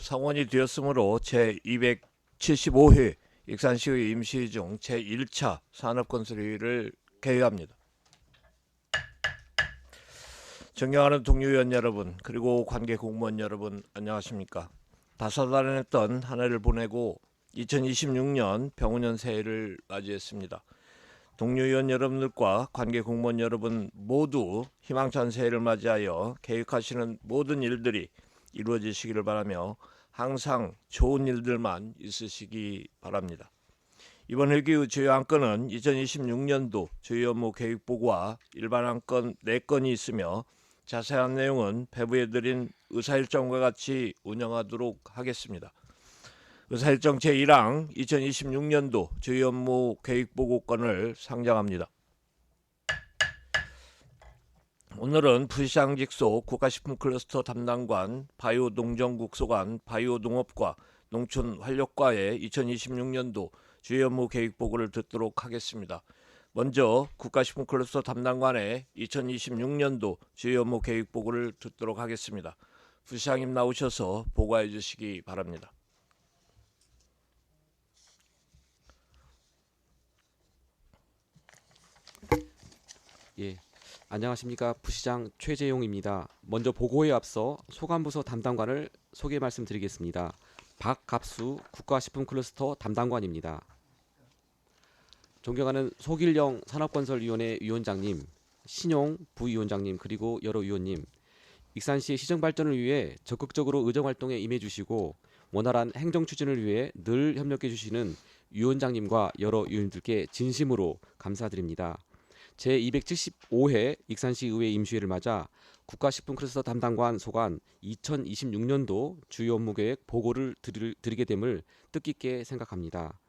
성원이 되었으므로 제275회 익산시의 임시중 제1차 산업건설회의를 개회합니다. 존경하는 동료위원 여러분, 그리고 관계 공무원 여러분, 안녕하십니까? 다사다난했던 한 해를 보내고 2026년 병원년 새해를 맞이했습니다. 동료위원 여러분들과 관계 공무원 여러분 모두 희망찬 새해를 맞이하여 계획하시는 모든 일들이 이루어지시기를 바라며 항상 좋은 일들만 있으시기 바랍니다. 이번 회기의 주요 안건은 2026년도 주요 업무 계획보고와 일반 안건 4건이 있으며 자세한 내용은 배부해드린 의사일정과 같이 운영하도록 하겠습니다. 의사일정 제1항 2026년도 주요 업무 계획보고건을 상정합니다. 오늘은 부시장 직속 국가식품 클러스터 담당관 바이오 농정국 소관 바이오 농업과 농촌 활력과의 2026년도 주요 업무 계획 보고를 듣도록 하겠습니다. 먼저 국가식품 클러스터 담당관의 2026년도 주요 업무 계획 보고를 듣도록 하겠습니다. 부시장님 나오셔서 보고해 주시기 바랍니다. 예, 안녕하십니까. 부시장 최재용입니다. 먼저 보고에 앞서 소관부서 담당관을 소개 말씀드리겠습니다. 박갑수 국가식품클러스터 담당관입니다. 존경하는 소길영 산업건설위원회 위원장님, 신용 부위원장님, 그리고 여러 위원님, 익산시의 시정발전을 위해 적극적으로 의정활동에 임해주시고 원활한 행정추진을 위해 늘 협력해주시는 위원장님과 여러 위원님들께 진심으로 감사드립니다. 제275회 익산시의회 임시회를 맞아 국가식품클러스터 담당관 소관 2026년도 주요 업무계획 보고를 드리게 됨을 뜻깊게 생각합니다.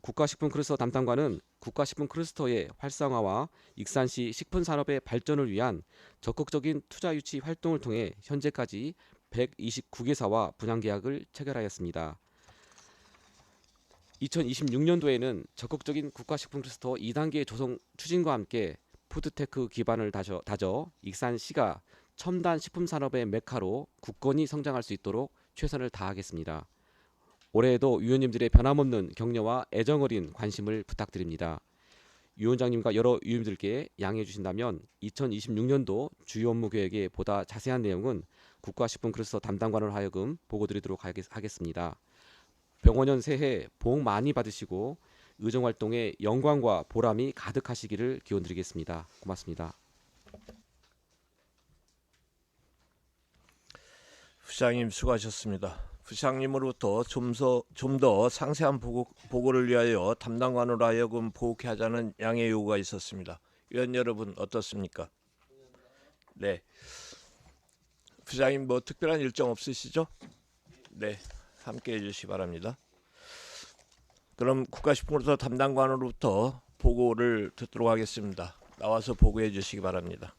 국가식품클러스터 담당관은 국가식품클러스터의 활성화와 익산시 식품산업의 발전을 위한 적극적인 투자 유치 활동을 통해 현재까지 129개사와 분양계약을 체결하였습니다. 2026년도에는 적극적인 국가식품클러스터 2단계 조성 추진과 함께 푸드테크 기반을 다져 익산시가 첨단 식품산업의 메카로 굳건히 성장할 수 있도록 최선을 다하겠습니다. 올해에도 위원님들의 변함없는 격려와 애정어린 관심을 부탁드립니다. 위원장님과 여러 위원님들께 양해해 주신다면 2026년도 주요 업무 계획의 보다 자세한 내용은 국가식품클러스터 담당관을 하여금 보고드리도록 하겠습니다. 병원년 새해 복 많이 받으시고 의정활동에 영광과 보람이 가득하시기를 기원드리겠습니다. 고맙습니다. 부시장님 수고하셨습니다. 부시장님으로부터 좀 더 상세한 보고를 위하여 담당관으로 하여금 보고케 하자는 양해 요구가 있었습니다. 위원 여러분 어떻습니까? 네. 부시장님 뭐 특별한 일정 없으시죠? 네. 함께 해주시기 바랍니다. 그럼 국가식품클러스터 담당관으로부터 보고를 듣도록 하겠습니다. 나와서 보고해 주시기 바랍니다.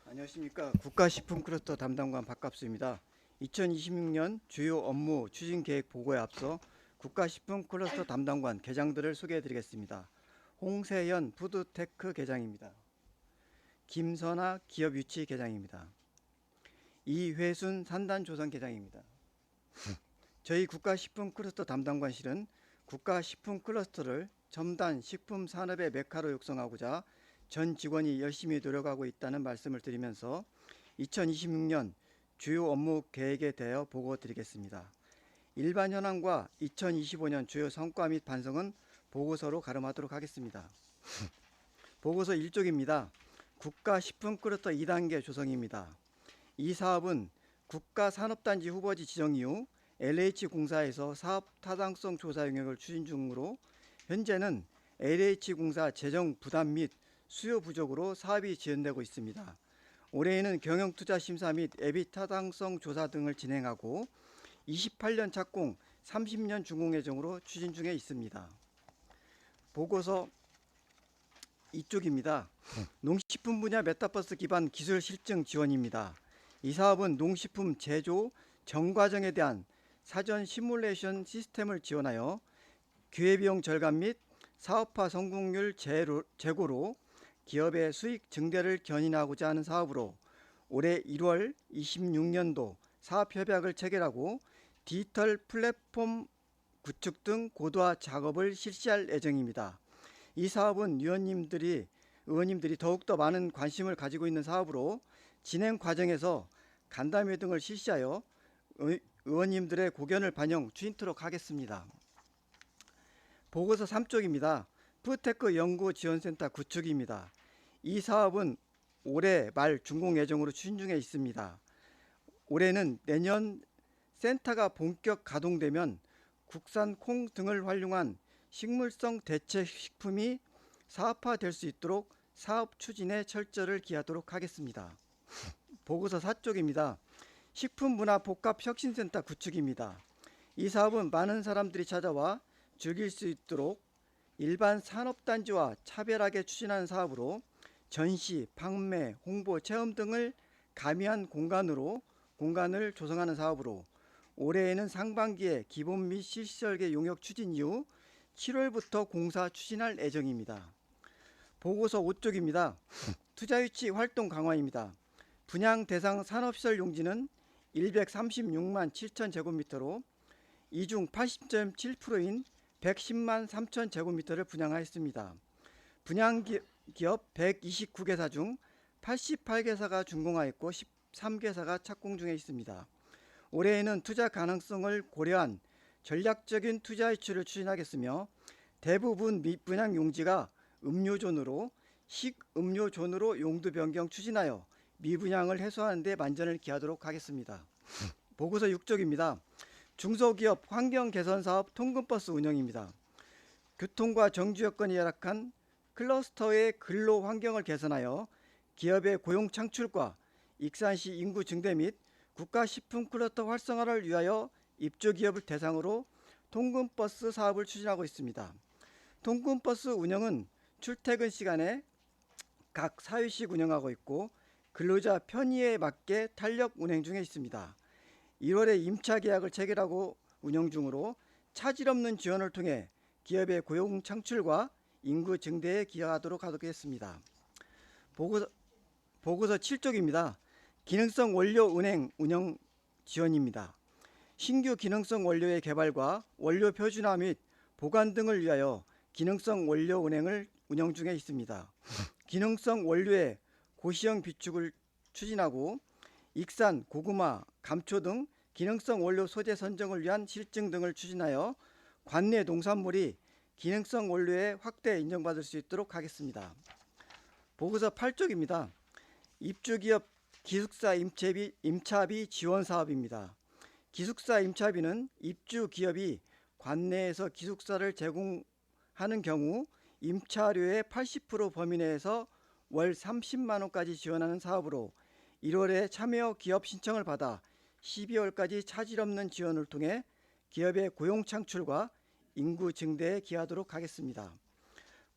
안녕하십니까. 국가식품클러스터 담당관 박갑수입니다. 2026년 주요 업무 추진 계획 보고에 앞서 국가식품클러스터 담당관 계장들을 소개해 드리겠습니다. 홍세현 푸드테크 계장입니다. 김선아 기업유치 계장입니다. 이회순 산단조선 계장입니다. 저희 국가식품클러스터 담당관실은 국가식품클러스터를 첨단 식품산업의 메카로 육성하고자 전 직원이 열심히 노력하고 있다는 말씀을 드리면서 2026년 주요 업무 계획에 대하여 보고 드리겠습니다. 일반 현황과 2025년 주요 성과 및 반성은 보고서로 가름하도록 하겠습니다. 보고서 1쪽입니다. 국가식품클러스터 2단계 조성입니다. 이 사업은 국가산업단지 후보지 지정 이후 LH공사에서 사업 타당성 조사 영역을 추진 중으로 현재는 LH공사 재정 부담 및 수요 부족으로 사업이 지연되고 있습니다. 올해에는 경영투자심사 및 애비 타당성 조사 등을 진행하고 28년 착공, 30년 준공 예정으로 추진 중에 있습니다. 보고서 이쪽입니다. 농식품 분야 메타버스 기반 기술 실증 지원입니다. 이 사업은 농식품 제조 전과정에 대한 사전 시뮬레이션 시스템을 지원하여 기회비용 절감 및 사업화 성공률 제고로 기업의 수익 증대를 견인하고자 하는 사업으로 올해 1월 26년도 사업협약을 체결하고 디지털 플랫폼 구축 등 고도화 작업을 실시할 예정입니다. 이 사업은 의원님들이 더욱더 많은 관심을 가지고 있는 사업으로 진행 과정에서 간담회 등을 실시하여 의원님들의 고견을 반영 추진토록 하겠습니다. 보고서 3쪽입니다. 푸드테크 연구지원센터 구축입니다. 이 사업은 올해 말 준공 예정으로 추진 중에 있습니다. 올해는 내년 센터가 본격 가동되면 국산 콩 등을 활용한 식물성 대체 식품이 사업화될 수 있도록 사업 추진에 철저를 기하도록 하겠습니다. 보고서 4쪽입니다. 식품문화복합혁신센터 구축입니다. 이 사업은 많은 사람들이 찾아와 즐길 수 있도록 일반 산업단지와 차별하게 추진하는 사업으로 전시, 판매, 홍보, 체험 등을 가미한 공간을 조성하는 사업으로 올해에는 상반기에 기본 및 실시설계 용역 추진 이후 7월부터 공사 추진할 예정입니다. 보고서 5쪽입니다. 투자유치 활동 강화입니다. 분양 대상 산업시설 용지는 136만 7천 제곱미터로 이 중 80.7%인 110만 3천 제곱미터를 분양하였습니다. 분양 기업 129개사 중 88개사가 준공하였고 13개사가 착공 중에 있습니다. 올해에는 투자 가능성을 고려한 전략적인 투자 유치를 추진하겠으며 대부분 미분양 용지가 음료존으로 식음료존으로 용도 변경 추진하여 미분양을 해소하는 데 만전을 기하도록 하겠습니다. 보고서 6쪽입니다. 중소기업 환경 개선 사업 통근버스 운영입니다. 교통과 정주 여건이 열악한 클러스터의 근로 환경을 개선하여 기업의 고용 창출과 익산시 인구 증대 및 국가식품 클러스터 활성화를 위하여 입주기업을 대상으로 통근버스 사업을 추진하고 있습니다. 통근버스 운영은 출퇴근 시간에 각 사유씩 운영하고 있고 근로자 편의에 맞게 탄력 운행 중에 있습니다. 1월에 임차 계약을 체결하고 운영 중으로 차질 없는 지원을 통해 기업의 고용 창출과 인구 증대에 기여하도록 하겠습니다. 보고서 7쪽입니다. 기능성 원료 은행 운영 지원입니다. 신규 기능성 원료의 개발과 원료 표준화 및 보관 등을 위하여 기능성 원료 은행을 운영 중에 있습니다. 기능성 원료의 고시형 비축을 추진하고 익산, 고구마, 감초 등 기능성 원료 소재 선정을 위한 실증 등을 추진하여 관내 농산물이 기능성 원료에 확대 인정받을 수 있도록 하겠습니다. 보고서 8쪽입니다. 입주기업 기숙사 임차비 지원 사업입니다. 기숙사 임차비는 입주기업이 관내에서 기숙사를 제공하는 경우 임차료의 80% 범위 내에서 월 30만 원까지 지원하는 사업으로 1월에 참여 기업 신청을 받아 12월까지 차질 없는 지원을 통해 기업의 고용 창출과 인구 증대에 기하도록 하겠습니다.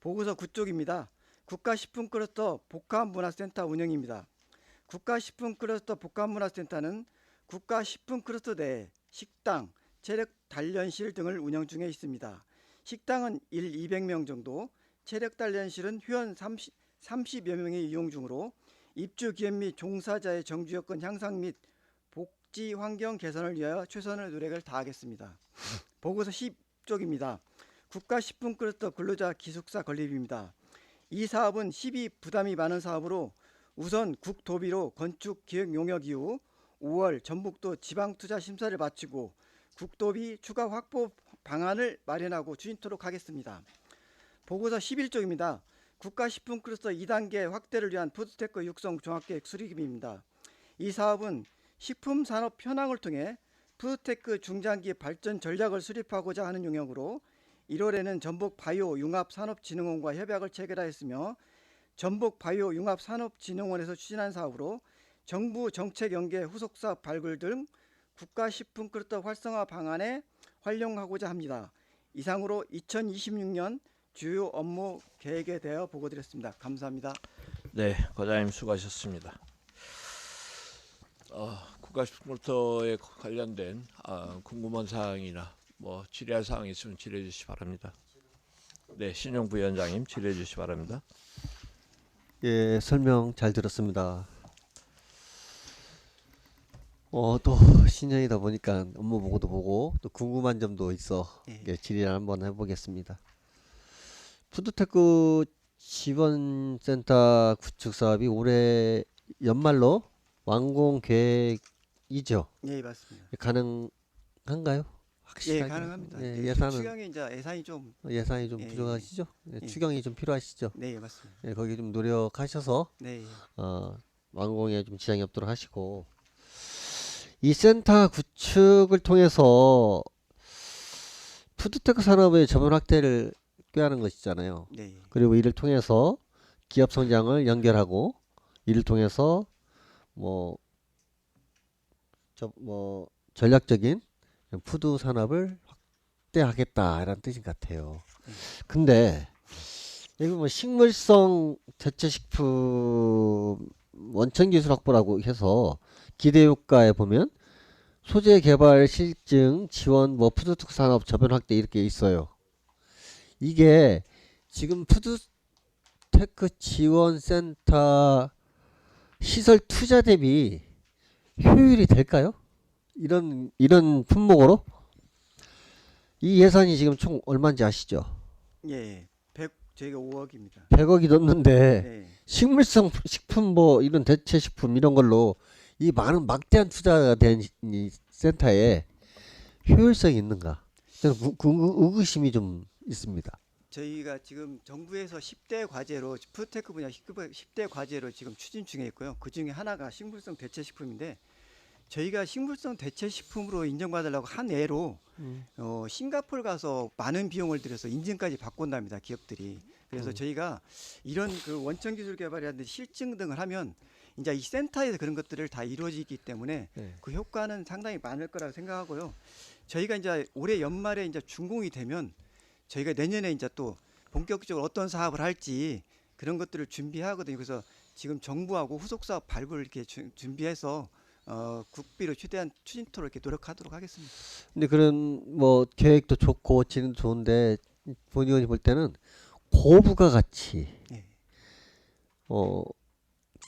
보고서 9쪽입니다. 국가식품클러스터 복합문화센터 운영입니다. 국가식품클러스터 복합문화센터는 국가식품클러스터 내 식당, 체력 단련실 등을 운영 중에 있습니다. 식당은 200명 정도, 체력 단련실은 회원 30여 명이 이용 중으로 입주 기업 및 종사자의 정주 여건 향상 및 복지 환경 개선을 위하여 최선의 노력을 다하겠습니다. 보고서 10쪽입니다. 국가식품클러스터 근로자 기숙사 건립입니다. 이 사업은 시비 부담이 많은 사업으로 우선 국도비로 건축 기획 용역 이후 5월 전북도 지방투자 심사를 마치고 국도비 추가 확보 방안을 마련하고 추진토록 하겠습니다. 보고서 11쪽입니다. 국가식품클러스터 2단계 확대를 위한 푸드테크 육성 종합계획 수립입니다. 이 사업은 식품산업 현황을 통해 푸드테크 중장기 발전 전략을 수립하고자 하는 용역으로 1월에는 전북바이오융합산업진흥원과 협약을 체결하였으며 전북바이오융합산업진흥원에서 추진한 사업으로 정부 정책 연계 후속 사업 발굴 등 국가식품클러스터 활성화 방안에 활용하고자 합니다. 이상으로 2026년 주요 업무 계획에 대하여 보고드렸습니다. 감사합니다. 네, 과장님 수고하셨습니다. 국가식품클러스터에 관련된 궁금한 사항이나 질의할 사항이 있으면 질의해 주시기 바랍니다. 네, 신용 부위원장님 질의해 주시기 바랍니다. 예, 설명 잘 들었습니다. 또 신년이다 보니까 업무 보고도 보고 또 궁금한 점도 있어 예. 질의를 한번 해보겠습니다. 푸드테크 지원센터 구축 사업이 올해 연말로 완공 계획이죠. 예, 맞습니다. 가능한가요? 예, 확실하게? 가능합니다. 예, 예, 예산은 추경이 이제 예산이 좀 예산이 좀 예, 부족하시죠? 예, 예. 추경이 좀 필요하시죠? 네, 맞습니다. 예, 거기 좀 노력하셔서 네, 완공에 좀 지장이 없도록 하시고 이 센터 구축을 통해서 푸드테크 산업의 저변 확대를 꾀하는 것이잖아요. 네, 그리고 이를 통해서 기업 성장을 연결하고 이를 통해서 뭐 전략적인 푸드 산업을 확대하겠다라는 뜻인 것 같아요. 근데 여기 뭐 식물성 대체식품 원천 기술 확보라고 해서 기대 효과에 보면 소재 개발 실증 지원 뭐 푸드테크 산업 저변 확대 이렇게 있어요. 이게 지금 푸드테크 지원센터 시설 투자 대비 효율이 될까요? 이런 품목으로 이 예산이 지금 총 얼마인지 아시죠? 예, 저희가 5억입니다. 100억이 넘는데 네, 식물성 식품 뭐 이런 대체 식품 이런 걸로 이 많은 막대한 투자가 된 이 센터에 효율성이 있는가? 저는 의구심이 좀 있습니다. 저희가 지금 정부에서 10대 과제로 푸드테크 분야 10대 과제로 지금 추진 중에 있고요. 그 중에 하나가 식물성 대체식품인데 저희가 식물성 대체식품으로 인정받으려고 한 해로 싱가포르 가서 많은 비용을 들여서 인증까지 받고 온답니다. 기업들이. 그래서 저희가 이런 그 원천 기술 개발이라든지 실증 등을 하면 이제 이 센터에서 그런 것들을 다 이루어지기 때문에 네. 그 효과는 상당히 많을 거라고 생각하고요. 저희가 이제 올해 연말에 이제 준공이 되면 저희가 내년에 이제 또 본격적으로 어떤 사업을 할지 그런 것들을 준비하거든요. 그래서 지금 정부하고 후속 사업 발굴을 이렇게 준비해서 국비로 최대한 추진토록 이렇게 노력하도록 하겠습니다. 근데 그런 뭐 계획도 좋고 진행도 좋은데 본 의원이 볼 때는 고부가가치, 네.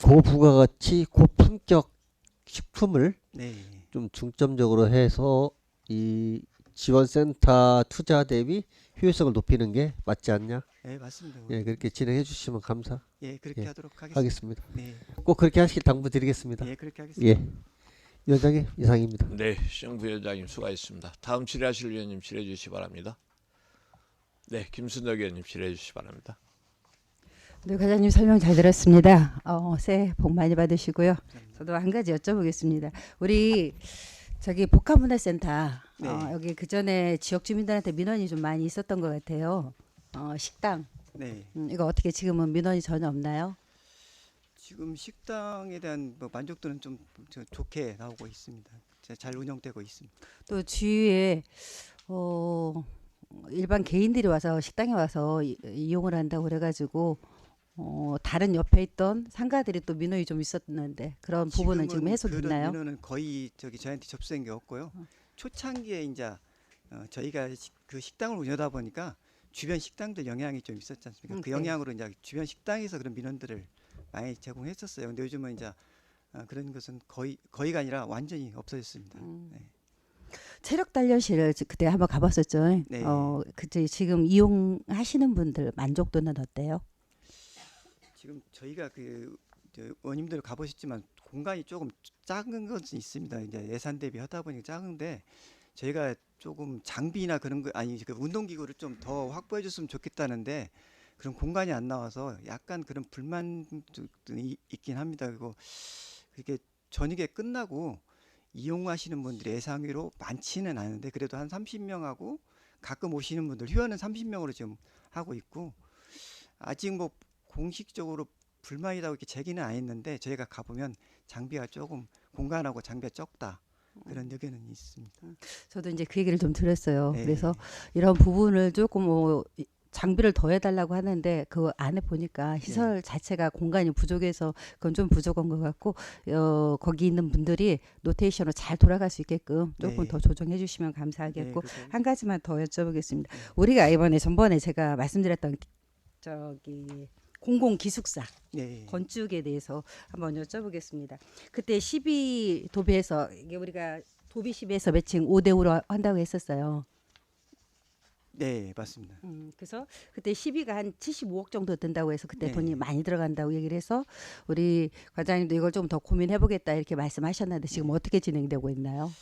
고부가가치, 고품격 식품을 네. 좀 중점적으로 해서 이 지원센터 투자 대비 효율성을 높이는 게 맞지 않냐? 네, 맞습니다. 예, 그렇게 진행해 주시면 예, 그렇게 예, 하도록 하겠습니다. 감사하겠습니다. 네. 꼭 그렇게 하시길 당부드리겠습니다. 예, 그렇게 하겠습니다. 예, 위원장님 이상입니다. 네, 시정 부위원장님 수고하셨습니다. 다음 질의하실 위원님 질의해 주시기 바랍니다. 네, 김순덕 의원님 질의해 주시기 바랍니다. 네, 과장님 설명 잘 들었습니다. 새해 복 많이 받으시고요. 저도 한 가지 여쭤보겠습니다. 우리 저기 복합문화센터 네. 여기 그 전에 지역 주민들한테 민원이 좀 많이 있었던 것 같아요. 식당 네. 이거 어떻게 지금은 민원이 전혀 없나요? 지금 식당에 대한 뭐 만족도는 좀 좋게 나오고 있습니다. 잘 운영되고 있습니다. 또 주위에 일반 개인들이 와서 식당에 와서 이용을 한다고 그래가지고 다른 옆에 있던 상가들이 또 민원이 좀 있었는데 그런 부분은 지금 지금은 해소됐나요? 그런 민원은 거의 저희한테 접수된 게 없고요. 초창기에 이제 저희가 그 식당을 운영하다 보니까 주변 식당들 영향이 좀 있었지 않습니까? 그 네. 영향으로 이제 주변 식당에서 그런 민원들을 많이 제공했었어요. 근데 요즘은 이제 그런 것은 거의가 아니라 완전히 없어졌습니다. 네. 체력 단련실을 그때 한번 가봤었죠. 네. 그때 지금 이용하시는 분들 만족도는 어때요? 지금 저희가 원님들 가보셨지만 공간이 조금 작은 것은 있습니다. 이제 예산 대비 하다 보니까 작은데 저희가 조금 장비나 그런 거 그 운동기구를 좀 더 확보해 줬으면 좋겠다는데 그런 공간이 안 나와서 약간 그런 불만이 있긴 합니다. 그리고 그게 저녁에 끝나고 이용하시는 분들이 예상외로 많지는 않은데 그래도 한 30명하고 가끔 오시는 분들 휴원은 30명으로 지금 하고 있고 아직 뭐 공식적으로 불만이라고 이렇게 제기는 안 했는데 저희가 가보면 장비가 조금 공간하고 장비가 적다 그런 의견은 있습니다. 저도 이제 그 얘기를 좀 들었어요. 네. 그래서 이런 부분을 조금 장비를 더 해달라고 하는데 그 안에 보니까 시설 자체가 공간이 부족해서 그건 좀 부족한 것 같고 거기 있는 분들이 노테이션으로 잘 돌아갈 수 있게끔 조금 네. 더 조정해 주시면 감사하겠고 그렇게 한 가지만 더 여쭤보겠습니다. 우리가 전번에 제가 말씀드렸던 저기 공공 기숙사 네. 건축에 대해서 한번 여쭤보겠습니다. 그때 12 도비에서 이게 우리가 도비 12에서 매칭 5대 5로 한다고 했었어요. 네, 맞습니다. 그래서 그때 12가 한 75억 정도 든다고 해서 그때 네. 돈이 많이 들어간다고 얘기를 해서 우리 과장님도 이걸 좀 더 고민해 보겠다 이렇게 말씀하셨는데 지금 어떻게 진행되고 있나요?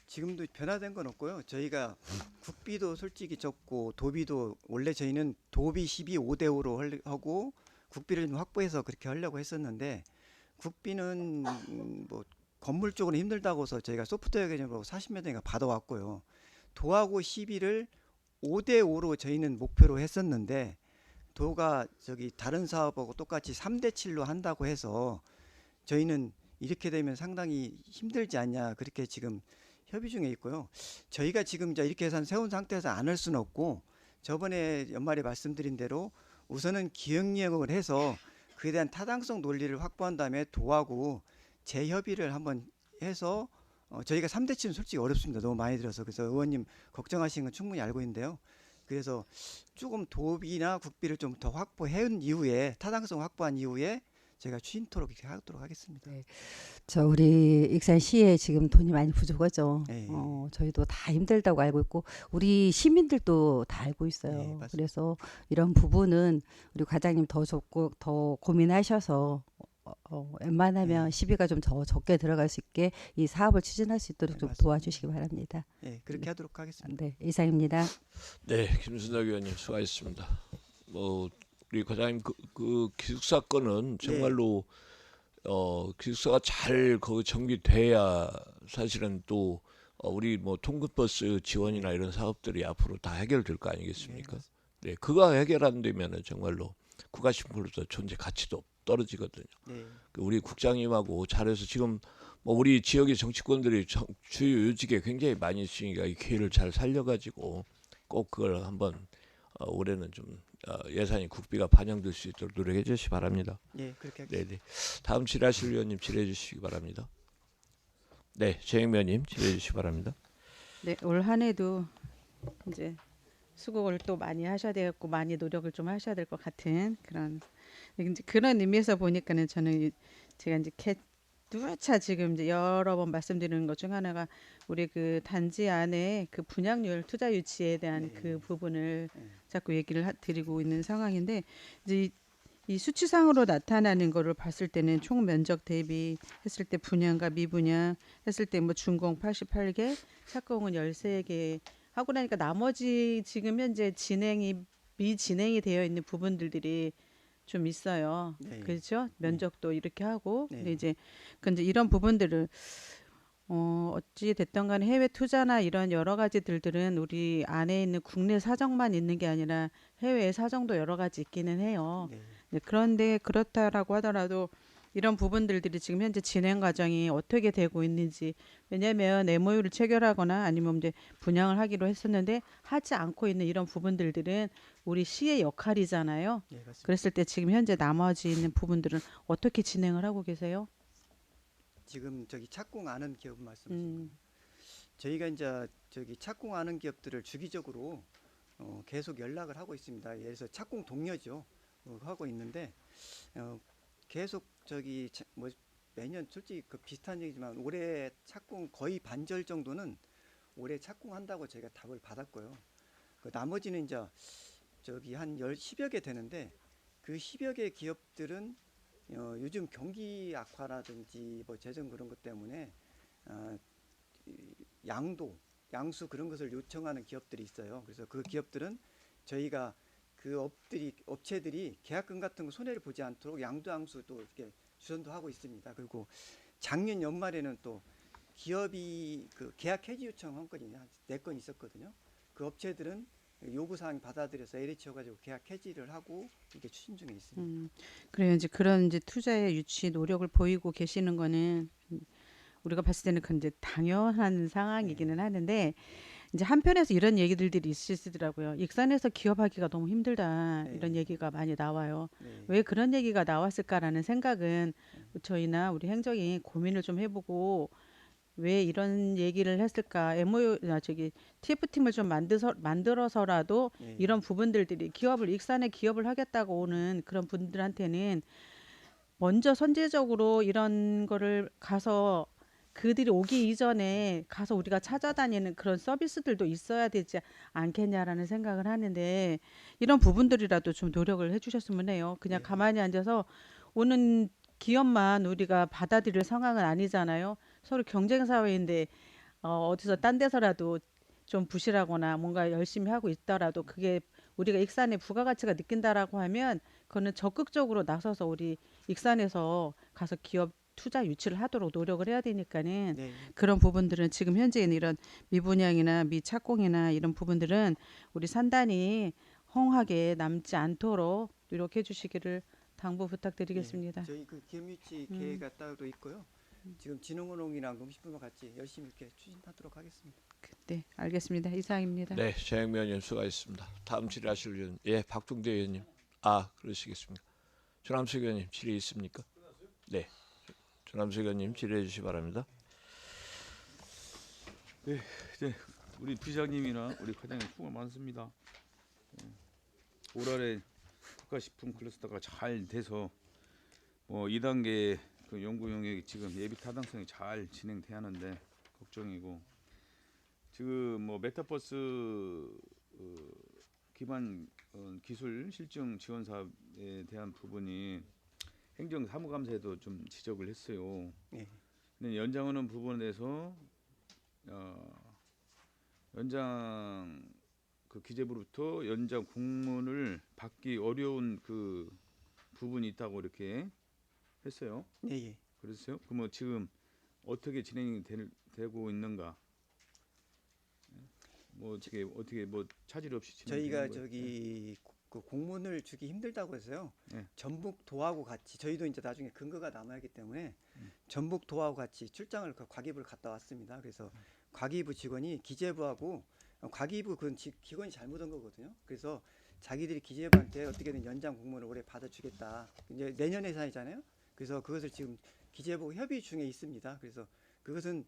지금도 변화된 건 없고요. 저희가 국비도 솔직히 적고 도비도 원래 저희는 도비 12 5대 5로 하고 국비를 좀 확보해서 그렇게 하려고 했었는데 국비는 뭐 건물 쪽으로 힘들다고 해서 저희가 소프트웨어 개념으로 40몇 년가 받아왔고요. 도하고 12를 5대 5로 저희는 목표로 했었는데 도가 저기 다른 사업하고 똑같이 3대 7로 한다고 해서 저희는 이렇게 되면 상당히 힘들지 않냐 그렇게 지금 협의 중에 있고요. 저희가 지금 이제 이렇게 예산 세운 상태에서 안 할 수는 없고 저번에 연말에 말씀드린 대로 우선은 기획령을 해서 그에 대한 타당성 논리를 확보한 다음에 도하고 재협의를 한번 해서 저희가 3대 7은 솔직히 어렵습니다. 너무 많이 들어서. 그래서 의원님 걱정하시는 건 충분히 알고 있는데요. 그래서 조금 도비나 국비를 좀 더 확보해온 이후에 타당성 확보한 이후에 제가 추진토록 이렇게 하도록 하겠습니다. 네. 저 우리 익산시에 지금 돈이 많이 부족하죠. 네. 저희도 다 힘들다고 알고 있고 우리 시민들도 다 알고 있어요. 네, 맞습니다. 그래서 이런 부분은 우리 과장님 더 좋고 더 고민하셔서 웬만하면 네. 시비가 좀 더 적게 들어갈 수 있게 이 사업을 추진할 수 있도록 네, 좀 맞습니다. 도와주시기 바랍니다. 네, 그렇게 하도록 하겠습니다. 네, 이상입니다. 네, 김순덕 의원님 수고하셨습니다. 뭐 우리 과장님 그 기숙사 건은 정말로 기숙사가 잘 거기 정비돼야 사실은 또 우리 뭐 통근버스 지원이나 이런 사업들이 앞으로 다 해결될 거 아니겠습니까? 네, 그거 해결 안 되면은 정말로 국가식품으로서 존재 가치도 떨어지거든요. 네. 그 우리 국장님하고 잘해서 지금 뭐 우리 지역의 정치권들이 주요 요직에 굉장히 많이 있으니까 이 기회를 잘 살려가지고 꼭 그걸 한번 올해는 좀 예산이 국비가 반영될 수 있도록 노력해 주시기 바랍니다. 네, 그렇게 하겠습니다. 네네. 다음 질의하실 위원님 질의해 주시기 바랍니다. 네, 최영면님 질의해 주시기 바랍니다. 네, 올 한 해도 이제 수고를 또 많이 하셔야 되겠고 많이 노력을 좀 하셔야 될 것 같은 그런 의미에서 보니까는 저는 제가 이제 누차 지금 이제 여러 번 말씀드리는 것 중 하나가 우리 그 단지 안에 그 분양률 투자 유치에 대한 그 부분을 자꾸 얘기를 드리고 있는 상황인데 이제 이 수치상으로 나타나는 거를 봤을 때는 총 면적 대비 했을 때 분양과 미분양 했을 때 뭐 준공 88개, 착공은 13개 하고 나니까 나머지 지금 현재 미진행이 되어 있는 부분들이 좀 있어요. 네. 그렇죠? 면적도 이렇게 하고 네. 근데 이런 부분들을 어찌 됐든 간에 해외 투자나 이런 여러 가지들은 우리 안에 있는 국내 사정만 있는 게 아니라 해외 사정도 여러 가지 있기는 해요. 네. 네, 그런데 그렇다라고 하더라도 이런 부분들이 지금 현재 진행 과정이 어떻게 되고 있는지 왜냐하면 MOU를 체결하거나 아니면 이제 분양을 하기로 했었는데 하지 않고 있는 이런 부분들은 우리 시의 역할이잖아요. 네, 맞습니다. 그랬을 때 지금 현재 나머지 있는 부분들은 어떻게 진행을 하고 계세요? 지금 저기 착공하는 기업 말씀이신 저희가 이제 저기 착공하는 기업들을 주기적으로 계속 연락을 하고 있습니다. 예를 들어서 착공 동료죠. 하고 있는데 계속 저기 뭐 매년 솔직히 그 비슷한 얘기지만 올해 착공 거의 반절 정도는 올해 착공한다고 저희가 답을 받았고요. 그 나머지는 이제 저기 한 10여 개 되는데 그 10여 개 기업들은 요즘 경기 악화라든지 뭐 재정 그런 것 때문에 양수 그런 것을 요청하는 기업들이 있어요. 그래서 그 기업들은 저희가 그 업체들이 계약금 같은 거 손해를 보지 않도록 양수도 이렇게 주선도 하고 있습니다. 그리고 작년 연말에는 또 기업이 그 계약 해지 요청한 건이 한 4건 있었거든요. 그 업체들은 요구사항 받아들여서 LH여 가지고 계약 해지를 하고 이게 추진 중에 있습니다. 그래요. 이제 그런 이제 투자의 유치 노력을 보이고 계시는 거는 우리가 봤을 때는 그 이제 당연한 상황이기는 하는데 이제 한편에서 이런 얘기들이 있으시더라고요. 익산에서 기업하기가 너무 힘들다 이런 얘기가 많이 나와요. 네. 왜 그런 얘기가 나왔을까라는 생각은 저희나 우리 행정이 고민을 좀 해보고 왜 이런 얘기를 했을까? MOU 저기 TF팀을 좀 만들어서라도 예, 이런 부분들이 기업을 익산에 기업을 하겠다고 오는 그런 분들한테는 먼저 선제적으로 이런 거를 가서 그들이 오기 이전에 가서 우리가 찾아다니는 그런 서비스들도 있어야 되지 않겠냐라는 생각을 하는데 이런 부분들이라도 좀 노력을 해주셨으면 해요. 그냥 네. 가만히 앉아서 오는 기업만 우리가 받아들일 상황은 아니잖아요. 서로 경쟁 사회인데 어디서 딴 데서라도 좀 부실하거나 뭔가 열심히 하고 있더라도 그게 우리가 익산에 부가가치가 느낀다라고 하면 그거는 적극적으로 나서서 우리 익산에서 가서 기업 투자 유치를 하도록 노력을 해야 되니까는 네. 그런 부분들은 지금 현재는 이런 미분양이나 미착공이나 이런 부분들은 우리 산단이 허용하게 남지 않도록 노력해 주시기를 당부 부탁드리겠습니다. 저희 그 기업 유치 음. 계획가 따로 있고요. 지금 진흥운동이랑 농식품과 같이 열심히 이렇게 추진하도록 하겠습니다. 네, 알겠습니다. 이상입니다. 네, 최영미 의원님 수고하셨습니다. 다음 질의하실 의원, 예, 박종대 의원님. 아, 그러시겠습니까? 조남석 의원님 질의 있습니까? 네, 조남석 의원님 질의해 주시 기 바랍니다. 네, 우리 부시장님이나 우리 과장님 수고 많습니다. 올한해 국가식품 클러스터가 잘 돼서 2단계 그 연구 용역이 지금 예비 타당성이 잘 진행돼야 하는데 걱정이고 지금 메타버스 기반 기술 실증 지원 사업에 대한 부분이 행정 사무감사에도 좀 지적을 했어요. 예. 근데 연장하는 부분에 대해서 연장 그 기재부로부터 연장 공문을 받기 어려운 그 부분이 있다고 이렇게 했어요. 네, 예. 그랬어요. 그럼 지금 어떻게 진행이 되고 있는가? 어떻게 차질 없이 저희가 진행되는 거예요? 저기 그 공문을 주기 힘들다고 해서요. 네. 전북도하고 같이 저희도 이제 나중에 근거가 남아있기 때문에 전북도하고 같이 출장을 그 과기부를 갔다 왔습니다. 그래서 과기부 직원이 기재부하고 과기부 그 기관이 잘못한 거거든요. 그래서 자기들이 기재부한테 어떻게든 연장 공문을 올해 받아주겠다. 이제 내년 예산이잖아요. 그래서 그것을 지금 기재부 협의 중에 있습니다. 그래서 그것은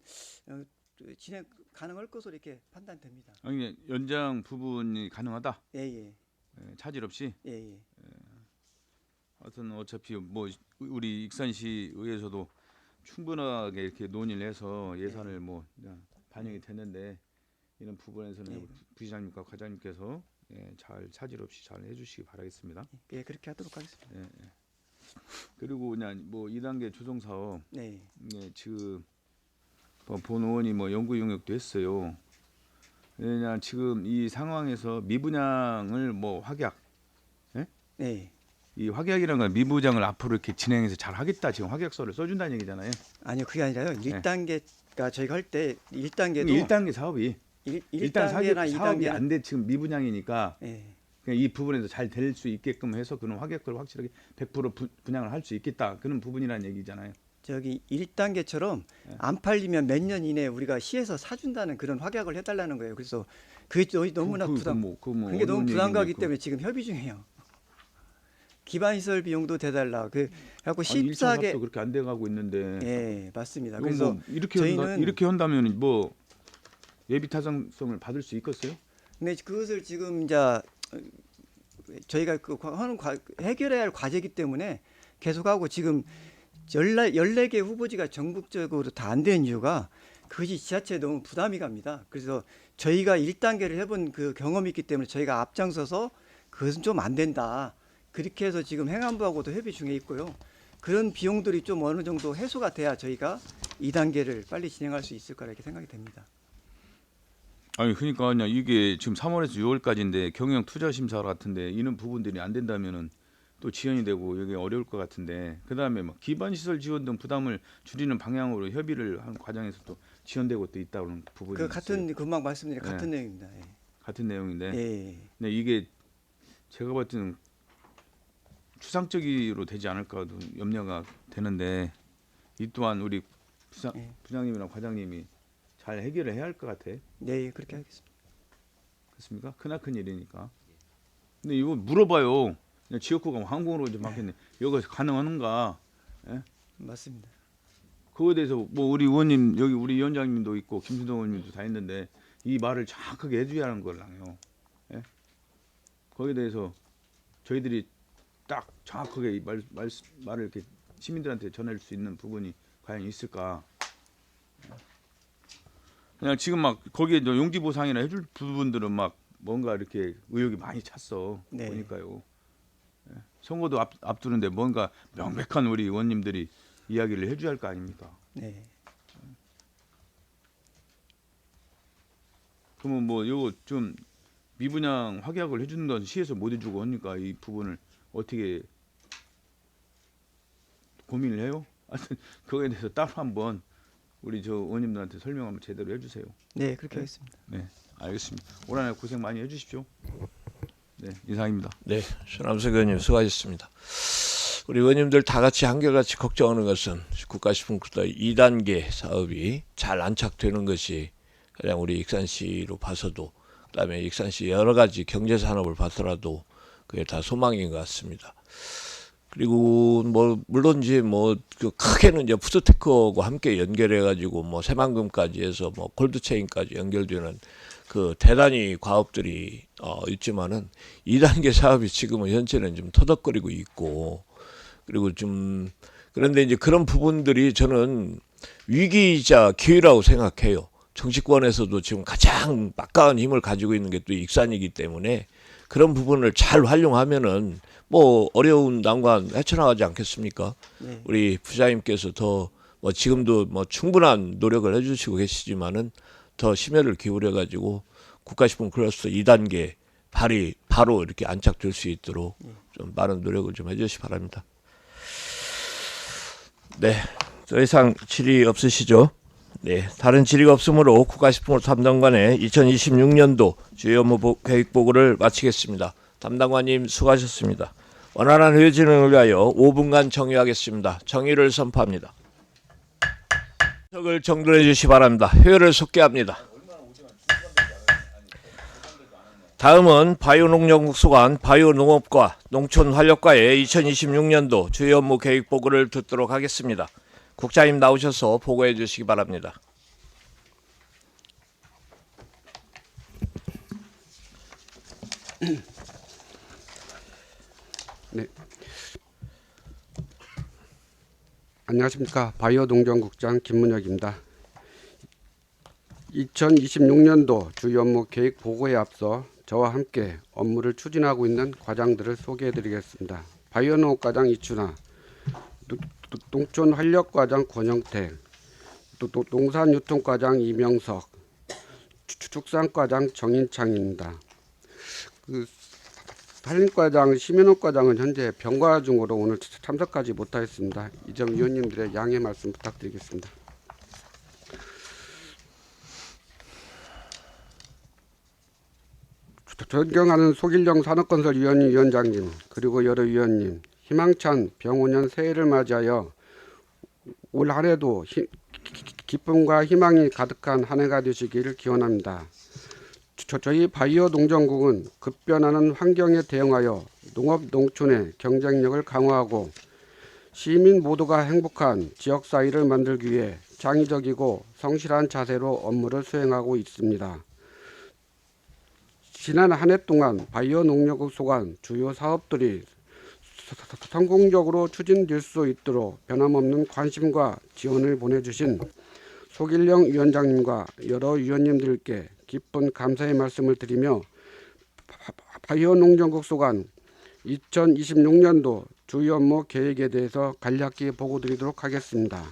진행 가능할 것으로 이렇게 판단됩니다. 아니 연장 부분이 가능하다. 예. 차질 없이. 예. 하여튼 어차피 우리 익산시 의회에서도 충분하게 이렇게 논의를 해서 예산을 반영이 됐는데 이런 부분에서는 예. 부시장님과 과장님께서 잘 차질 없이 잘 해주시기 바라겠습니다. 예, 그렇게 하도록 하겠습니다. 그리고 그냥 2단계 조성 사업 네. 지금 본 의원이 연구 용역도 했어요. 왜냐 지금 이 상황에서 미분양을 확약, 네. 이 확약이라는 건 미분양을 앞으로 이렇게 진행해서 잘 하겠다 지금 확약서를 써준다는 얘기잖아요. 아니요, 그게 아니라요. 1단계가 저희가 할 때 1단계도 1단계 사업이 1단계나 사업이 2단계는 안 돼 지금 미분양이니까 예. 그냥 이 부분에서 잘 될 수 있게끔 해서 그런 확약을 확실하게 100% 분양을 할 수 있겠다 그런 부분이라는 얘기잖아요. 저기 1단계처럼 안 팔리면 몇 년 이내에 우리가 시에서 사준다는 그런 확약을 해달라는 거예요. 그래서 그게 너무나 부담. 그게 너무 부담가기 때문에 지금 협의 중이에요. 기반시설 비용도 대달라. 그래갖고 1차 14개. 사업도 그렇게 안 돼가고 있는데. 예, 맞습니다. 이건 그래서 이렇게 한다면 예비 타당성을 받을 수 있겠어요? 근데 그것을 지금 이제 저희가 해결해야 할 과제이기 때문에 계속하고 지금 14개 후보지가 전국적으로 다 안 된 이유가 그것이 지자체에 너무 부담이 갑니다. 그래서 저희가 1단계를 해본 그 경험이 있기 때문에 저희가 앞장서서 그것은 좀 안 된다. 그렇게 해서 지금 행안부하고도 협의 중에 있고요. 그런 비용들이 좀 어느 정도 해소가 돼야 저희가 2단계를 빨리 진행할 수 있을 거라 이렇게 생각이 됩니다. 아니 그러니까 그냥 이게 지금 3월에서 6월까지인데 경영 투자 심사 같은데 이런 부분들이 안 된다면은 또 지연이 되고 이게 어려울 것 같은데 그다음에 기반 시설 지원 등 부담을 줄이는 방향으로 협의를 하는 과정에서 또 지연되고 또 있다는 부분이 그 같은 있어요. 금방 말씀드린 네. 같은 내용입니다. 예. 같은 내용인데 예. 근데 이게 제가 봤을 때는 추상적으로 되지 않을까도 염려가 되는데 이 또한 우리 예. 부장님이나 과장님이 잘 해결을 해야 할 것 같아. 네, 그렇게 하겠습니다. 그렇습니까? 크나큰 일이니까. 근데 이거 물어봐요. 지역구가 항공으로 이제 막혔네. 여기서 가능한가? 예? 맞습니다. 그거에 대해서 뭐 우리 의원님 여기 우리 위원장님도 있고 김순동 의원님도 다 있는데 이 말을 정확하게 해줘야 하는 거랑요. 예? 거기에 대해서 저희들이 딱 정확하게 이 말을 이렇게 시민들한테 전할 수 있는 부분이 과연 있을까? 그냥 지금 막 거기에 용지 보상이나 해줄 부분들은 막 뭔가 이렇게 의혹이 많이 찼어. 네. 보니까요. 예. 선거도 앞두는데 뭔가 명백한 우리 의원님들이 이야기를 해줘야 할 거 아닙니까? 네. 그러면 뭐 요거 좀 미분양 확약을 해주는 건 시에서 못 해주고 하니까 이 부분을 어떻게 고민을 해요? 하여튼 그거에 대해서 따로 한번 우리 저 의원님들한테 설명 한번 제대로 해주세요. 네, 그렇게 하겠습니다. 네, 알겠습니다. 올 한해 고생 많이 해주십시오. 네, 이상입니다. 네, 손남석 의원님 수고하셨습니다. 우리 의원님들 다 같이 한결같이 걱정하는 것은 국가식품크루스터 2단계 사업이 잘 안착되는 것이 가장 우리 익산시로 봐서도 그다음에 익산시 여러 가지 경제 산업을 봐서라도 그게 다 소망인 것 같습니다. 그리고 뭐 물론 이제 뭐 그 크게는 이제 푸드테크하고 함께 연결해 가지고 뭐 새만금까지 해서 뭐 콜드체인까지 연결되는 그 대단히 과업들이 있지만은 2단계 사업이 지금은 현재는 좀 터덕거리고 있고 그리고 좀 그런데 이제 그런 부분들이 저는 위기이자 기회라고 생각해요. 정치권에서도 지금 가장 막강한 힘을 가지고 있는 게 또 익산이기 때문에 그런 부분을 잘 활용하면은 뭐 어려운 난관 헤쳐나가지 않겠습니까? 네. 우리 부장님께서 더 뭐 지금도 뭐 충분한 노력을 해주시고 계시지만은 더 심혈을 기울여 가지고 국가식품 클러스터 2단계 바로 이렇게 안착될 수 있도록 좀 많은 노력을 좀 해주시기 바랍니다. 네, 더 이상 질의 없으시죠? 네, 다른 질의가 없으므로 국가식품으로 담당관의 2026년도 주요 업무 계획 보고를 마치겠습니다. 담당관님 수고하셨습니다. 원활한 회의 진행을 위하여 5분간 정의하겠습니다. 정의를 선포합니다. 석을 정돈해 주시기 바랍니다. 회의를 속개합니다. 다음은 바이오농정국 소관 바이오농업과 농촌환력과의 2026년도 주요 업무 계획 보고를 듣도록 하겠습니다. 국장님 나오셔서 보고해 주시기 바랍니다. 네. 안녕하십니까. 바이오농정국장 김문혁입니다. 2026년도 주요 업무 계획 보고에 앞서 저와 함께 업무를 추진하고 있는 과장들을 소개해 드리겠습니다. 바이오농업과장 이춘하, 농촌환력과장 권영택, 농산유통과장 이명석, 축산과장 정인창입니다. 산림과장, 시민업과장은 현재 병가 중으로 오늘 참석하지 못하였습니다. 이 점 위원님들의 양해 말씀 부탁드리겠습니다. 존경하는 속일령 산업건설 위원장님, 그리고 여러 위원님, 희망찬 병오년 새해를 맞이하여 올 한해도 기쁨과 희망이 가득한 한 해가 되시기를 기원합니다. 저희 바이오농정국은 급변하는 환경에 대응하여 농업 농촌의 경쟁력을 강화하고 시민 모두가 행복한 지역사회를 만들기 위해 창의적이고 성실한 자세로 업무를 수행하고 있습니다. 지난 한 해 동안 바이오농력국 소관 주요 사업들이 성공적으로 추진될 수 있도록 변함없는 관심과 지원을 보내주신 속일령 위원장님과 여러 위원님들께 깊은 감사의 말씀을 드리며 바이오농정국 소관 2026년도 주요 업무 계획에 대해서 간략히 보고드리도록 하겠습니다.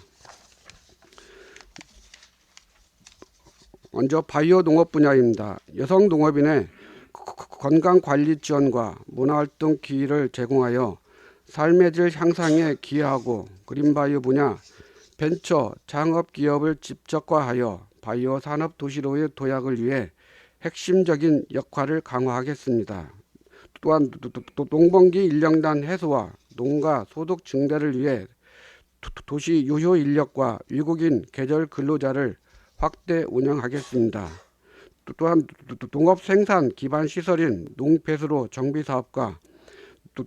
먼저 바이오농업 분야입니다. 여성 농업인의 건강관리 지원과 문화활동 기회를 제공하여 삶의 질 향상에 기여하고 그린바이오 분야 벤처 창업기업을 집적화하여 바이오 산업 도시로의 도약을 위해 핵심적인 역할을 강화하겠습니다. 또한 농번기 인력난 해소와 농가 소득 증대를 위해 도시 유효 인력과 외국인 계절 근로자를 확대 운영하겠습니다. 또한 농업 생산 기반 시설인 농배수로 정비 사업과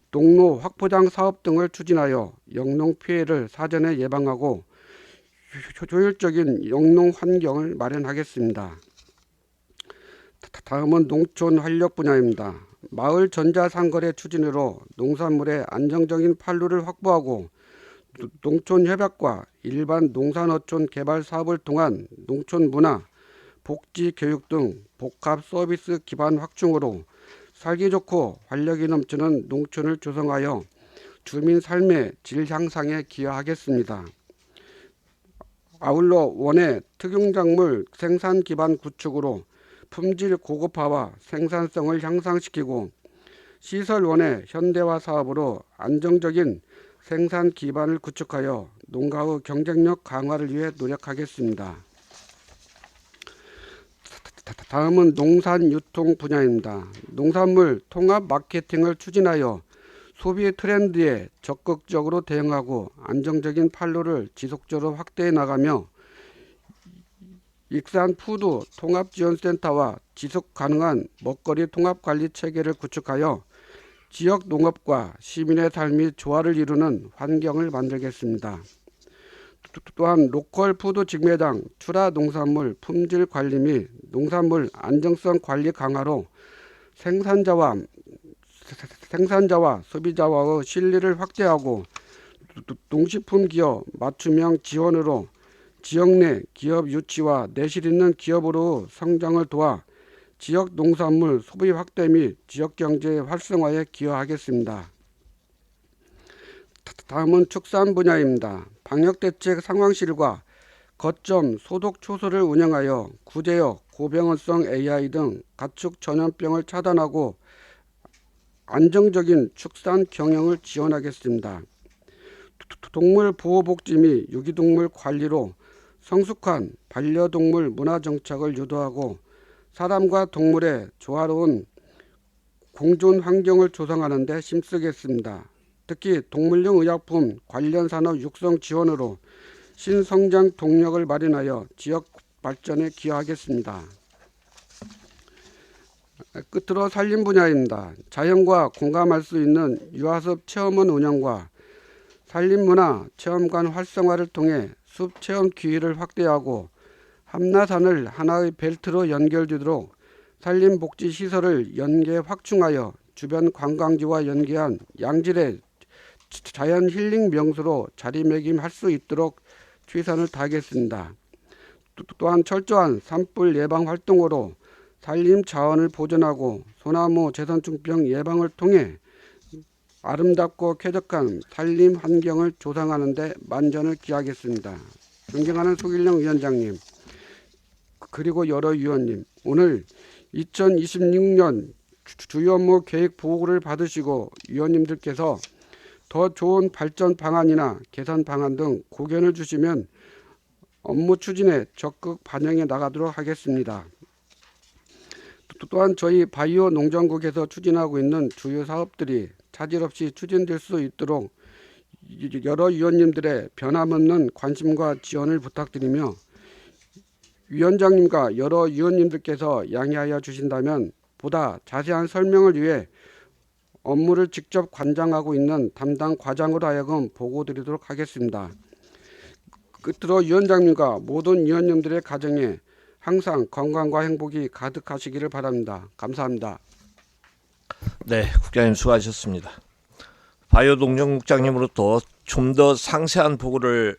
농로 확포장 사업 등을 추진하여 영농 피해를 사전에 예방하고 효율적인 영농 환경을 마련하겠습니다. 다음은 농촌 활력 분야입니다. 마을 전자상거래 추진으로 농산물의 안정적인 판로를 확보하고 농촌 협약과 일반 농산어촌 개발 사업을 통한 농촌 문화, 복지 교육 등 복합 서비스 기반 확충으로 살기 좋고 활력이 넘치는 농촌을 조성하여 주민 삶의 질 향상에 기여하겠습니다. 아울러 원예 특용작물 생산 기반 구축으로 품질 고급화와 생산성을 향상시키고 시설원의 현대화 사업으로 안정적인 생산 기반을 구축하여 농가의 경쟁력 강화를 위해 노력하겠습니다. 다음은 농산 유통 분야입니다. 농산물 통합 마케팅을 추진하여 소비 트렌드에 적극적으로 대응하고 안정적인 판로를 지속적으로 확대해 나가며 익산 푸드 통합지원센터와 지속 가능한 먹거리 통합관리 체계를 구축하여 지역 농업과 시민의 삶이 조화를 이루는 환경을 만들겠습니다. 또한 로컬 푸드 직매장, 출하 농산물 품질 관리 및 농산물 안정성 관리 강화로 생산자와 소비자와의 신뢰를 확대하고 농식품 기업 맞춤형 지원으로 지역 내 기업 유치와 내실 있는 기업으로 성장을 도와 지역 농산물 소비 확대 및 지역 경제 활성화에 기여하겠습니다. 다음은 축산 분야입니다. 방역대책 상황실과 거점 소독 초소를 운영하여 구제역, 고병원성 AI 등 가축 전염병을 차단하고 안정적인 축산 경영을 지원하겠습니다. 동물 보호복지 및 유기동물 관리로 성숙한 반려동물 문화 정착을 유도하고 사람과 동물의 조화로운 공존 환경을 조성하는 데 힘쓰겠습니다. 특히 동물용 의약품 관련 산업 육성 지원으로 신성장 동력을 마련하여 지역 발전에 기여하겠습니다. 끝으로 산림 분야입니다. 자연과 공감할 수 있는 유아숲 체험원 운영과 산림문화 체험관 활성화를 통해 숲 체험 기회를 확대하고 함나산을 하나의 벨트로 연결되도록 산림복지시설을 연계 확충하여 주변 관광지와 연계한 양질의 자연 힐링 명소로 자리매김할 수 있도록 최선을 다하겠습니다. 또한 철저한 산불 예방 활동으로 산림 자원을 보존하고 소나무 재선충병 예방을 통해 아름답고 쾌적한 산림 환경을 조성하는 데 만전을 기하겠습니다. 존경하는 소길령 위원장님, 그리고 여러 위원님, 오늘 2026년 주요 업무 계획 보고를 받으시고 위원님들께서 더 좋은 발전 방안이나 개선 방안 등 고견을 주시면 업무 추진에 적극 반영해 나가도록 하겠습니다. 또한 저희 바이오 농정국에서 추진하고 있는 주요 사업들이 차질 없이 추진될 수 있도록 여러 위원님들의 변함없는 관심과 지원을 부탁드리며 위원장님과 여러 위원님들께서 양해하여 주신다면 보다 자세한 설명을 위해 업무를 직접 관장하고 있는 담당 과장으로 하여금 보고드리도록 하겠습니다. 끝으로 위원장님과 모든 위원님들의 가정에 항상 건강과 행복이 가득하시기를 바랍니다. 감사합니다. 네, 국장님 수고하셨습니다. 바이오농정국장님으로부터 좀 더 상세한 보고를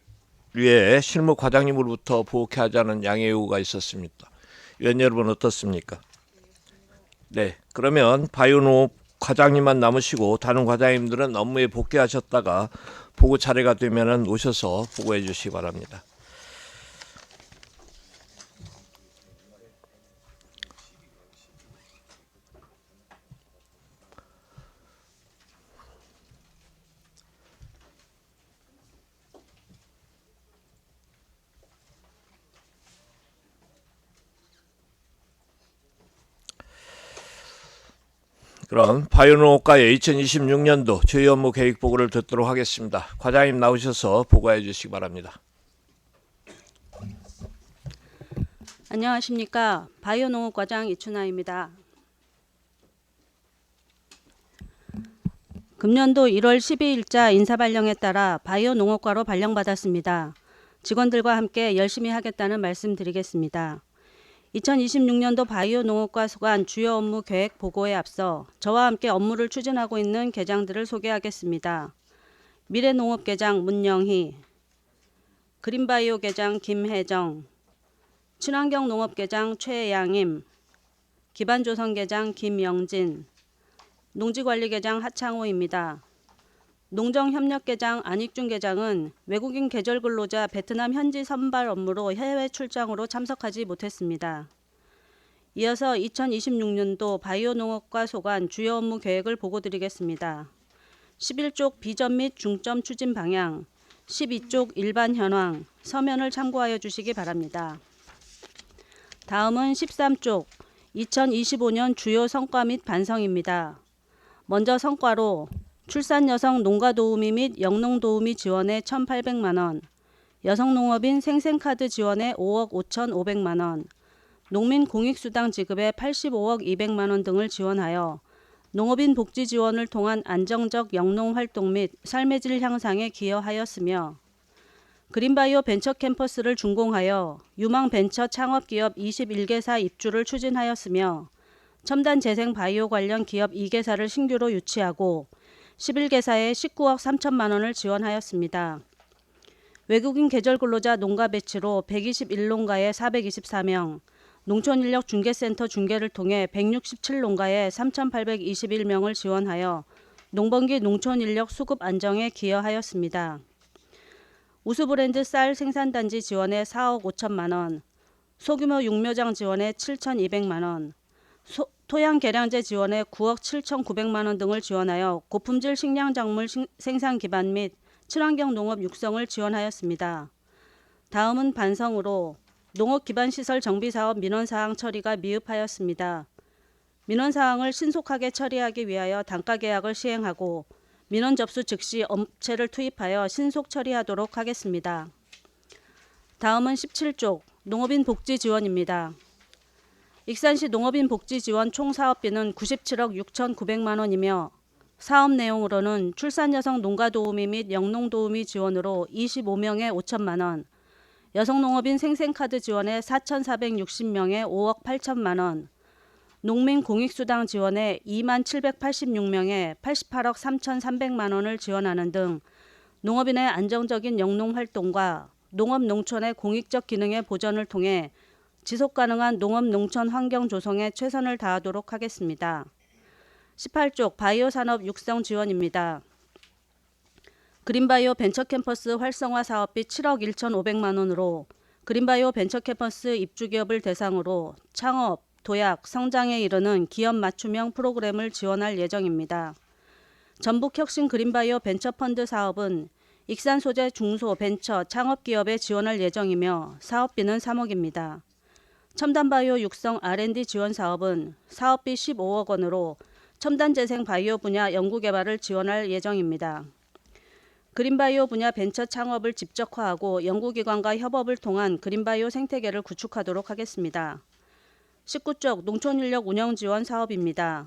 위해 실무 과장님으로부터 보고케 하자는 양해 요구가 있었습니다. 위원 여러분 어떻습니까? 네, 그러면 바이오농업 과장님만 남으시고 다른 과장님들은 업무에 복귀하셨다가 보고 차례가 되면은 오셔서 보고해 주시기 바랍니다. 그럼 바이오농업과의 2026년도 주요 업무 계획 보고를 듣도록 하겠습니다. 과장님 나오셔서 보고해 주시기 바랍니다. 안녕하십니까. 바이오농업과장 이춘아입니다. 금년도 1월 12일자 인사발령에 따라 바이오농업과로 발령받았습니다. 직원들과 함께 열심히 하겠다는 말씀드리겠습니다. 2026년도 바이오 농업과 소관 주요 업무 계획 보고에 앞서 저와 함께 업무를 추진하고 있는 계장들을 소개하겠습니다. 미래농업계장 문영희, 그린바이오 계장 김혜정, 친환경 농업계장 최양임, 기반조선계장 김영진, 농지관리계장 하창호입니다. 농정협력계장 안익준 계장은 외국인 계절근로자 베트남 현지 선발 업무로 해외 출장으로 참석하지 못했습니다. 이어서 2026년도 바이오 농업과 소관 주요 업무 계획을 보고드리겠습니다. 11쪽 비전 및 중점 추진 방향, 12쪽 일반 현황, 서면을 참고하여 주시기 바랍니다. 다음은 13쪽 2025년 주요 성과 및 반성입니다. 먼저 성과로 출산 여성 농가 도우미 및 영농 도우미 지원에 1,800만 원, 여성 농업인 생생카드 지원에 5억 5,500만 원, 농민 공익수당 지급에 85억 200만 원 등을 지원하여 농업인 복지 지원을 통한 안정적 영농 활동 및 삶의 질 향상에 기여하였으며 그린바이오 벤처 캠퍼스를 준공하여 유망 벤처 창업기업 21개사 입주를 추진하였으며 첨단 재생 바이오 관련 기업 2개사를 신규로 유치하고 11개사에 19억 3천만 원을 지원하였습니다. 외국인 계절근로자 농가 배치로 121농가에 424명, 농촌인력 중개센터 중개를 통해 167농가에 3,821명을 지원하여 농번기 농촌인력 수급 안정에 기여하였습니다. 우수브랜드 쌀 생산단지 지원에 4억 5천만 원, 소규모 육묘장 지원에 7,200만 원, 토양 개량제 지원에 9억 7,900만 원 등을 지원하여 고품질 식량작물 생산 기반 및 친환경 농업 육성을 지원하였습니다. 다음은 반성으로 농업 기반 시설 정비 사업 민원 사항 처리가 미흡하였습니다. 민원 사항을 신속하게 처리하기 위하여 단가 계약을 시행하고 민원 접수 즉시 업체를 투입하여 신속 처리하도록 하겠습니다. 다음은 17쪽 농업인 복지 지원입니다. 익산시 농업인 복지 지원 총 사업비는 97억 6,900만 원이며 사업 내용으로는 출산 여성 농가 도우미 및 영농 도우미 지원으로 25명에 5천만 원, 여성 농업인 생생카드 지원에 4,460명에 5억 8천만 원, 농민 공익수당 지원에 2만 786명에 88억 3,300만 원을 지원하는 등 농업인의 안정적인 영농 활동과 농업 농촌의 공익적 기능의 보전을 통해 지속가능한 농업 농촌 환경 조성에 최선을 다하도록 하겠습니다. 18쪽 바이오 산업 육성 지원입니다. 그린바이오 벤처캠퍼스 활성화 사업비 7억 1,500만 원으로 그린바이오 벤처캠퍼스 입주기업을 대상으로 창업, 도약, 성장에 이르는 기업 맞춤형 프로그램을 지원할 예정입니다. 전북혁신 그린바이오 벤처펀드 사업은 익산 소재 중소 벤처 창업기업에 지원할 예정이며 사업비는 3억입니다. 첨단바이오 육성 R&D 지원 사업은 사업비 15억 원으로 첨단재생 바이오 분야 연구개발을 지원할 예정입니다. 그린바이오 분야 벤처 창업을 집적화하고 연구기관과 협업을 통한 그린바이오 생태계를 구축하도록 하겠습니다. 19쪽 농촌인력 운영 지원 사업입니다.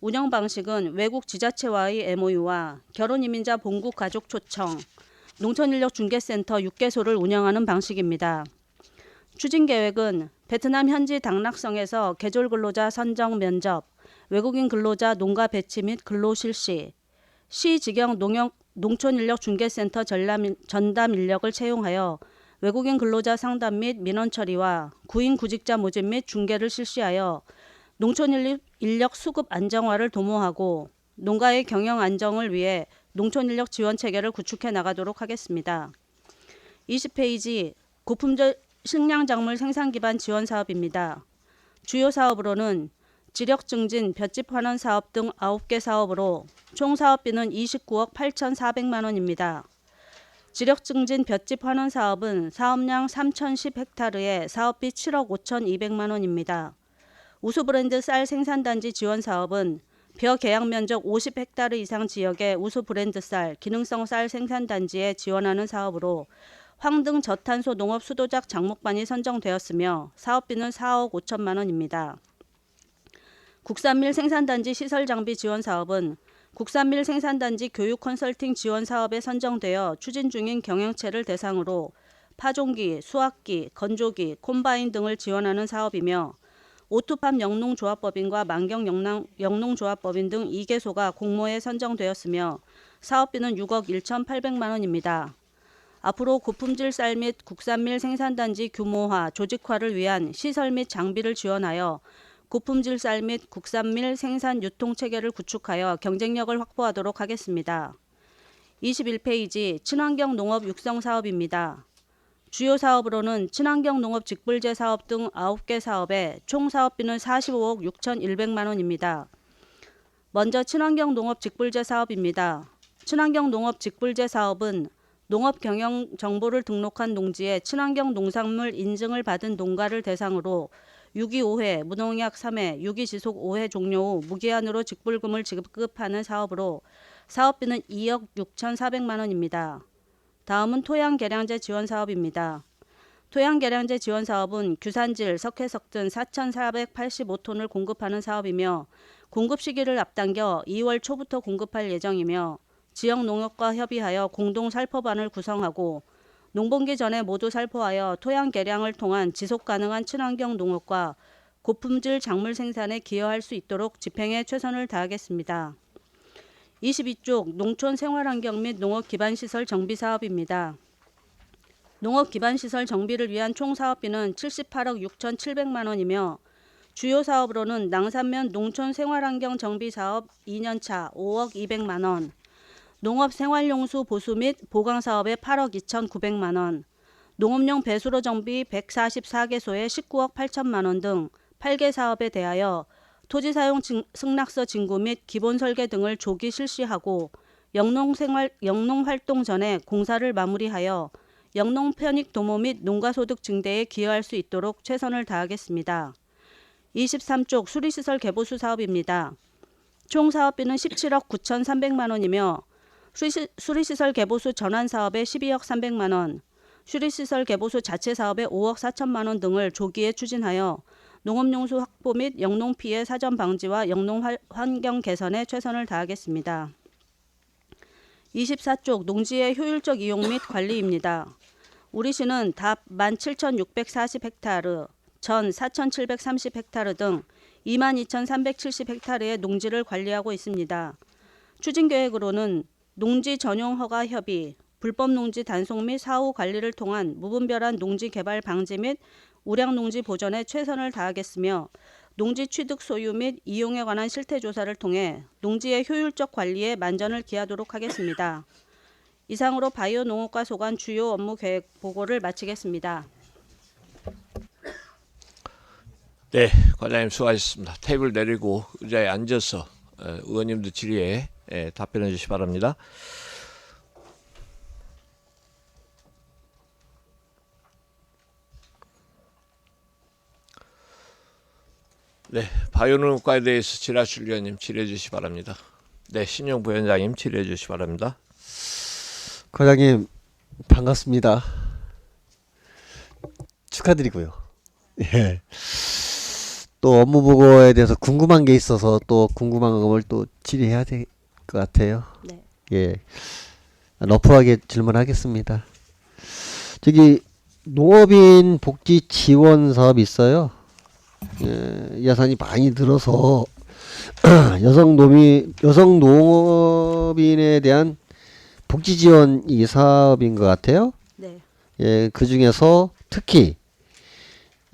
운영 방식은 외국 지자체와의 MOU와 결혼이민자 본국 가족 초청, 농촌인력 중개센터 6개소를 운영하는 방식입니다. 추진 계획은 베트남 현지 당락성에서 계절근로자 선정 면접, 외국인 근로자 농가 배치 및 근로 실시, 시 지경 농촌인력 중개센터 전담 인력을 채용하여 외국인 근로자 상담 및 민원 처리와 구인 구직자 모집 및 중개를 실시하여 농촌 인력 수급 안정화를 도모하고 농가의 경영 안정을 위해 농촌인력 지원 체계를 구축해 나가도록 하겠습니다. 20페이지 고품질 식량작물 생산 기반 지원 사업입니다. 주요 사업으로는 지력 증진 볏짚 환원 사업 등 9개 사업으로 총 사업비는 29억 8,400만 원입니다. 지력 증진 볏짚 환원 사업은 사업량 3,010헥타르에 사업비 7억 5,200만 원입니다. 우수 브랜드 쌀 생산단지 지원 사업은 벼 개양 면적 50헥타르 이상 지역의 우수 브랜드 쌀, 기능성 쌀 생산단지에 지원하는 사업으로 황등 저탄소 농업 수도작 장목반이 선정되었으며 사업비는 4억 5천만 원입니다. 국산밀 생산단지 시설 장비 지원 사업은 국산밀 생산단지 교육 컨설팅 지원 사업에 선정되어 추진 중인 경영체를 대상으로 파종기, 수확기, 건조기, 콤바인 등을 지원하는 사업이며 오투팜 영농조합법인과 만경 영농조합법인 등 2개소가 공모에 선정되었으며 사업비는 6억 1,800만 원입니다. 앞으로 고품질 쌀 및 국산밀 생산단지 규모화, 조직화를 위한 시설 및 장비를 지원하여 고품질 쌀 및 국산밀 생산 유통 체계를 구축하여 경쟁력을 확보하도록 하겠습니다. 21페이지 친환경 농업 육성 사업입니다. 주요 사업으로는 친환경 농업 직불제 사업 등 9개 사업에 총 사업비는 45억 6,100만 원입니다. 먼저 친환경 농업 직불제 사업입니다. 친환경 농업 직불제 사업은 농업 경영 정보를 등록한 농지에 친환경 농산물 인증을 받은 농가를 대상으로 유기 5회, 무농약 3회, 유기 지속 5회 종료 후 무기한으로 직불금을 지급하는 사업으로 사업비는 2억 6,400만 원입니다. 다음은 토양 개량제 지원 사업입니다. 토양 개량제 지원 사업은 규산질, 석회석 등 4,485톤을 공급하는 사업이며 공급 시기를 앞당겨 2월 초부터 공급할 예정이며 지역 농협과 협의하여 공동 살포반을 구성하고 농번기 전에 모두 살포하여 토양 개량을 통한 지속 가능한 친환경 농업과 고품질 작물 생산에 기여할 수 있도록 집행에 최선을 다하겠습니다. 22쪽 농촌 생활환경 및 농업 기반시설 정비 사업입니다. 농업 기반시설 정비를 위한 총 사업비는 78억 6,700만 원이며 주요 사업으로는 낭산면 농촌 생활환경 정비 사업 2년차 5억 200만 원, 농업 생활용수 보수 및 보강 사업에 8억 2,900만 원, 농업용 배수로 정비 144개소에 19억 8천만 원 등 8개 사업에 대하여 토지 사용 승낙서 진구 및 기본 설계 등을 조기 실시하고 영농 활동 전에 공사를 마무리하여 영농 편익 도모 및 농가 소득 증대에 기여할 수 있도록 최선을 다하겠습니다. 23쪽 수리시설 개보수 사업입니다. 총 사업비는 17억 9,300만 원이며 수리시설 개보수 전환 사업에 12억 300만 원, 수리시설 개보수 자체 사업에 5억 4천만 원 등을 조기에 추진하여 농업용수 확보 및 영농 피해 사전 방지와 영농 환경 개선에 최선을 다하겠습니다. 24쪽 농지의 효율적 이용 및 관리입니다. 우리 시는 답 17,640헥타르, 전 4,730헥타르 등 22,370헥타르의 농지를 관리하고 있습니다. 추진 계획으로는 농지 전용 허가 협의, 불법 농지 단속 및 사후 관리를 통한 무분별한 농지 개발 방지 및 우량 농지 보전에 최선을 다하겠으며 농지 취득 소유 및 이용에 관한 실태 조사를 통해 농지의 효율적 관리에 만전을 기하도록 하겠습니다. 이상으로 바이오 농업과 소관 주요 업무 계획 보고를 마치겠습니다. 네, 관장님 수고하셨습니다. 테이블 내리고 의자에 앉아서 의원님들 질의에 답변해 주시기 바랍니다. 네, 바이오농업과에 대해서 질의하실 위원님 질의해 주시기 바랍니다. 네, 신용 부위원장님 질의해 주시기 바랍니다. 과장님 반갑습니다. 축하드리고요. 예. 또 업무 보고에 대해서 궁금한 게 있어서 또 궁금한 걸 또 질의해야 될 것 같아요. 네. 예. 러프하게 질문하겠습니다. 저기 농업인 복지 지원 사업 있어요. 예, 예산이 많이 들어서 여성 농업인에 대한 복지 지원 이 사업인 것 같아요. 네. 예, 그 중에서 특히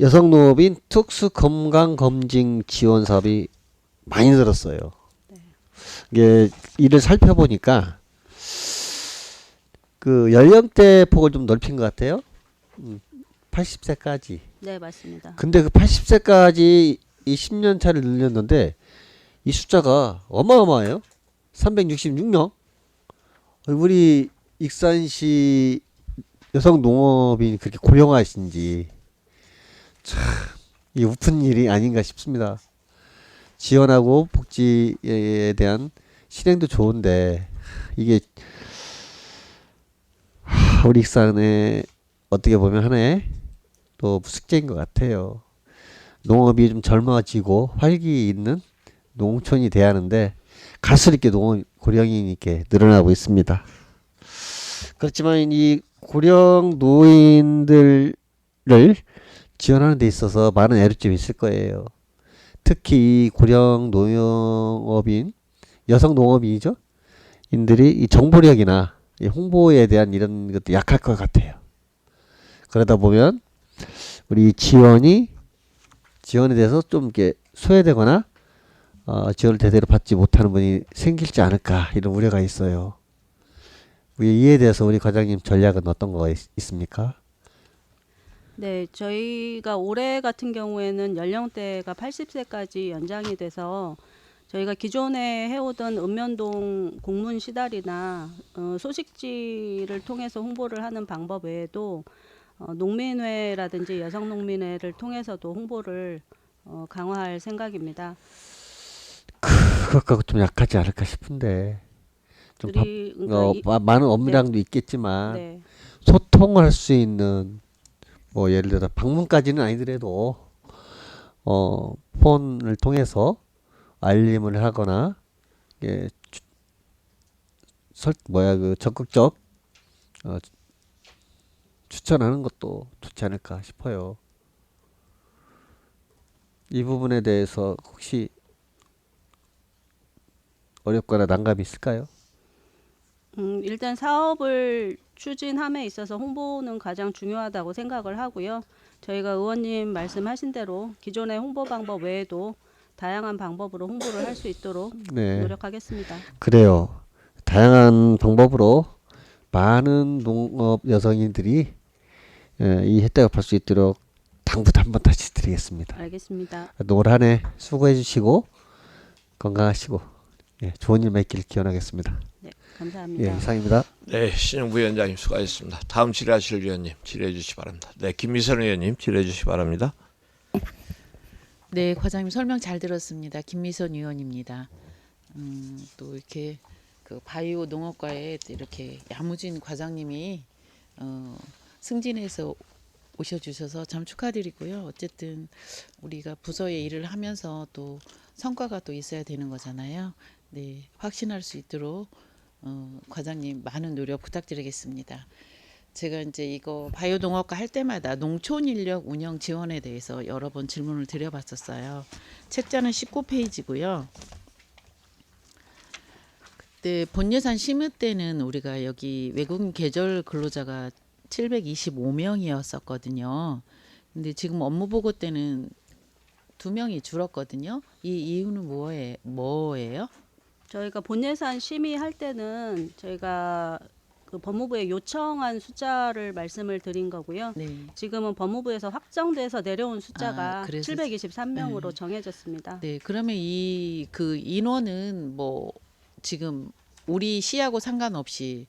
여성 농업인 특수 건강 검진 지원 사업이 많이 늘었어요. 이게 이를 살펴보니까 그 연령대 폭을 좀 넓힌 것 같아요. 80세까지. 네, 맞습니다. 근데 그 80세까지 이 10년 차를 늘렸는데 이 숫자가 어마어마해요. 366명. 우리 익산시 여성 농업인이 그렇게 고령하신지 참 이 우픈 일이 아닌가 싶습니다. 지원하고 복지에 대한 실행도 좋은데 이게 우리 익산에 어떻게 보면 하나의 또 숙제인 것 같아요. 농업이 좀 젊어지고 활기 있는 농촌이 돼야 하는데 갈수록 이렇게 농업 고령이 이렇게 늘어나고 있습니다. 그렇지만 이 고령 노인들을 지원하는 데 있어서 많은 애로점이 있을 거예요. 특히 이 고령 농업인, 여성 농업인이죠? 인들이 이 정보력이나 이 홍보에 대한 이런 것도 약할 것 같아요. 그러다 보면 우리 지원에 대해서 좀 이렇게 소외되거나 지원을 제대로 받지 못하는 분이 생길지 않을까 이런 우려가 있어요. 이에 대해서 우리 과장님 전략은 어떤 거가 있습니까? 네, 저희가 올해 같은 경우에는 연령대가 80세까지 연장이 돼서 저희가 기존에 해오던 읍면동 공문 시달이나 소식지를 통해서 홍보를 하는 방법 외에도 농민회라든지 여성농민회를 통해서도 홍보를 강화할 생각입니다. 그것하고 좀 약하지 않을까 싶은데 좀 그러니까 많은 업무량도 있겠지만 네. 소통을 할 수 있는 뭐 예를 들어 방문까지는 아니더라도 폰을 통해서 알림을 하거나 예, 적극적 추천하는 것도 좋지 않을까 싶어요. 이 부분에 대해서 혹시 어렵거나 난감이 있을까요? 일단 사업을 추진함에 있어서 홍보는 가장 중요하다고 생각을 하고요. 저희가 의원님 말씀하신 대로 기존의 홍보 방법 외에도 다양한 방법으로 홍보를 할 수 있도록 네. 노력하겠습니다. 그래요. 다양한 방법으로 많은 농업 여성인들이 이 혜택을 받을 수 있도록 당부도 한번 다시 드리겠습니다. 알겠습니다. 올 한 해 수고해 주시고 건강하시고 좋은 일만 있기를 기원하겠습니다. 네, 감사합니다. 이상입니다. 네, 신영부 위원장님 수고하셨습니다. 다음 질의하실 위원님 질의해 주시기 바랍니다. 네, 김미선 의원님 질의해 주시기 바랍니다. 네, 과장님 설명 잘 들었습니다. 김미선 의원입니다. 또 이렇게 그 바이오 농업과에 이렇게 야무진 과장님이 승진해서 오셔주셔서 참 축하드리고요. 어쨌든 우리가 부서의 일을 하면서 또 성과가 또 있어야 되는 거잖아요. 네, 확신할 수 있도록 과장님 많은 노력 부탁드리겠습니다. 제가 이제 이거 바이오 농업과 할 때마다 농촌 인력 운영 지원에 대해서 여러 번 질문을 드려봤었어요. 책자는 19페이지고요. 그때 본 예산 심의 때는 우리가 여기 외국인 계절 근로자가 725명이었었거든요. 근데 지금 업무 보고 때는 2명이 줄었거든요. 이 이유는 뭐예요? 저희가 본예산 심의할 때는 저희가 그 법무부에 요청한 숫자를 말씀을 드린 거고요. 네. 지금은 법무부에서 확정돼서 내려온 숫자가 그래서 723명으로 네. 정해졌습니다. 네, 그러면 이 그 인원은 뭐 지금 우리 시하고 상관없이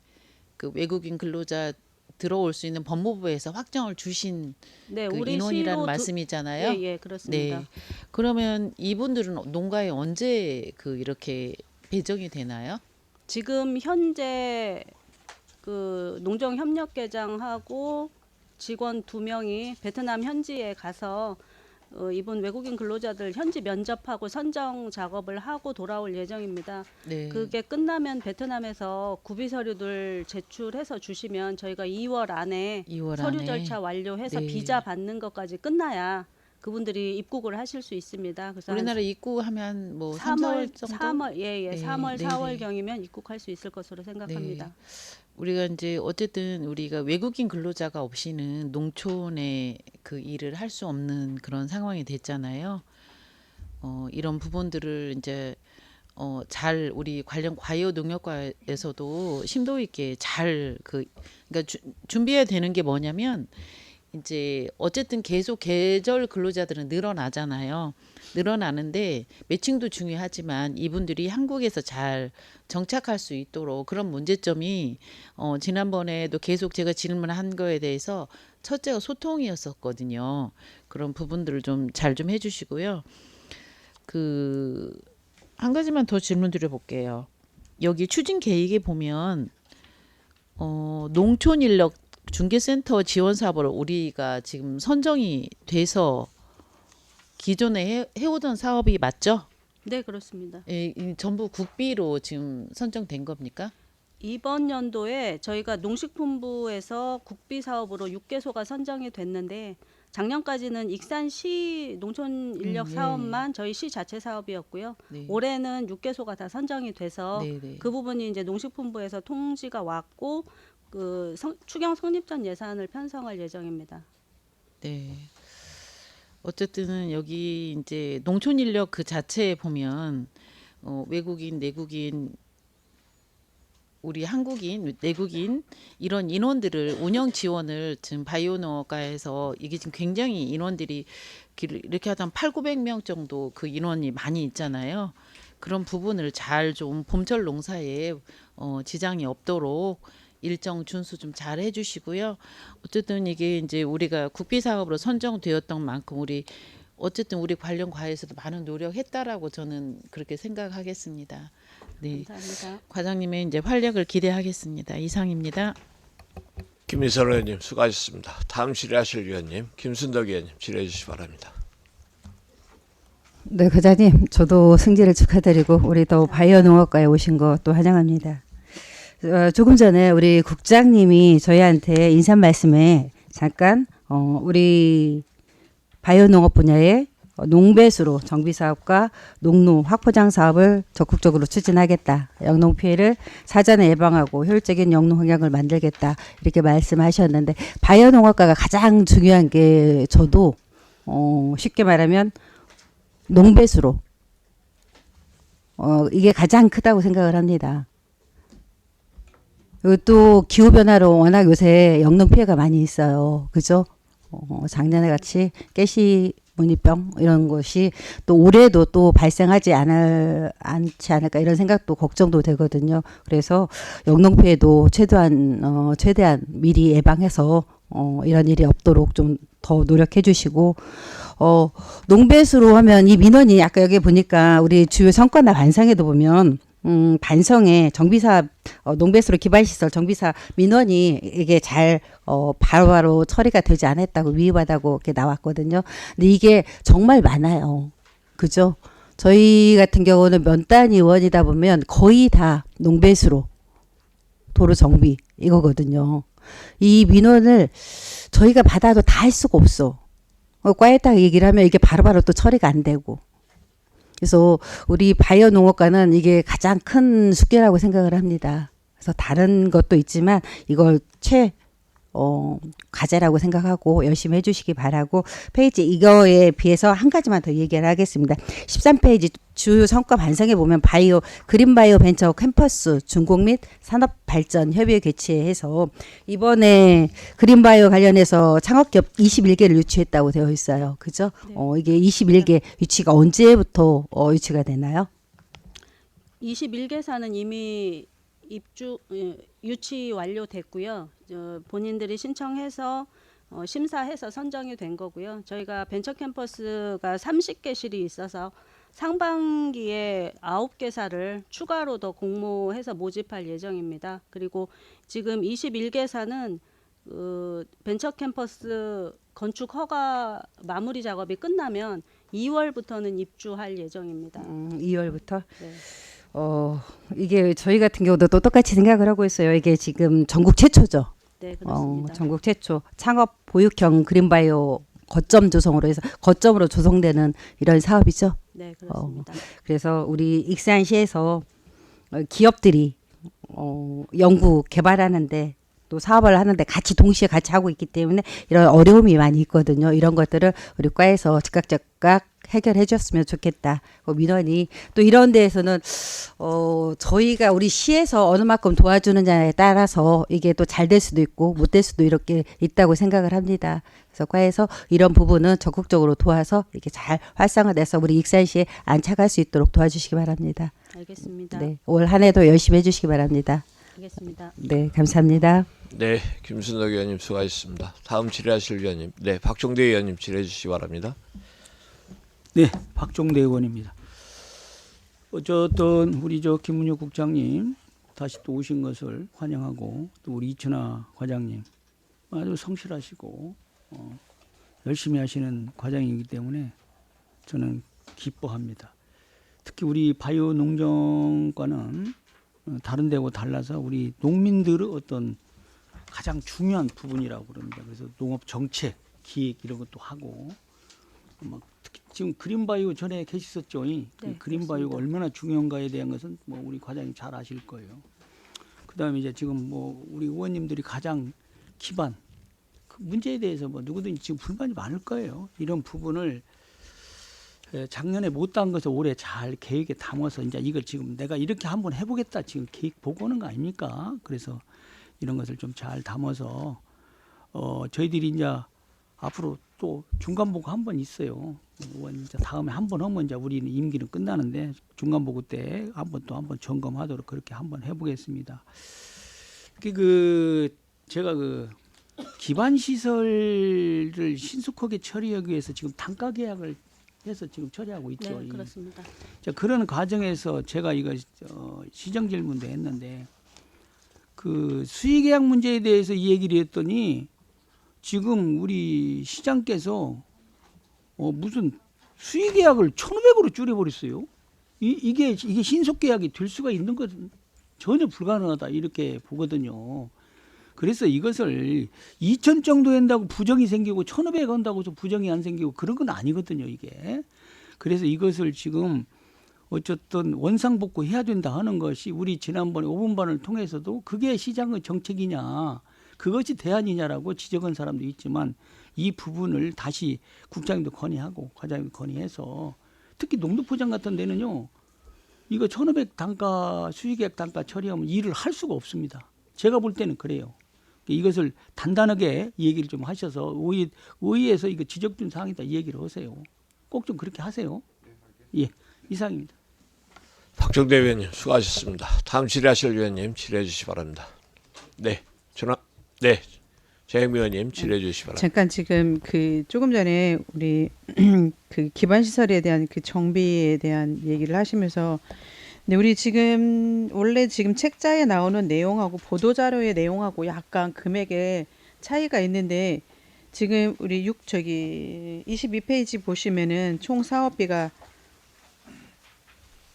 그 외국인 근로자 들어올 수 있는 법무부에서 확정을 주신 네, 그 우리 인원이라는 시로 말씀이잖아요. 예, 그렇습니다. 네. 그러면 이분들은 농가에 언제 그 이렇게 배정이 되나요? 지금 현재 그 농정협력계장하고 직원 2명이 베트남 현지에 가서 이분 외국인 근로자들 현지 면접하고 선정 작업을 하고 돌아올 예정입니다. 네. 그게 끝나면 베트남에서 구비 서류들 제출해서 주시면 저희가 2월 안에 2월 서류 안에. 절차 완료해서 네. 비자 받는 것까지 끝나야 그분들이 입국을 하실 수 있습니다. 그래서 우리나라 입국하면 뭐 3, 4월 정도? 3월 네, 3월 네, 4월 네. 경이면 입국할 수 있을 것으로 생각합니다. 네. 우리가 이제 어쨌든 우리가 외국인 근로자가 없이는 농촌에 그 일을 할 수 없는 그런 상황이 됐잖아요. 이런 부분들을 이제 잘 우리 관련 바이오 농협과에서도 심도 있게 잘 그러니까 준비해야 되는 게 뭐냐면 이제 어쨌든 계속 계절 근로자들은 늘어나잖아요. 늘어나는데 매칭도 중요하지만 이분들이 한국에서 잘 정착할 수 있도록 그런 문제점이 지난번에도 계속 제가 질문한 거에 대해서 첫째가 소통이었었거든요. 그런 부분들을 좀 잘 좀 해주시고요. 그 한 가지만 더 질문 드려볼게요. 여기 추진 계획에 보면 농촌 인력 중개센터 지원 사업으로 우리가 지금 선정이 돼서 기존에 해오던 사업이 맞죠? 네, 그렇습니다. 이 전부 국비로 지금 선정된 겁니까? 이번 연도에 저희가 농식품부에서 국비 사업으로 6개소가 선정이 됐는데 작년까지는 익산시 농촌 인력 네. 사업만 저희 시 자체 사업이었고요. 네. 올해는 6개소가 다 선정이 돼서 네, 네. 그 부분이 이제 농식품부에서 통지가 왔고 그 추경 성립전 예산을 편성할 예정입니다. 네. 어쨌든 여기 이제 농촌 인력 그 자체에 보면 외국인, 내국인, 우리 한국인, 내국인 이런 인원들을 운영 지원을 지금 바이오농업과에서 이게 지금 굉장히 인원들이 이렇게 하다 8,900명 정도 그 인원이 많이 있잖아요. 그런 부분을 잘 좀 봄철 농사에 지장이 없도록 일정 준수 좀 잘 해주시고요. 어쨌든 이게 이제 우리가 국비 사업으로 선정되었던 만큼 어쨌든 우리 관련 과에서도 많은 노력했다라고 저는 그렇게 생각하겠습니다. 네, 감사합니다. 과장님의 이제 활약을 기대하겠습니다. 이상입니다. 김희선 의원님 수고하셨습니다. 다음 질의하실 위원님 김순덕 의원님 질의해 주시기 바랍니다. 네, 과장님, 저도 승진을 축하드리고 우리 또 바이오 농업과에 오신 거 또 환영합니다. 조금 전에 우리 국장님이 저희한테 인사 말씀에 잠깐 우리 바이오 농업 분야의 농배수로 정비 사업과 농로 확포장 사업을 적극적으로 추진하겠다. 영농 피해를 사전에 예방하고 효율적인 영농 환경을 만들겠다. 이렇게 말씀하셨는데 바이오 농업과가 가장 중요한 게 저도 쉽게 말하면 농배수로 이게 가장 크다고 생각을 합니다. 그리고 또 기후 변화로 워낙 요새 영농 피해가 많이 있어요. 그죠? 작년에 같이 가시무늬병 이런 것이 또 올해도 또 발생하지 않지 않을까 이런 생각도 걱정도 되거든요. 그래서 영농 피해도 최대한 미리 예방해서 이런 일이 없도록 좀 더 노력해 주시고 농배수로 하면 이 민원이 아까 여기 보니까 우리 주요 성과나 반성에도 보면 반성에 정비사 농배수로 기반시설 정비사 민원이 이게 잘 바로바로 처리가 되지 않았다고 위임하다고 이렇게 나왔거든요. 근데 이게 정말 많아요. 그죠? 저희 같은 경우는 면 단위 원이다 보면 거의 다 농배수로 도로 정비 이거거든요. 이 민원을 저희가 받아도 다 할 수가 없어. 과에 딱 얘기를 하면 이게 바로바로 또 처리가 안 되고. 그래서 우리 바이오 농업과는 이게 가장 큰 숙제라고 생각을 합니다. 그래서 다른 것도 있지만 이걸 과제라고 생각하고 열심히 해주시기 바라고 페이지 이거에 비해서 한 가지만 더 얘기를 하겠습니다. 13페이지 주요 성과 반성에 보면 그린바이오 벤처 캠퍼스 중공 및 산업발전 협의회 개최해서 이번에 그린바이오 관련해서 창업기업 21개를 유치했다고 되어 있어요. 그죠? 네. 이게 21개 유치가 언제부터 유치가 되나요? 21개사는 이미 유치 완료됐고요. 본인들이 신청해서 심사해서 선정이 된 거고요. 저희가 벤처 캠퍼스가 30개실이 있어서 상반기에 9개사를 추가로 더 공모해서 모집할 예정입니다. 그리고 지금 21개사는 벤처 캠퍼스 건축 허가 마무리 작업이 끝나면 2월부터는 입주할 예정입니다. 2월부터? 네. 이게 저희 같은 경우도 또 똑같이 생각을 하고 있어요. 이게 지금 전국 최초죠. 네, 그렇습니다. 전국 최초 창업 보육형 그린바이오 거점 조성으로 해서 거점으로 조성되는 이런 사업이죠. 네, 그렇습니다. 그래서 우리 익산시에서 기업들이 연구 개발하는데 또 사업을 하는데 동시에 같이 하고 있기 때문에 이런 어려움이 많이 있거든요. 이런 것들을 우리 과에서 즉각 해결해 줬으면 좋겠다. 민원이 또 이런 데에서는 저희가 우리 시에서 어느 만큼 도와주느냐에 따라서 이게 또 잘 될 수도 있고 못 될 수도 이렇게 있다고 생각을 합니다. 그래서 과에서 이런 부분은 적극적으로 도와서 이렇게 잘 활성화돼서 우리 익산시에 안착할 수 있도록 도와주시기 바랍니다. 알겠습니다. 네, 올 한 해도 열심히 해주시기 바랍니다. 알겠습니다. 네, 감사합니다. 네, 김순덕 의원님 수고하셨습니다. 다음 질의하실 위원님, 네, 박종대 의원님 질의해 주시기 바랍니다. 네, 박종대 의원입니다. 어쨌든 우리 김문효 국장님 다시 또 오신 것을 환영하고 또 우리 이춘하 과장님 아주 성실하시고 열심히 하시는 과장이기 때문에 저는 기뻐합니다. 특히 우리 바이오 농정과는 다른 데하고 달라서 우리 농민들의 어떤 가장 중요한 부분이라고 그럽니다. 그래서 농업 정책, 기획 이런 것도 하고 막 특히 지금 그린바이오 전에 계셨었죠. 이 네, 그린바이오가 그렇습니다. 얼마나 중요한가에 대한 것은 뭐 우리 과장님 잘 아실 거예요. 그다음에 이제 지금 뭐 우리 의원님들이 가장 기반 그 문제에 대해서 뭐 누구든지 지금 불만이 많을 거예요. 이런 부분을 작년에 못한 것을 올해 잘 계획에 담아서 이제 이걸 지금 내가 이렇게 한번 해보겠다 지금 계획 보고 오는 거 아닙니까? 그래서 이런 것을 좀 잘 담아서 저희들이 이제 앞으로 또 중간 보고 한 번 있어요. 이제 다음에 한 번 하면 이제 우리는 임기는 끝나는데 중간 보고 때 한 번 또 한 번 점검하도록 그렇게 한번 해보겠습니다. 제가 기반 시설을 신속하게 처리하기 위해서 지금 단가 계약을 해서 지금 처리하고 있죠. 네, 그렇습니다. 자, 그런 과정에서 제가 이거 시정 질문도 했는데 그 수의계약 문제에 대해서 이 얘기를 했더니 지금 우리 시장께서 무슨 수의계약을 1,500으로 줄여버렸어요. 이게 신속계약이 될 수가 있는 것은 전혀 불가능하다 이렇게 보거든요. 그래서 이것을 2,000 정도 한다고 부정이 생기고 1,500 한다고 해서 부정이 안 생기고 그런 건 아니거든요 이게. 그래서 이것을 지금 어쨌든 원상복구 해야 된다 하는 것이 우리 지난번에 5분반을 통해서도 그게 시장의 정책이냐 그것이 대안이냐라고 지적한 사람도 있지만 이 부분을 다시 국장님도 건의하고 과장님도 건의해서 특히 농도포장 같은 데는요 이거 1,500 단가 수의계약 단가 처리하면 일을 할 수가 없습니다. 제가 볼 때는 그래요. 이것을 단단하게 얘기를 좀 하셔서 의회에서 이거 지적된 사항이다 이 얘기를 하세요. 꼭 좀 그렇게 하세요. 예, 이상입니다. 박정대 의원님 수고하셨습니다. 다음 질의하실 의원님 질의해 주시기 바랍니다. 네, 재임 의원님 질의해 주시기 바랍니다. 잠깐 지금 그 조금 전에 우리 그 기반 시설에 대한 그 정비에 대한 얘기를 하시면서 근데 우리 지금 원래 지금 책자에 나오는 내용하고 보도 자료의 내용하고 약간 금액의 차이가 있는데 지금 우리 22페이지 보시면은 총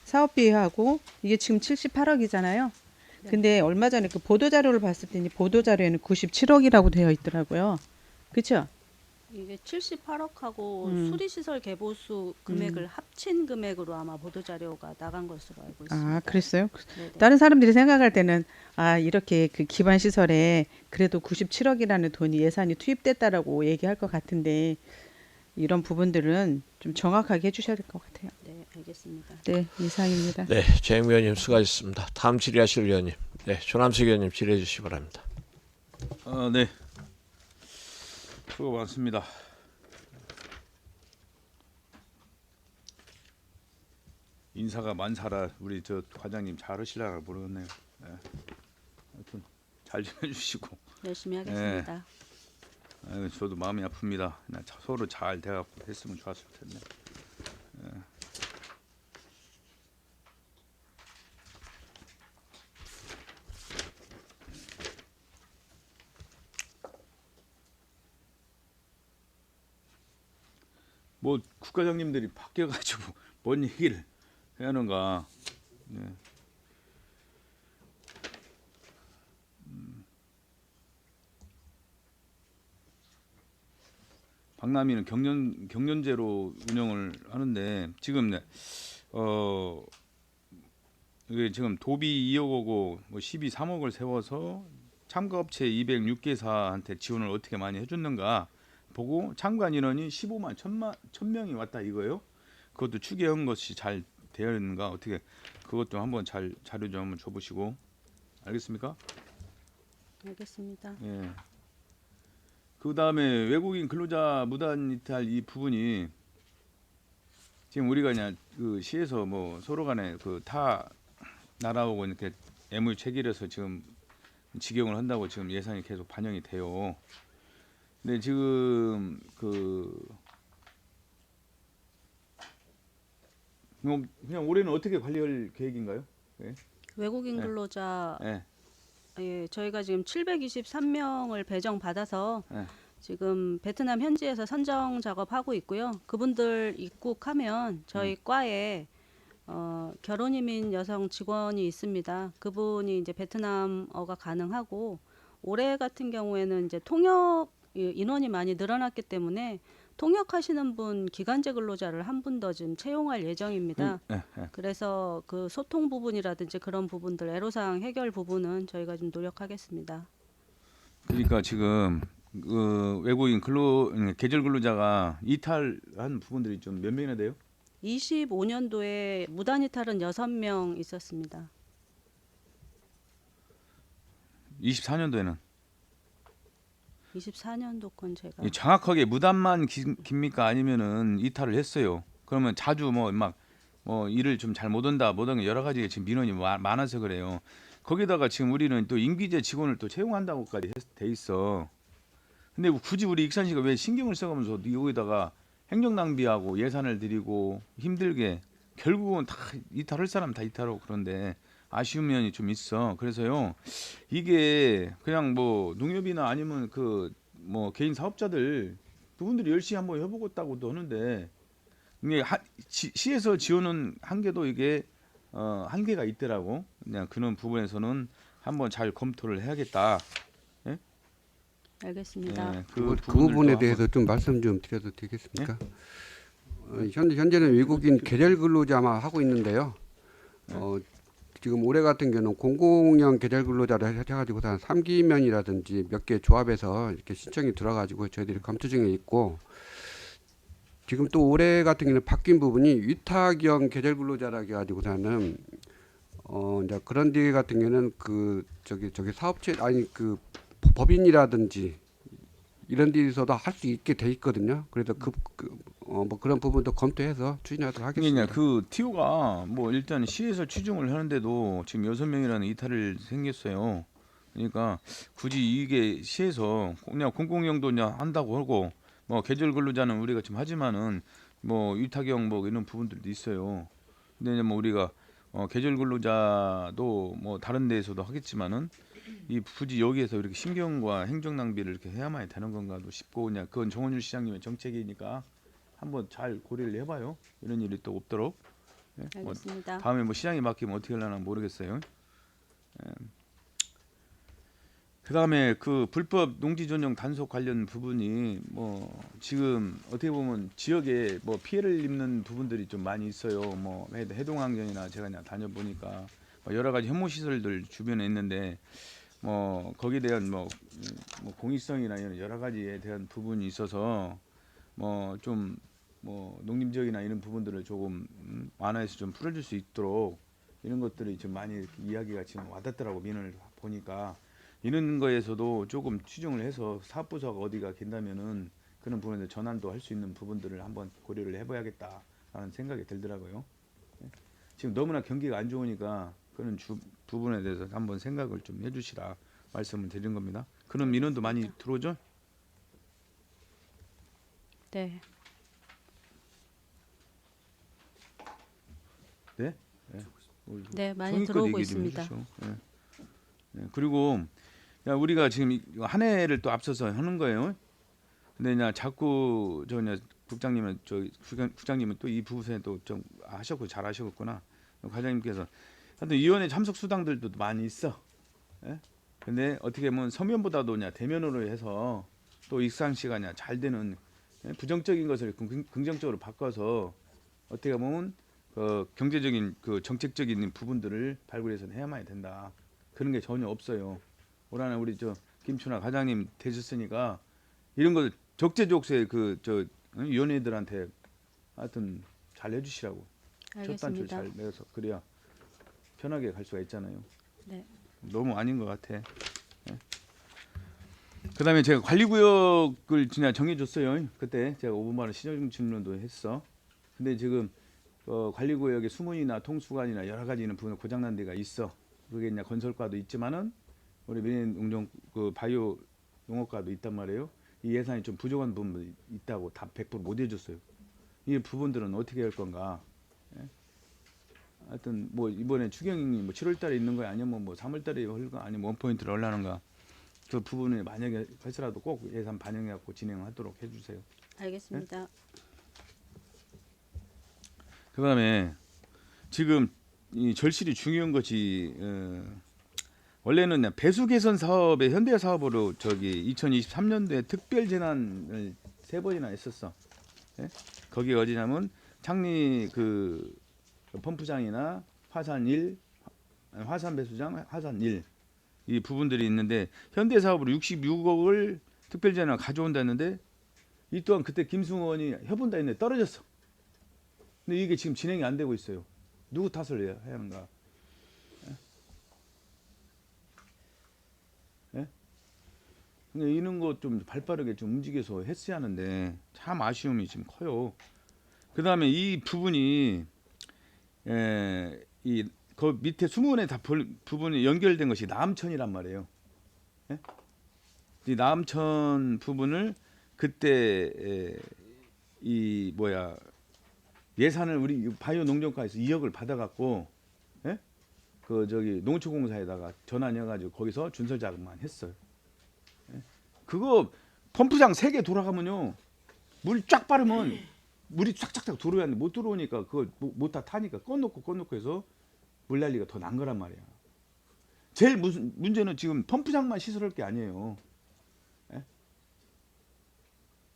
사업비하고 이게 지금 78억이잖아요. 근데 얼마 전에 그 보도 자료를 봤을 때니 보도 자료에는 97억이라고 되어 있더라고요. 그렇죠? 이게 78억하고 음. 수리시설 개보수 금액을 합친 금액으로 아마 보도자료가 나간 것으로 알고 있습니다. 아, 그랬어요? 네네. 다른 사람들이 생각할 때는 아, 이렇게 그 기반 시설에 그래도 97억이라는 돈이 예산이 투입됐다라고 얘기할 것 같은데 이런 부분들은 좀 정확하게 해주셔야 될 것 같아요. 네, 알겠습니다. 네, 이상입니다. 네, 재임 의원님 수고하셨습니다. 다음 질의하실 의원님, 네, 조남석 의원님 질의해 주시기 바랍니다. 네. 수고 많습니다. 인사가 만사라 우리 저 과장님 잘 하시려나 모르겠네요. 네. 하여튼 잘 좀 해주시고. 열심히 하겠습니다. 아유, 저도 마음이 아픕니다. 그냥 서로 잘 대화했으면 좋았을 텐데. 예. 뭐 국과장님들이 바뀌어가지고 뭔 얘기를 해야 하는가. 네. 박남희는 경년제로 운영을 하는데 지금 이게 지금 도비 2억 오고 뭐 12, 3억을 세워서 참가업체 206개사한테 지원을 어떻게 많이 해줬는가 보고 참관 인원이 15만 1,000명이 왔다 이거예요. 그것도 추계한 것이 잘 되어 있는가 어떻게 그것 좀 한번 잘 자료 좀 한번 줘보시고 알겠습니까? 알겠습니다. 예. 그 다음에 외국인 근로자 무단 이탈 이 부분이 지금 우리가 그냥 그 시에서 뭐 서로 간에 그 타 나라하고 이렇게 MOU 체결해서 지금 직영을 한다고 지금 예산이 계속 반영이 돼요. 근데 지금 그냥 올해는 어떻게 관리할 계획인가요? 예? 외국인 네. 근로자 예. 예, 저희가 지금 723명을 배정 받아서 네. 지금 베트남 현지에서 선정 작업하고 있고요. 그분들 입국하면 저희 과에 결혼 이민 여성 직원이 있습니다. 그분이 이제 베트남어가 가능하고 올해 같은 경우에는 이제 통역 인원이 많이 늘어났기 때문에 통역하시는 분 기간제 근로자를 한 분 더 지금 채용할 예정입니다. 그래서 그 소통 부분이라든지 그런 부분들 애로사항 해결 부분은 저희가 좀 노력하겠습니다. 그러니까 지금 그 외국인 계절 근로자가 이탈한 부분들이 좀 몇 명이나 돼요? 25년도에 무단 이탈은 6명 있었습니다. 24년도에는 24년도 건 제가 정확하게 무단만 깁니까 아니면은 이탈을 했어요? 그러면 자주 뭐 일을 좀 잘 못 온다 못 여러 가지 지금 민원이 많아서 그래요. 거기다가 지금 우리는 또 임기제 직원을 또 채용한다고까지 돼 있어. 근데 굳이 우리 익산시가 왜 신경을 써가면서 여기다가 행정 낭비하고 예산을 들이고 힘들게 결국은 다 이탈할 사람 다 이탈하고 그런데 아쉬운 면이 좀 있어. 그래서요 이게 그냥 뭐 농협이나 아니면 그 뭐 개인 사업자들 그분들이 열심히 한번 해보겠다고도 하는데 이게 시에서 지원은 한계도 이게 한계가 있더라고. 그냥 그런 부분에서는 한번 잘 검토를 해야겠다. 예? 알겠습니다. 예, 그 부분에 대해서 좀 말씀 좀 드려도 되겠습니까? 현재는 외국인 계절 근로자만 하고 있는데요. 지금 올해 같은 경우는 공공형 계절 근로자를 해가지고 한 3기면이라든지 몇 개 조합에서 이렇게 신청이 들어가지고 저희들이 검토 중에 있고, 지금 또 올해 같은 경우는 바뀐 부분이 위탁형 계절 근로자라고 해가지고서는 이제 그런 데 같은 경우는 그 저기 사업체 아니 그 법인이라든지 이런 데서도 할 수 있게 돼 있거든요. 그래서 뭐 그런 부분도 검토해서 추진하도록 하겠습니다. 그 TO가 뭐 일단 시에서 추중을 하는데도 지금 6명이라는 이탈을 생겼어요. 그러니까 굳이 이게 시에서 그냥 공공용도 그냥 한다고 하고 뭐 계절 근로자는 우리가 지금 하지만은 뭐 위탁형 뭐 이런 부분들도 있어요. 근데 이제 뭐 우리가 계절 근로자도 뭐 다른 데에서도 하겠지만은 이 굳이 여기에서 이렇게 신경과 행정 낭비를 이렇게 해야만 되는 건가도 싶고 그냥 그건 정원율 시장님의 정책이니까 한번 잘 고려를 해봐요. 이런 일이 또 없도록. 예? 알겠습니다. 다음에 뭐 시장이 바뀌면 어떻게 하려나 모르겠어요. 예. 그다음에 그 불법 농지 전용 단속 관련 부분이 뭐 지금 어떻게 보면 지역에 뭐 피해를 입는 부분들이 좀 많이 있어요. 뭐 해동환경이나 제가 그냥 다녀보니까 뭐 여러 가지 혐오 시설들 주변에 있는데 뭐 거기에 대한 뭐 공익성이나 이런 여러 가지에 대한 부분이 있어서 뭐 좀 뭐 농림지역이나 이런 부분들을 조금 완화해서 좀 풀어줄 수 있도록 이런 것들이 좀 많이 이야기가 지금 와닿더라고. 민원을 보니까 이런 거에서도 조금 추정을 해서 사업부서가 어디가 된다면은 그런 부분에 전환도 할 수 있는 부분들을 한번 고려를 해봐야겠다라는 생각이 들더라고요. 지금 너무나 경기가 안 좋으니까 그런 부분에 대해서 한번 생각을 좀 해주시라 말씀을 드린 겁니다. 그런 민원도 많이 들어오죠? 네. 네? 네, 많이 성의껏 들어오고 얘기 좀 있습니다. 해주시오. 그리고 우리가 지금 한 해를 또 앞서서 하는 거예요. 근데 그냥 자꾸 국장님은 국장님은 또 이 부분에 또 좀 하셨고 잘 하셨구나. 과장님께서 하여튼 위원회 참석 수당들도 많이 있어. 예? 근데 어떻게 보면 서면보다도 그냥 대면으로 해서 또 익산시가 그냥 잘 되는 부정적인 것을 긍정적으로 바꿔서 어떻게 보면 경제적인 그 정책적인 부분들을 발굴해서 해야만 된다. 그런 게 전혀 없어요. 올 한해 우리 김춘하 과장님 되셨으니까 이런 거 적재적소에 위원회들한테 하여튼 잘 해주시라고. 첫 단추를 잘 내서 그래야 편하게 갈 수가 있잖아요. 네. 너무 아닌 것 같아. 예. 그다음에 제가 관리구역을 그냥 정해줬어요. 그때 제가 5분 만에 시정 질문도 했어. 근데 지금 관리구역의 수문이나 통수관이나 여러 가지 있는 부분 고장난 데가 있어. 그게 그냥 건설과도 있지만은 우리 민농종 그 바이오 농업과도 있단 말이에요. 이 예산이 좀 부족한 부분이 있다고 다 100% 못 해줬어요. 이 부분들은 어떻게 할 건가? 예? 하여튼 뭐 이번에 추경이 뭐 7월달에 있는 거야 아니면 뭐 3월달에 할까 아니면 원포인트를 하려는가? 그 부분을 만약에 해서라도 꼭 예산 반영해갖고 진행하도록 지금 이 절실히 중요한 것이 원래는 그냥 배수 개선 사업의 현대 사업으로 저기 2023년도에 특별 제난을 3번이나 했었어. 예? 거기가 어디냐면 창리 그 펌프장이나 화산 1, 화산 배수장, 화산 1 이 부분들이 있는데 현대 사업으로 66억을 특별 제난을 가져온다 했는데 이 또한 그때 김승원이 해본다 했는데 떨어졌어. 근데 이게 지금 진행이 안 되고 있어요. 누구 탓을 해야 하는가? 예? 그러니까 이런 거 좀 발빠르게 좀 움직여서 했어야 하는데 참 아쉬움이 지금 커요. 그 다음에 이 부분이 그 밑에 수문에 다 부분이 연결된 것이 남천이란 말이에요. 예? 이 남천 부분을 그때 이 뭐야 예산을 우리 바이오 농정과에서 2억을 받아갖고 예? 그 저기 농촌공사에다가 전환해가지고 거기서 준설 작업만 했어요. 예? 그거 펌프장 3개 돌아가면요 물 쫙 빠르면 물이 쫙쫙쫙 들어오야 하는데 못 들어오니까 그걸 못 다 타니까 꺼놓고 해서 물 난리가 더 난 거란 말이야. 제일 무슨 문제는 지금 펌프장만 시설할 게 아니에요. 예?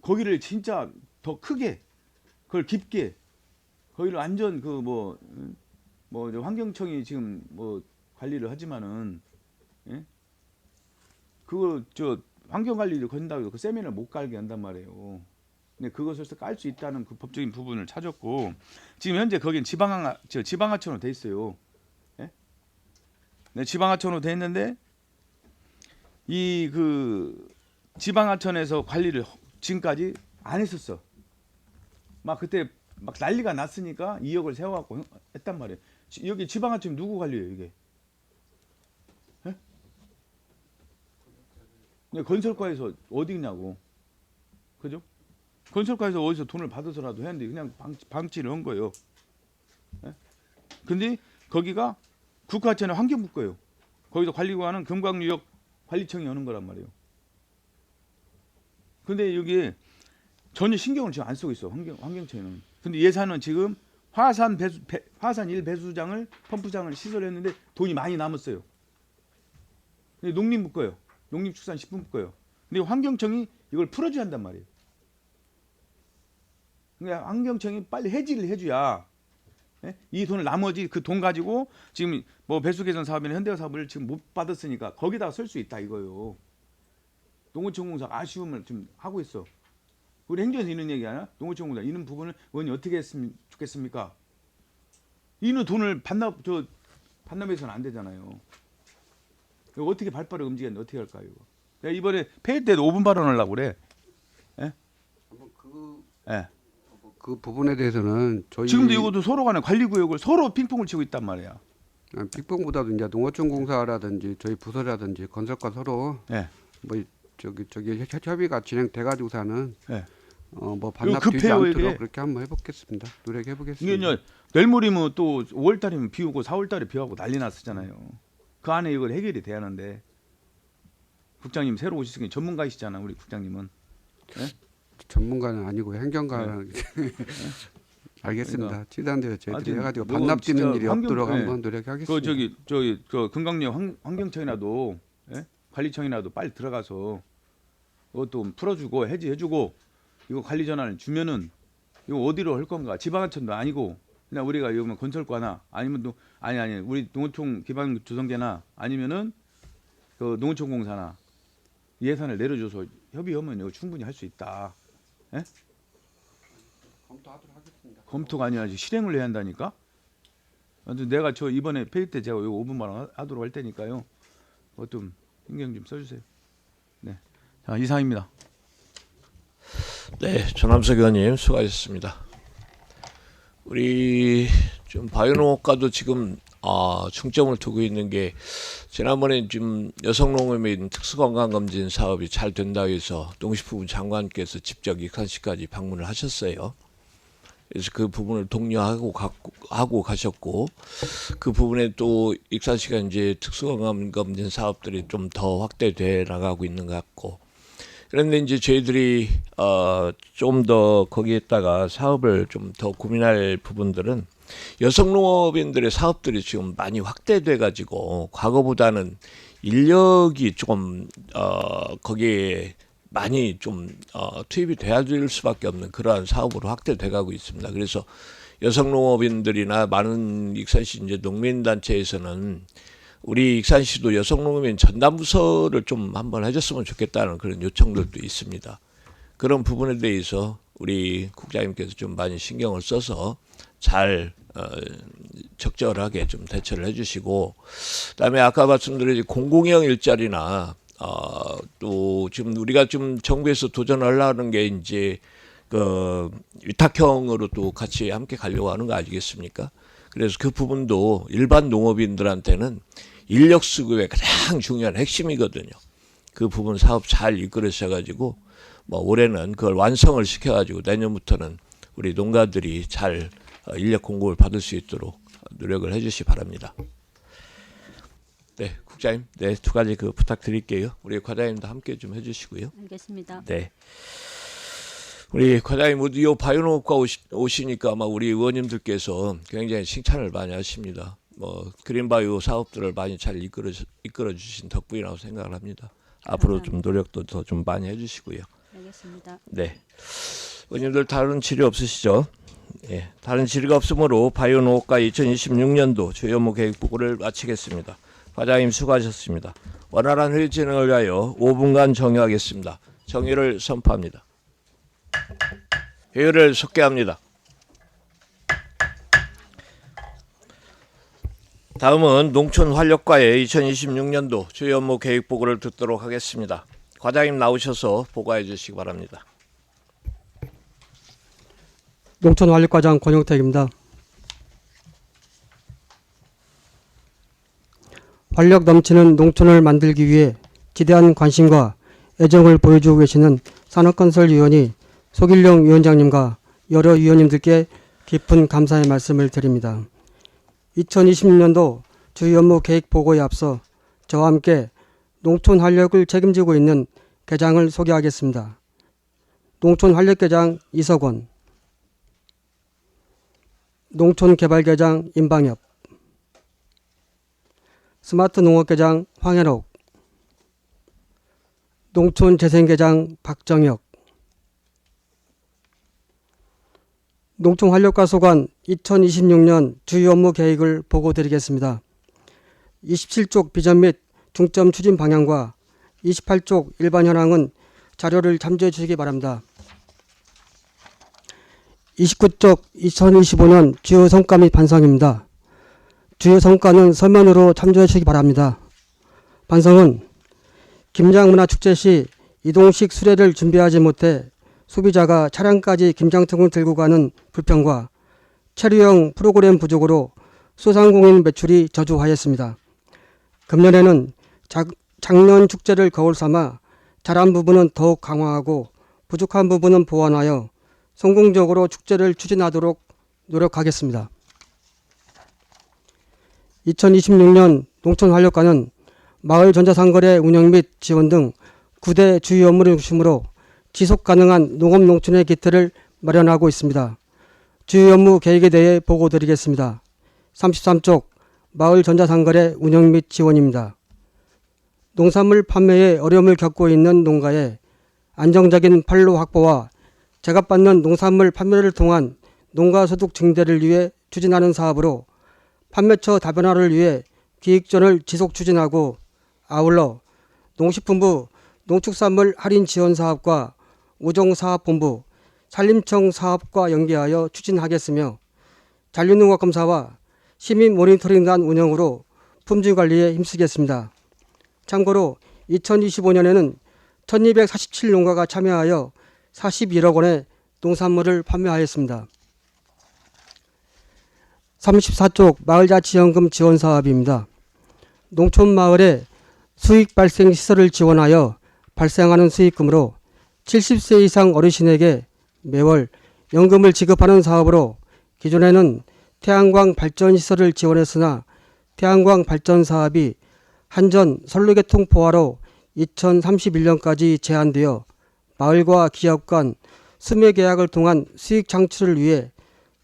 거기를 진짜 더 크게 그걸 깊게 거기를 완전 그 뭐 환경청이 지금 뭐 관리를 하지만은 예? 그거 저 환경 관리를 건다고 그 세면을 못 깔게 한단 말이에요. 근데 그것을 깔 수 있다는 그 법적인 부분을 찾았고 지금 현재 거긴 지방하천으로 돼 있어요. 예? 네, 지방하천으로 돼 있는데 이 그 지방하천에서 관리를 지금까지 안 했었어. 막 그때 막 난리가 났으니까 2억을 세워갖고 했단 말이에요. 여기 지방하천 누구 관리해요 이게? 예? 건설과에서 어디 있냐고. 그죠? 건설과에서 어디서 돈을 받아서라도 했는데 그냥 방치를 한 거예요. 예? 근데 거기가 국가하천의 환경부 거예요. 거기서 관리관은 금강유역 관리청이 하는 거란 말이에요. 근데 여기에 전혀 신경을 지금 안 쓰고 있어. 환경청에는. 근데 예산은 지금 화산 1 배수장을 펌프장을 시설했는데 돈이 많이 남았어요. 근데 농림부 거예요. 농림축산식품부 거예요. 근데 환경청이 이걸 풀어줘야 한단 말이에요. 그러니까 환경청이 빨리 해지를 해줘야 예? 이 돈을 나머지 그 돈 가지고 지금 뭐 배수 개선 사업이나 현대화 사업을 지금 못 받았으니까 거기다가 쓸 수 있다 이거예요. 농어촌공사 아쉬움을 좀 하고 있어. 우리 행정에서 이런 얘기 하나? 농어촌공사 이런 부분을 의원이 어떻게 했으면 좋겠습니까? 이는 돈을 반납해서는 안 되잖아요. 이거 어떻게 발빠르게 움직였는데 어떻게 할까요? 이거? 내가 이번에 회의 때도 5분 발언하려고 그래. 예? 예. 그 부분에 대해서는 저희 지금도 이것도 서로 간에 관리구역을 서로 핑퐁을 치고 있단 말이야. 빅봉보다도 이제 농어촌공사라든지 저희 부서라든지 건설과 서로 예. 뭐 저기 협의가 진행돼 가지고서는 예. 뭐 반납되지 급해요, 않도록 이게. 그렇게 한번 해보겠습니다. 노력해 보겠습니다. 이게 내일모레면 또 5월달이면 비 오고 4월달에 비 오고 난리 났었잖아요. 그 안에 이걸 해결이 돼야 하는데 국장님 새로 오셨으니 전문가이시잖아 우리 국장님은. 예? 전문가는 아니고 행정가는 알겠습니다. 그러니까. 최대한대로 저희들이 하여튼 해가지고 이건 반납되는 진짜 일이 환경- 없도록 예. 한번 노력하겠습니다. 그 금강역 환경청이라도 예? 관리청이라도 빨리 들어가서 이것도 풀어주고 해지해주고 이거 관리 전환을 주면은 이거 어디로 할 건가? 지방하천도 아니고 그냥 우리가 이거 건설과나 아니면 아니 우리 농어촌 기반 조성계나 아니면은 그 농어촌공사나 예산을 내려줘서 협의하면 이거 충분히 할 수 있다. 예? 검토하도록 하겠습니다. 검토가 아니라 실행을 해야 한다니까. 내가 저 이번에 회의 때 제가 이거 5분만 하도록 할 테니까요. 좀 신경 좀 써주세요. 네, 자 이상입니다. 네, 전함석 의원님 수고하셨습니다. 우리 좀 바이오농업과도 지금 중점을 두고 있는 게 지난번에 지금 여성농업인 특수건강검진 사업이 잘 된다고 해서 농식품부 장관께서 직접 익산시까지 방문을 하셨어요. 그래서 그 부분을 독려하고 하고 가셨고 그 부분에 또 익산시가 이제 특수건강검진 사업들이 좀 더 확대돼 나가고 있는 것 같고 그런데 이제 저희들이 좀 더 거기에다가 사업을 좀 더 고민할 부분들은 여성 농업인들의 사업들이 지금 많이 확대돼 가지고 과거보다는 인력이 조금 거기에 많이 좀 투입이 돼야 될 수밖에 없는 그러한 사업으로 확대돼 가고 있습니다. 그래서 여성 농업인들이나 많은 익산시 이제 농민단체에서는 우리 익산시도 여성 농업인 전담부서를 좀 한번 해줬으면 좋겠다는 그런 요청들도 있습니다. 그런 부분에 대해서 우리 국장님께서 좀 많이 신경을 써서 잘 적절하게 좀 대처를 해주시고, 그다음에 아까 말씀드린 공공형 일자리나 또 지금 우리가 좀 정부에서 도전하려는 게 이제 그 위탁형으로 또 같이 함께 가려고 하는 거 아니겠습니까? 그래서 그 부분도 일반 농업인들한테는 인력 수급의 가장 중요한 핵심이거든요. 그 부분 사업 잘 이끌으셔가지고 뭐 올해는 그걸 완성을 시켜가지고 내년부터는 우리 농가들이 잘 인력 공급을 받을 수 있도록 노력을 해주시 바랍니다. 네, 국장님, 네, 두 가지 그 부탁드릴게요. 우리 과장님도 함께 좀 해주시고요. 알겠습니다. 네. 우리 과장님 모두 이 바이오농업과 오시니까 아마 우리 의원님들께서 굉장히 칭찬을 많이 하십니다. 뭐 그린바이오 사업들을 많이 잘 이끌어 주신 덕분이라고 생각을 합니다. 앞으로 좀 노력도 더 좀 많이 해주시고요. 알겠습니다. 네. 의원님들 다른 질의 없으시죠? 예, 다른 질의가 없으므로 바이오농업과 2026년도 주요 업무 계획 보고를 마치겠습니다. 과장님 수고하셨습니다. 원활한 회의 진행을 위하여 5분간 정회하겠습니다. 정의를 선포합니다. 회의를 속개합니다. 다음은 농촌활력과의 2026년도 주요 업무 계획 보고를 듣도록 하겠습니다. 과장님 나오셔서 보고해 주시기 바랍니다. 농촌활력과장 권영택입니다. 활력 넘치는 농촌을 만들기 위해 지대한 관심과 애정을 보여주고 계시는 산업건설위원회 소길령 위원장님과 여러 위원님들께 깊은 감사의 말씀을 드립니다. 2026년도 주요 업무 계획 보고에 앞서 저와 함께 농촌활력을 책임지고 있는 계장을 소개하겠습니다. 농촌활력계장 이석원, 농촌개발계장 임방엽, 스마트농업계장 황현옥, 농촌재생계장 박정혁, 농촌활력과 소관 2026년 주요 업무 계획을 보고드리겠습니다. 27쪽 비전 및 중점 추진 방향과 28쪽 일반 현황은 자료를 참조해 주시기 바랍니다. 29쪽 2025년 주요 성과 및 반성입니다. 주요 성과는 서면으로 참조해 주시기 바랍니다. 반성은 김장문화축제 시 이동식 수레를 준비하지 못해 소비자가 차량까지 김장통을 들고 가는 불평과 체류형 프로그램 부족으로 소상공인 매출이 저조하였습니다. 금년에는 작년 축제를 거울 삼아 잘한 부분은 더욱 강화하고 부족한 부분은 보완하여 성공적으로 축제를 추진하도록 노력하겠습니다. 2026년 농촌활력과는 마을 전자상거래 운영 및 지원 등 9대 주요 업무를 중심으로 지속가능한 농업농촌의 기틀을 마련하고 있습니다. 주요 업무 계획에 대해 보고드리겠습니다. 33쪽 마을 전자상거래 운영 및 지원입니다. 농산물 판매에 어려움을 겪고 있는 농가에 안정적인 판로 확보와 제값받는 농산물 판매를 통한 농가소득 증대를 위해 추진하는 사업으로 판매처 다변화를 위해 기획전을 지속 추진하고 아울러 농식품부 농축산물 할인 지원 사업과 오정사업본부 산림청 사업과 연계하여 추진하겠으며 잔류농업검사와 시민 모니터링단 운영으로 품질 관리에 힘쓰겠습니다. 참고로 2025년에는 1247농가가 참여하여 41억 원의 농산물을 판매하였습니다. 34쪽 마을자치연금 지원 사업입니다. 농촌마을에 수익 발생 시설을 지원하여 발생하는 수익금으로 70세 이상 어르신에게 매월 연금을 지급하는 사업으로 기존에는 태양광 발전 시설을 지원했으나 태양광 발전 사업이 한전 선로계통 포화로 2031년까지 제한되어 마을과 기업 간 수매 계약을 통한 수익 창출을 위해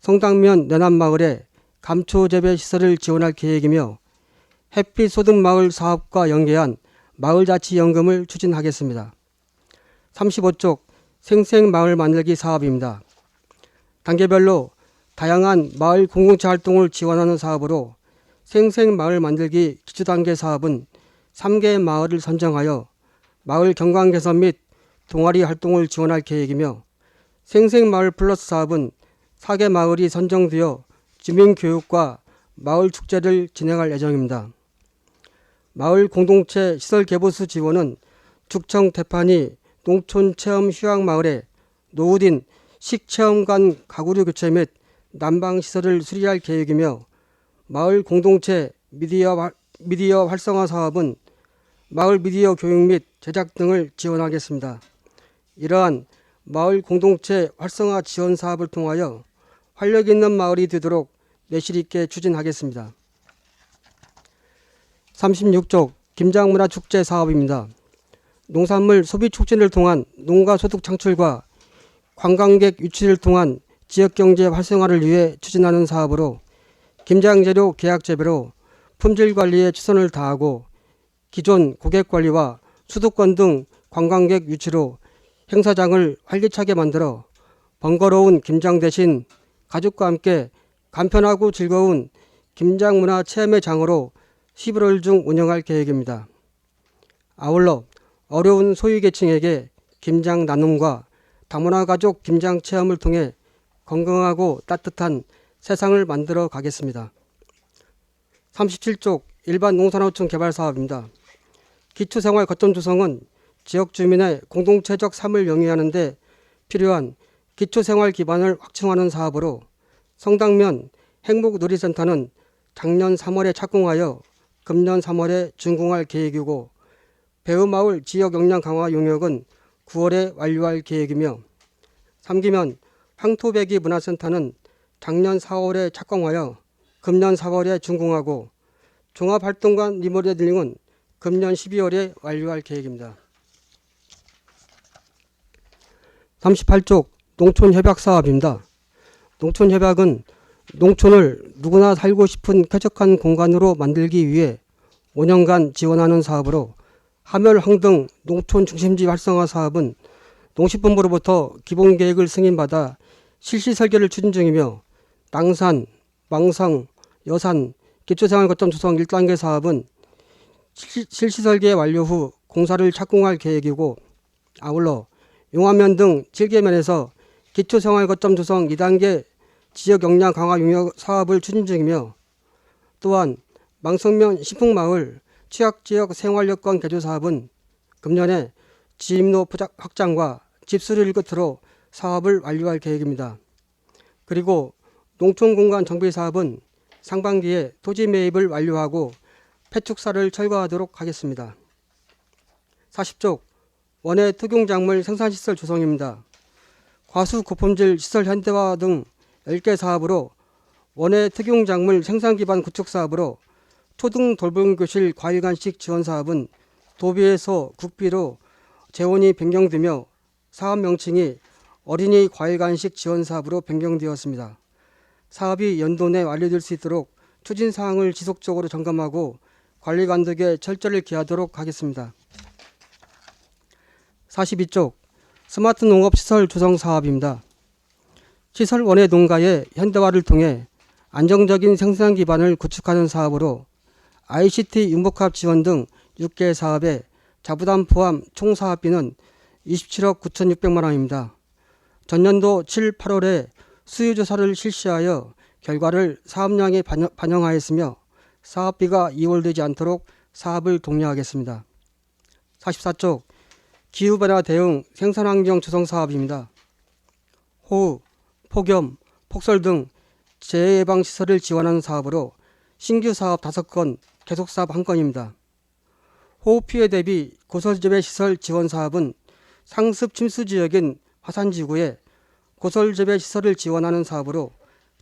성당면 내남마을에 감초 재배 시설을 지원할 계획이며 햇빛 소득마을 사업과 연계한 마을자치연금을 추진하겠습니다. 35쪽 생생마을 만들기 사업입니다. 단계별로 다양한 마을 공동체 활동을 지원하는 사업으로 생생마을 만들기 기초단계 사업은 3개 마을을 선정하여 마을 경관 개선 및 동아리 활동을 지원할 계획이며 생생마을 플러스 사업은 4개 마을이 선정되어 주민교육과 마을 축제를 진행할 예정입니다. 마을 공동체 시설 개보수 지원은 죽청 대판이 농촌체험 휴양마을에 노후딘 식체험관 가구류 교체 및 난방시설을 수리할 계획이며 마을 공동체 미디어 활성화 사업은 마을 미디어 교육 및 제작 등을 지원하겠습니다. 이러한 마을 공동체 활성화 지원 사업을 통하여 활력 있는 마을이 되도록 내실 있게 추진하겠습니다. 36쪽 김장문화축제 사업입니다. 농산물 소비 촉진을 통한 농가 소득 창출과 관광객 유치를 통한 지역경제 활성화를 위해 추진하는 사업으로 김장재료 계약 재배로 품질 관리에 최선을 다하고 기존 고객 관리와 수도권 등 관광객 유치로 행사장을 활기차게 만들어 번거로운 김장 대신 가족과 함께 간편하고 즐거운 김장문화 체험의 장으로 11월 중 운영할 계획입니다. 아울러 어려운 소외계층에게 김장 나눔과 다문화 가족 김장 체험을 통해 건강하고 따뜻한 세상을 만들어 가겠습니다. 37쪽 일반 농산어촌 개발 사업입니다. 기초생활 거점 조성은 지역 주민의 공동체적 삶을 영위하는 데 필요한 기초생활 기반을 확충하는 사업으로 성당면 행복놀이센터는 작년 3월에 착공하여 금년 3월에 준공할 계획이고 배우마을 지역 역량 강화 용역은 9월에 완료할 계획이며 삼기면 황토배기 문화센터는 작년 4월에 착공하여 금년 4월에 준공하고 종합활동관 리모델링은 금년 12월에 완료할 계획입니다. 38쪽 농촌협약 사업입니다. 농촌협약은 농촌을 누구나 살고 싶은 쾌적한 공간으로 만들기 위해 5년간 지원하는 사업으로 하멸항등 농촌 중심지 활성화 사업은 농식품부로부터 기본계획을 승인받아 실시 설계를 추진 중이며 낭산, 망성, 여산, 기초생활 거점 조성 1단계 사업은 실시 설계 완료 후 공사를 착공할 계획이고 아울러 용화면 등 7개면에서 기초생활 거점 조성 2단계 지역 역량 강화 용역 사업을 추진 중이며 또한 망성면 신풍마을 취약지역 생활여건 개조 사업은 금년에 지임로 확장과 집수리를 끝으로 사업을 완료할 계획입니다. 그리고 농촌공간 정비 사업은 상반기에 토지 매입을 완료하고 폐축사를 철거하도록 하겠습니다. 40쪽 원예 특용작물 생산시설 조성입니다. 과수 고품질 시설 현대화 등 10개 사업으로 원예 특용작물 생산기반 구축 사업으로 초등 돌봄교실 과일간식 지원 사업은 도비에서 국비로 재원이 변경되며 사업 명칭이 어린이 과일간식 지원 사업으로 변경되었습니다. 사업이 연도 내 완료될 수 있도록 추진 사항을 지속적으로 점검하고 관리 감독에 철저를 기하도록 하겠습니다. 42쪽 스마트 농업 시설 조성 사업입니다. 시설 원예 농가의 현대화를 통해 안정적인 생산 기반을 구축하는 사업으로 ICT 융복합 지원 등 6개 사업에 자부담 포함 총 사업비는 27억 9,600만 원입니다. 전년도 7, 8월에 수요조사를 실시하여 결과를 사업량에 반영하였으며 사업비가 이월되지 않도록 사업을 독려하겠습니다. 44쪽 기후변화 대응 생산환경 조성 사업입니다. 호우, 폭염, 폭설 등 재해 예방 시설을 지원하는 사업으로 신규 사업 5건, 계속 사업 1건입니다. 호우 피해 대비 고설재배 시설 지원 사업은 상습 침수 지역인 화산지구에 고설재배 시설을 지원하는 사업으로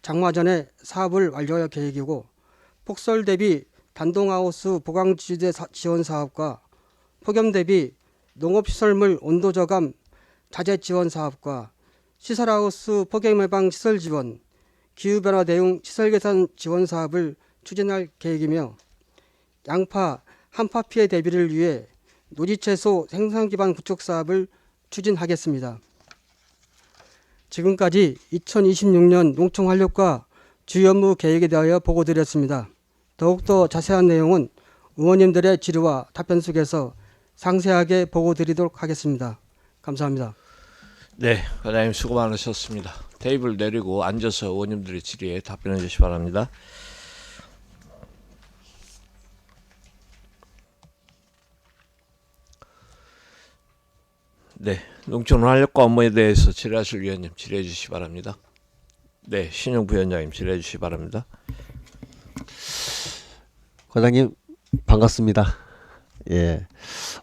장마 전에 사업을 완료할 계획이고 폭설 대비 단동하우스 보강지대 지원 사업과 폭염 대비 농업시설물 온도 저감 자재 지원 사업과 시설하우스 폭염 예방 시설 지원, 기후변화 대응 시설 개선 지원 사업을 추진할 계획이며 양파, 한파 피해 대비를 위해 노지채소 생산 기반 구축 사업을 추진하겠습니다. 지금까지 2026년 농촌 활력과 주요 업무 계획에 대하여 보고드렸습니다. 더욱더 자세한 내용은 의원님들의 질의와 답변 속에서 상세하게 보고드리도록 하겠습니다. 감사합니다. 네, 과장님 수고 많으셨습니다. 테이블 내리고 앉아서 의원님들의 질의에 답변해 주시기 바랍니다. 네, 농촌 활력과 업무에 대해서 질의하실 위원님 질의해 주시기 바랍니다. 네, 신용 부위원장님 질의해 주시기 바랍니다. 과장님 반갑습니다. 예,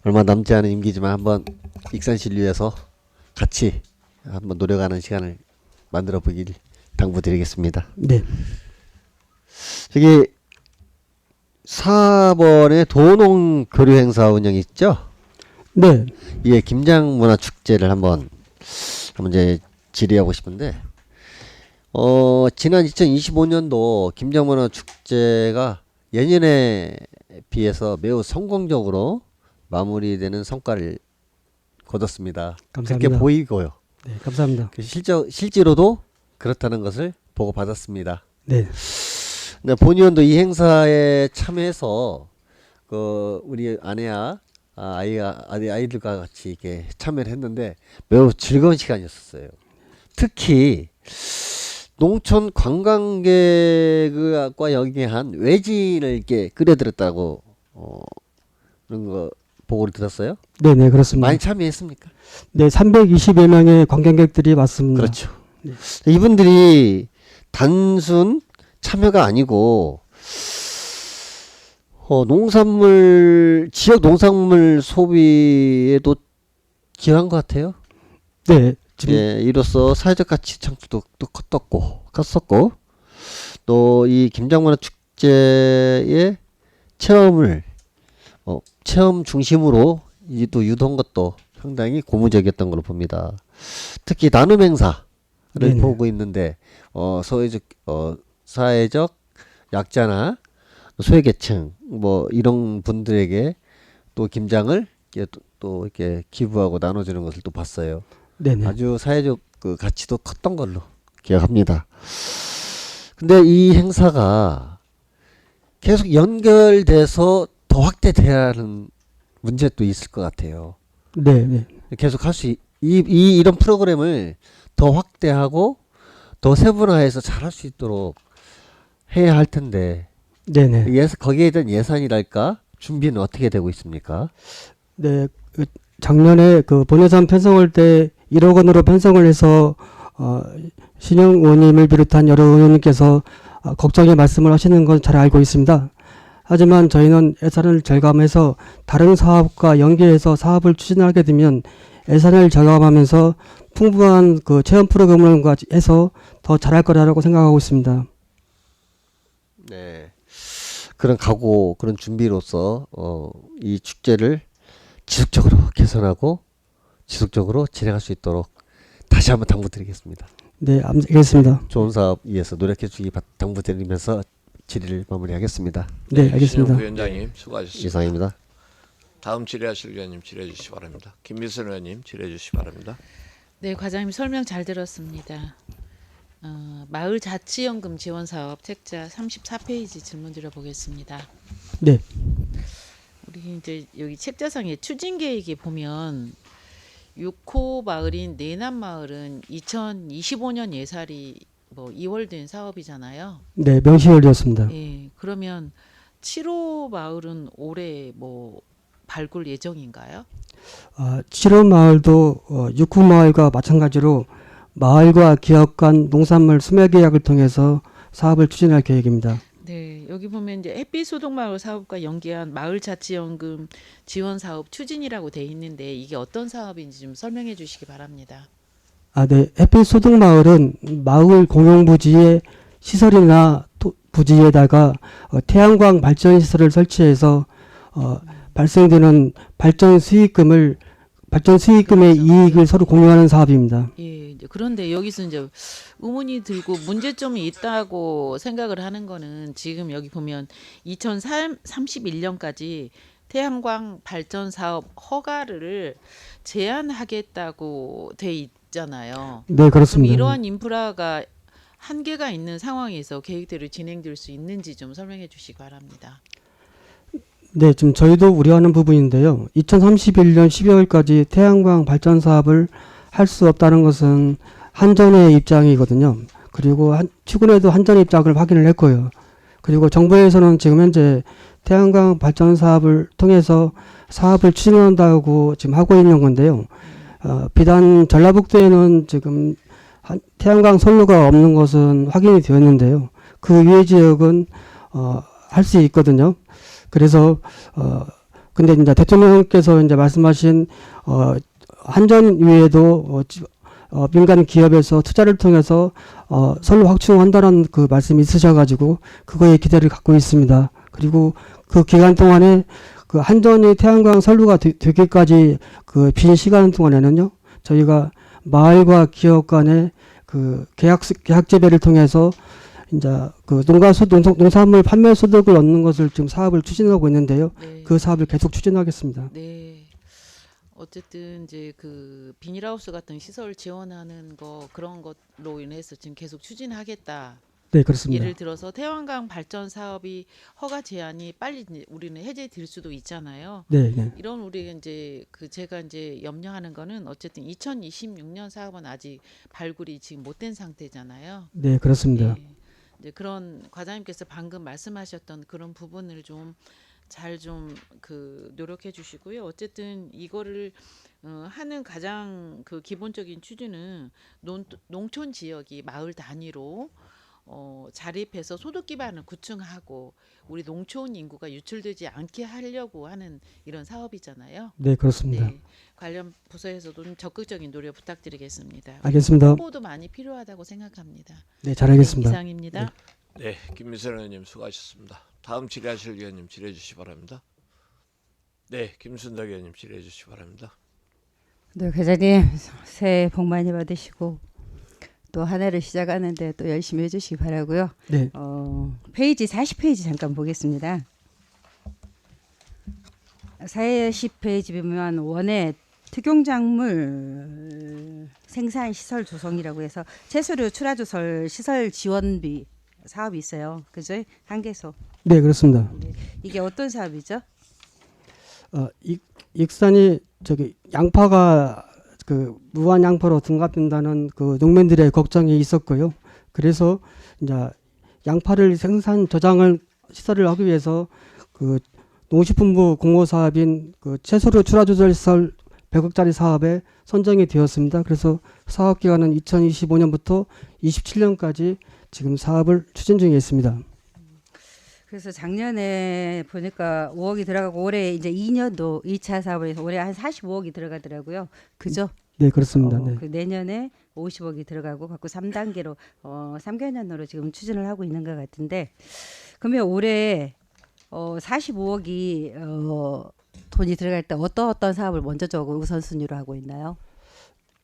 얼마 남지 않은 임기지만 한번 익산시를 위해서 같이 한번 노력하는 시간을 만들어 보길 당부드리겠습니다. 네. 저기 4번에 도농 교류 행사 운영 있죠? 네. 예, 김장 문화 축제를 한번 이제 질의하고 싶은데, 지난 2025년도 김장 문화 축제가 예년에 비해서 매우 성공적으로 마무리되는 성과를 거뒀습니다. 감사합니다. 그렇게 보이고요. 네, 감사합니다. 실제로도 그렇다는 것을 보고 받았습니다. 네. 네, 본의원도 이 행사에 참여해서 우리 아내와 아이들과 같이 이렇게 참여를 했는데 매우 즐거운 시간이었어요. 특히 농촌 관광객과 영위한 외진을 이렇게 끌어들였다고 그런 거 보고를 들었어요? 네, 그렇습니다. 많이 참여했습니까? 네, 320여 명의 관광객들이 왔습니다. 그렇죠. 네. 이분들이 단순 참여가 아니고 지역 농산물 소비에도 기여한 것 같아요. 네. 예, 이로써 사회적 가치 창출도 또 컸었고, 또 이 김장문화 축제의 체험 중심으로 또 유도한 것도 상당히 고무적이었던 걸로 봅니다. 특히 나눔 행사를 네네. 보고 있는데, 사회적 약자나 소외계층 이런 분들에게 또 김장을 또 이렇게 기부하고 나눠주는 것을 또 봤어요. 네네. 아주 사회적 가치도 컸던 걸로 기억합니다. 근데 이 행사가 계속 연결돼서 더 확대돼야 하는 문제도 있을 것 같아요. 네. 계속 이런 프로그램을 더 확대하고 더 세분화해서 잘할 수 있도록 해야 할 텐데. 네네. 거기에 대한 예산이랄까 준비는 어떻게 되고 있습니까? 네, 작년에 본예산 편성할 때 1억 원으로 편성을 해서 신영 의원님을 비롯한 여러 의원님께서 걱정의 말씀을 하시는 건 잘 알고 있습니다. 하지만 저희는 예산을 절감해서 다른 사업과 연계해서 사업을 추진하게 되면 예산을 절감하면서 풍부한 체험 프로그램과 해서 더 잘할 거라고 생각하고 있습니다. 네. 그런 각오, 그런 준비로서 이 축제를 지속적으로 개선하고 지속적으로 진행할 수 있도록 다시 한번 당부드리겠습니다. 네, 알겠습니다. 좋은 사업 위해서 노력해 주기 당부드리면서 질의를 마무리하겠습니다. 네, 알겠습니다. 신용 부위원장님 수고하셨습니다. 이상입니다. 다음 질의하실 위원님 질의해 주시기 바랍니다. 김미선 의원님 질의해 주시기 바랍니다. 네, 과장님 설명 잘 들었습니다. 마을 자치연금 지원 사업 책자 34페이지 질문 드려보겠습니다. 네. 우리 이제 여기 책자상에 추진 계획에 보면 6호 마을인 내남 마을은 2025년 예산이 2월 된 사업이잖아요. 네, 명시월이었습니다. 예, 그러면 7호 마을은 올해 발굴 예정인가요? 7호 마을도 6호 마을과 마찬가지로 마을과 기업 간 농산물 수매 계약을 통해서 사업을 추진할 계획입니다. 네, 여기 보면 이제 햇빛 소독마을 사업과 연계한 마을 자치연금 지원 사업 추진이라고 돼 있는데 이게 어떤 사업인지 좀 설명해 주시기 바랍니다. 네, 햇빛 소독 마을은 마을 공용 부지의 시설이나 부지에다가 태양광 발전 시설을 설치해서 발생되는 발전 수익금을 발전 수익금의 이익을 서로 공유하는 사업입니다. 예, 이제 그런데 여기서 이제 의문이 들고 문제점이 있다고 생각을 하는 거는 지금 여기 보면 2031년까지 태양광 발전 사업 허가를 제한하겠다고 돼 있잖아요. 네, 그럼 그렇습니다. 이러한 인프라가 한계가 있는 상황에서 계획대로 진행될 수 있는지 좀 설명해 주시기 바랍니다. 네, 지금 저희도 우려하는 부분인데요. 2031년 12월까지 태양광 발전 사업을 할 수 없다는 것은 한전의 입장이거든요. 그리고 최근에도 한전의 입장을 확인을 했고요. 그리고 정부에서는 지금 현재 태양광 발전 사업을 통해서 사업을 추진한다고 지금 하고 있는 건데요. 비단 전라북도에는 지금 태양광 선로가 없는 것은 확인이 되었는데요. 그 위의 지역은 할 수 있거든요. 그래서 근데 이제 대통령께서 이제 말씀하신 한전 위에도 민간 기업에서 투자를 통해서 선로 확충한다는 그 말씀이 있으셔가지고 그거에 기대를 갖고 있습니다. 그리고 그 기간 동안에 그 한전이 태양광 선로가 되기까지 그 빈 시간 동안에는요, 저희가 마을과 기업 간의 그 계약 재배를 통해서 이제 그 농산물 판매 소득을 얻는 것을 지금 사업을 추진하고 있는데요. 네. 그 사업을 계속 추진하겠습니다. 네. 어쨌든 이제 그 비닐하우스 같은 시설 지원하는 거 그런 것로 인해서 지금 계속 추진하겠다. 네, 그렇습니다. 예를 들어서 태양광 발전 사업이 허가 제한이 빨리 이제 우리는 해제될 수도 있잖아요. 네, 네. 이런 우리 이제 그 제가 이제 염려하는 거는 어쨌든 2026년 사업은 아직 발굴이 지금 못된 상태잖아요. 네, 그렇습니다. 예. 이제 그런 과장님께서 방금 말씀하셨던 그런 부분을 좀 잘 좀 그 노력해 주시고요. 어쨌든 이거를 하는 가장 그 기본적인 취지는 농촌 지역이 마을 단위로 자립해서 소득 기반을 구축하고 우리 농촌 인구가 유출되지 않게 하려고 하는 이런 사업이잖아요. 네, 그렇습니다. 네, 관련 부서에서도 좀 적극적인 노력 부탁드리겠습니다. 알겠습니다. 홍보도 많이 필요하다고 생각합니다. 네, 잘하겠습니다. 네, 이상입니다. 네, 김미선 의원님 수고하셨습니다. 다음 질의하실 의원님 질의해 주시기 바랍니다. 네, 김순덕 의원님 질의해 주시기 바랍니다. 네, 회장님 새해 복 많이 받으시고 또 한 해를 시작하는데 또 열심히 해주시기 바라고요. 네. 페이지 40페이지 잠깐 보겠습니다. 40페이지 보면 원예 특용작물 생산 시설 조성이라고 해서 채소류 출하조설 시설 지원비 사업이 있어요. 그죠? 한개소. 네, 그렇습니다. 네. 이게 어떤 사업이죠? 익산이 저기 양파가 그 무한 양파로 둔갑된다는 그 농민들의 걱정이 있었고요. 그래서 이제 양파를 생산 저장을 시설을 하기 위해서 그 농식품부 공모 사업인 그 채소류 출하조절 시설 100억짜리 사업에 선정이 되었습니다. 그래서 사업 기간은 2025년부터 27년까지 지금 사업을 추진 중에 있습니다. 그래서 작년에 보니까 5억이 들어가고 올해 이제 2년도 2차 사업을 해서 올해 한 45억이 들어가더라고요. 그죠? 네, 그렇습니다. 네. 그 내년에 50억이 들어가고 갖고 3단계로 3개년으로 지금 추진을 하고 있는 것 같은데 그러면 올해 45억이 돈이 들어갈 때 어떤 사업을 먼저적으로 우선순위로 하고 있나요?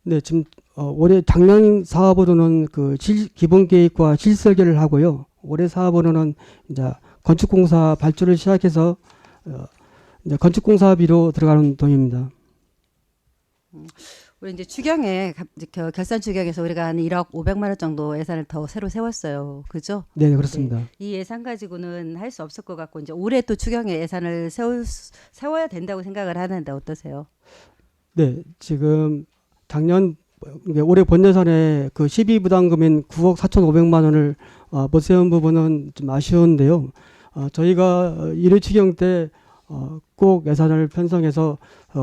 네, 지금 올해 작년 사업으로는 그 기본 계획과 실설계를 하고요. 올해 사업으로는 이제 건축공사 발주를 시작해서 이제 건축공사비로 들어가는 돈입니다. 우리 이제 추경에 결산 추경에서 우리가 한 1억 500만 원 정도 예산을 더 새로 세웠어요. 그죠? 네, 그렇습니다. 네. 이 예산 가지고는 할 수 없을 것 같고 이제 올해 또 추경에 예산을 세워야 된다고 생각을 하는데 어떠세요? 네, 지금 작년 올해 본 예산에 그 12부담금인 9억 4,500만 원을 못 세운 부분은 좀 아쉬운데요. 저희가 1회 추경 때 꼭 예산을 편성해서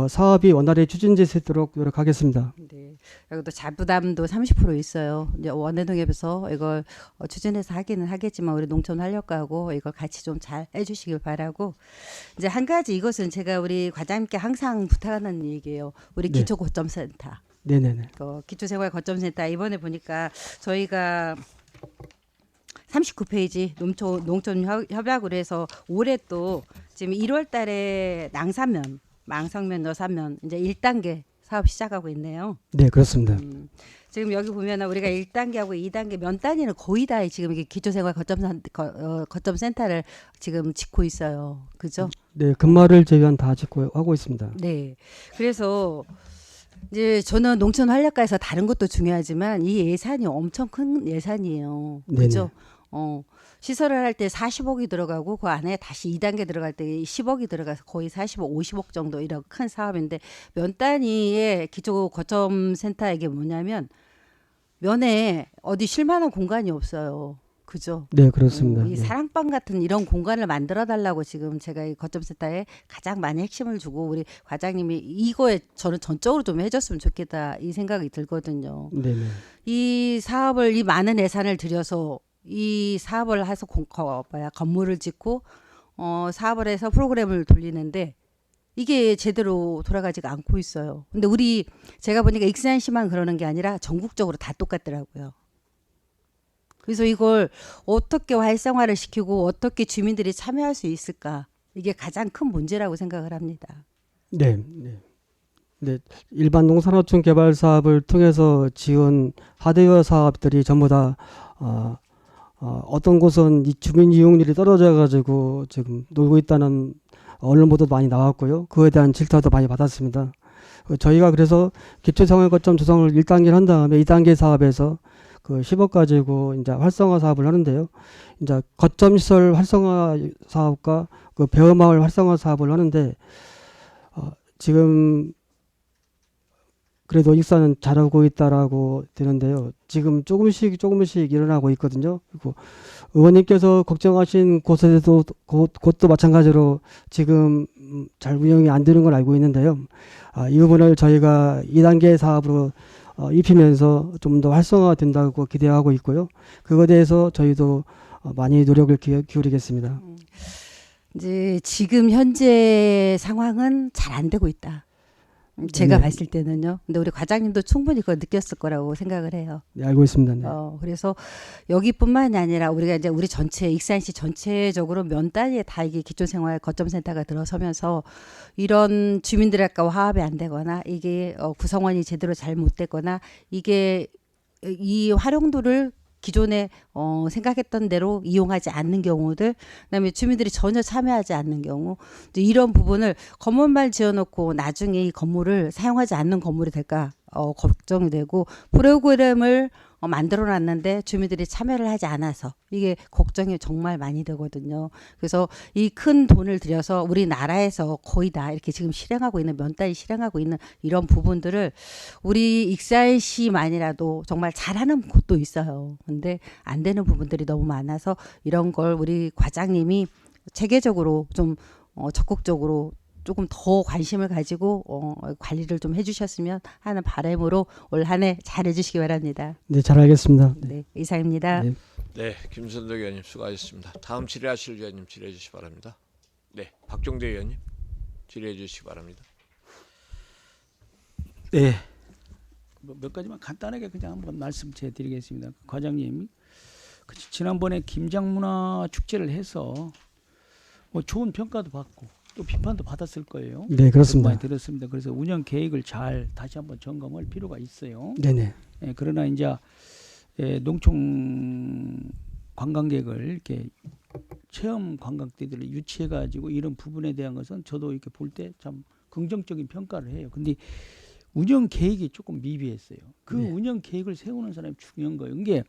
사업이 원활히 추진될 수 있도록 노력하겠습니다. 네. 그리고 또 자부담도 30% 있어요. 이제 원내동협에서 이걸 추진해서 하기는 하겠지만 우리 농촌 활력과하고 이걸 같이 좀 잘 해주시길 바라고 이제 한 가지 이것은 제가 우리 과장님께 항상 부탁하는 얘기예요. 우리 네. 기초거점센터. 네네네. 기초생활거점센터 이번에 보니까 저희가 39페이지 농촌 협약으로 해서 올해 또 지금 1월 달에 낭산면, 망성면, 여산면 이제 1단계 사업 시작하고 있네요. 네, 그렇습니다. 지금 여기 보면 우리가 1단계하고 2단계 면 단위는 거의 다 지금 이게 기초생활 거점센터를 지금 짓고 있어요. 그죠? 네, 근마를 제외한 다 짓고 하고 있습니다. 네. 그래서 이제 저는 농촌 활력가에서 다른 것도 중요하지만 이 예산이 엄청 큰 예산이에요. 그죠? 시설을 할 때 40억이 들어가고 그 안에 다시 2단계 들어갈 때 10억이 들어가서 거의 40억, 50억 정도 이런 큰 사업인데 면 단위의 기초 거점 센터 이게 뭐냐면 면에 어디 쉴 만한 공간이 없어요. 그죠? 네, 그렇습니다. 이 사랑방 같은 이런 공간을 만들어 달라고 지금 제가 이 거점센터에 가장 많이 핵심을 주고 우리 과장님이 이거에 저는 전적으로 좀 해줬으면 좋겠다 이 생각이 들거든요. 네. 이 사업을 이 많은 예산을 들여서 이 사업을 해서 건물을 짓고 사업을 해서 프로그램을 돌리는데 이게 제대로 돌아가지가 않고 있어요. 근데 제가 보니까 익산시만 그러는 게 아니라 전국적으로 다 똑같더라고요. 그래서 이걸 어떻게 활성화를 시키고 어떻게 주민들이 참여할 수 있을까? 이게 가장 큰 문제라고 생각을 합니다. 네. 일반 농산어촌 개발 사업을 통해서 지원 하드웨어 사업들이 전부 다 어떤 곳은 이 주민 이용률이 떨어져 가지고 지금 놀고 있다는 언론 보도도 많이 나왔고요. 그에 대한 질타도 많이 받았습니다. 저희가 그래서 기초생활 거점 조성을 1단계를 한 다음에 2단계 사업에서 그 10억 가지고 이제 활성화 사업을 하는데요. 이제 거점 시설 활성화 사업과 그 배어마을 활성화 사업을 하는데 지금 그래도 익산은 잘하고 있다라고 되는데요. 지금 조금씩 일어나고 있거든요. 그리고 의원님께서 걱정하신 곳에도 곳도 마찬가지로 지금 잘 운영이 안 되는 걸 알고 있는데요. 이 부분을 저희가 2단계 사업으로 입히면서 좀 더 활성화된다고 기대하고 있고요. 그거에 대해서 저희도 많이 노력을 기울이겠습니다. 이제 지금 현재 상황은 잘 안 되고 있다. 제가 봤을 때는요. 근데 우리 과장님도 충분히 그걸 느꼈을 거라고 생각을 해요. 네, 알고 있습니다. 네. 그래서 여기뿐만이 아니라 우리가 이제 우리 전체 익산시 전체적으로 면 단위에 다 이게 기초생활 거점센터가 들어서면서 이런 주민들과 화합이 안 되거나 이게 구성원이 제대로 잘 못 됐거나 이게 이 활용도를 기존에 생각했던 대로 이용하지 않는 경우들, 그다음에 주민들이 전혀 참여하지 않는 경우, 이제 이런 부분을 건물만 지어놓고 나중에 이 건물을 사용하지 않는 건물이 될까 걱정이 되고 프로그램을 만들어놨는데 주민들이 참여를 하지 않아서 이게 걱정이 정말 많이 되거든요. 그래서 이 큰 돈을 들여서 우리나라에서 거의 다 이렇게 지금 실행하고 있는 면단위 실행하고 있는 이런 부분들을 우리 익산시만이라도 정말 잘하는 곳도 있어요. 근데 안 되는 부분들이 너무 많아서 이런 걸 우리 과장님이 체계적으로 좀 적극적으로 조금 더 관심을 가지고 관리를 좀 해주셨으면 하는 바람으로 올 한 해 잘 해주시기 바랍니다. 네, 잘 알겠습니다. 네, 이상입니다. 네, 김선덕 의원님 수고하셨습니다. 다음 질의하실 의원님 질의해 주시기 바랍니다. 네, 박종대 의원님 질의해 주시기 바랍니다. 네, 몇 가지만 간단하게 그냥 한번 말씀 드리겠습니다. 과장님, 지난번에 김장문화 축제를 해서 뭐 좋은 평가도 받고 또 비판도 받았을 거예요. 네, 그렇습니다. 많이 들었습니다. 그래서 운영 계획을 잘 다시 한번 점검할 필요가 있어요. 네네. 그러나 이제 농촌 관광객을 이렇게 체험 관광객들을 유치해 가지고 이런 부분에 대한 것은 저도 이렇게 볼 때 참 긍정적인 평가를 해요. 근데 운영 계획이 조금 미비했어요. 그 운영 계획을 세우는 사람이 중요한 거예요. 이게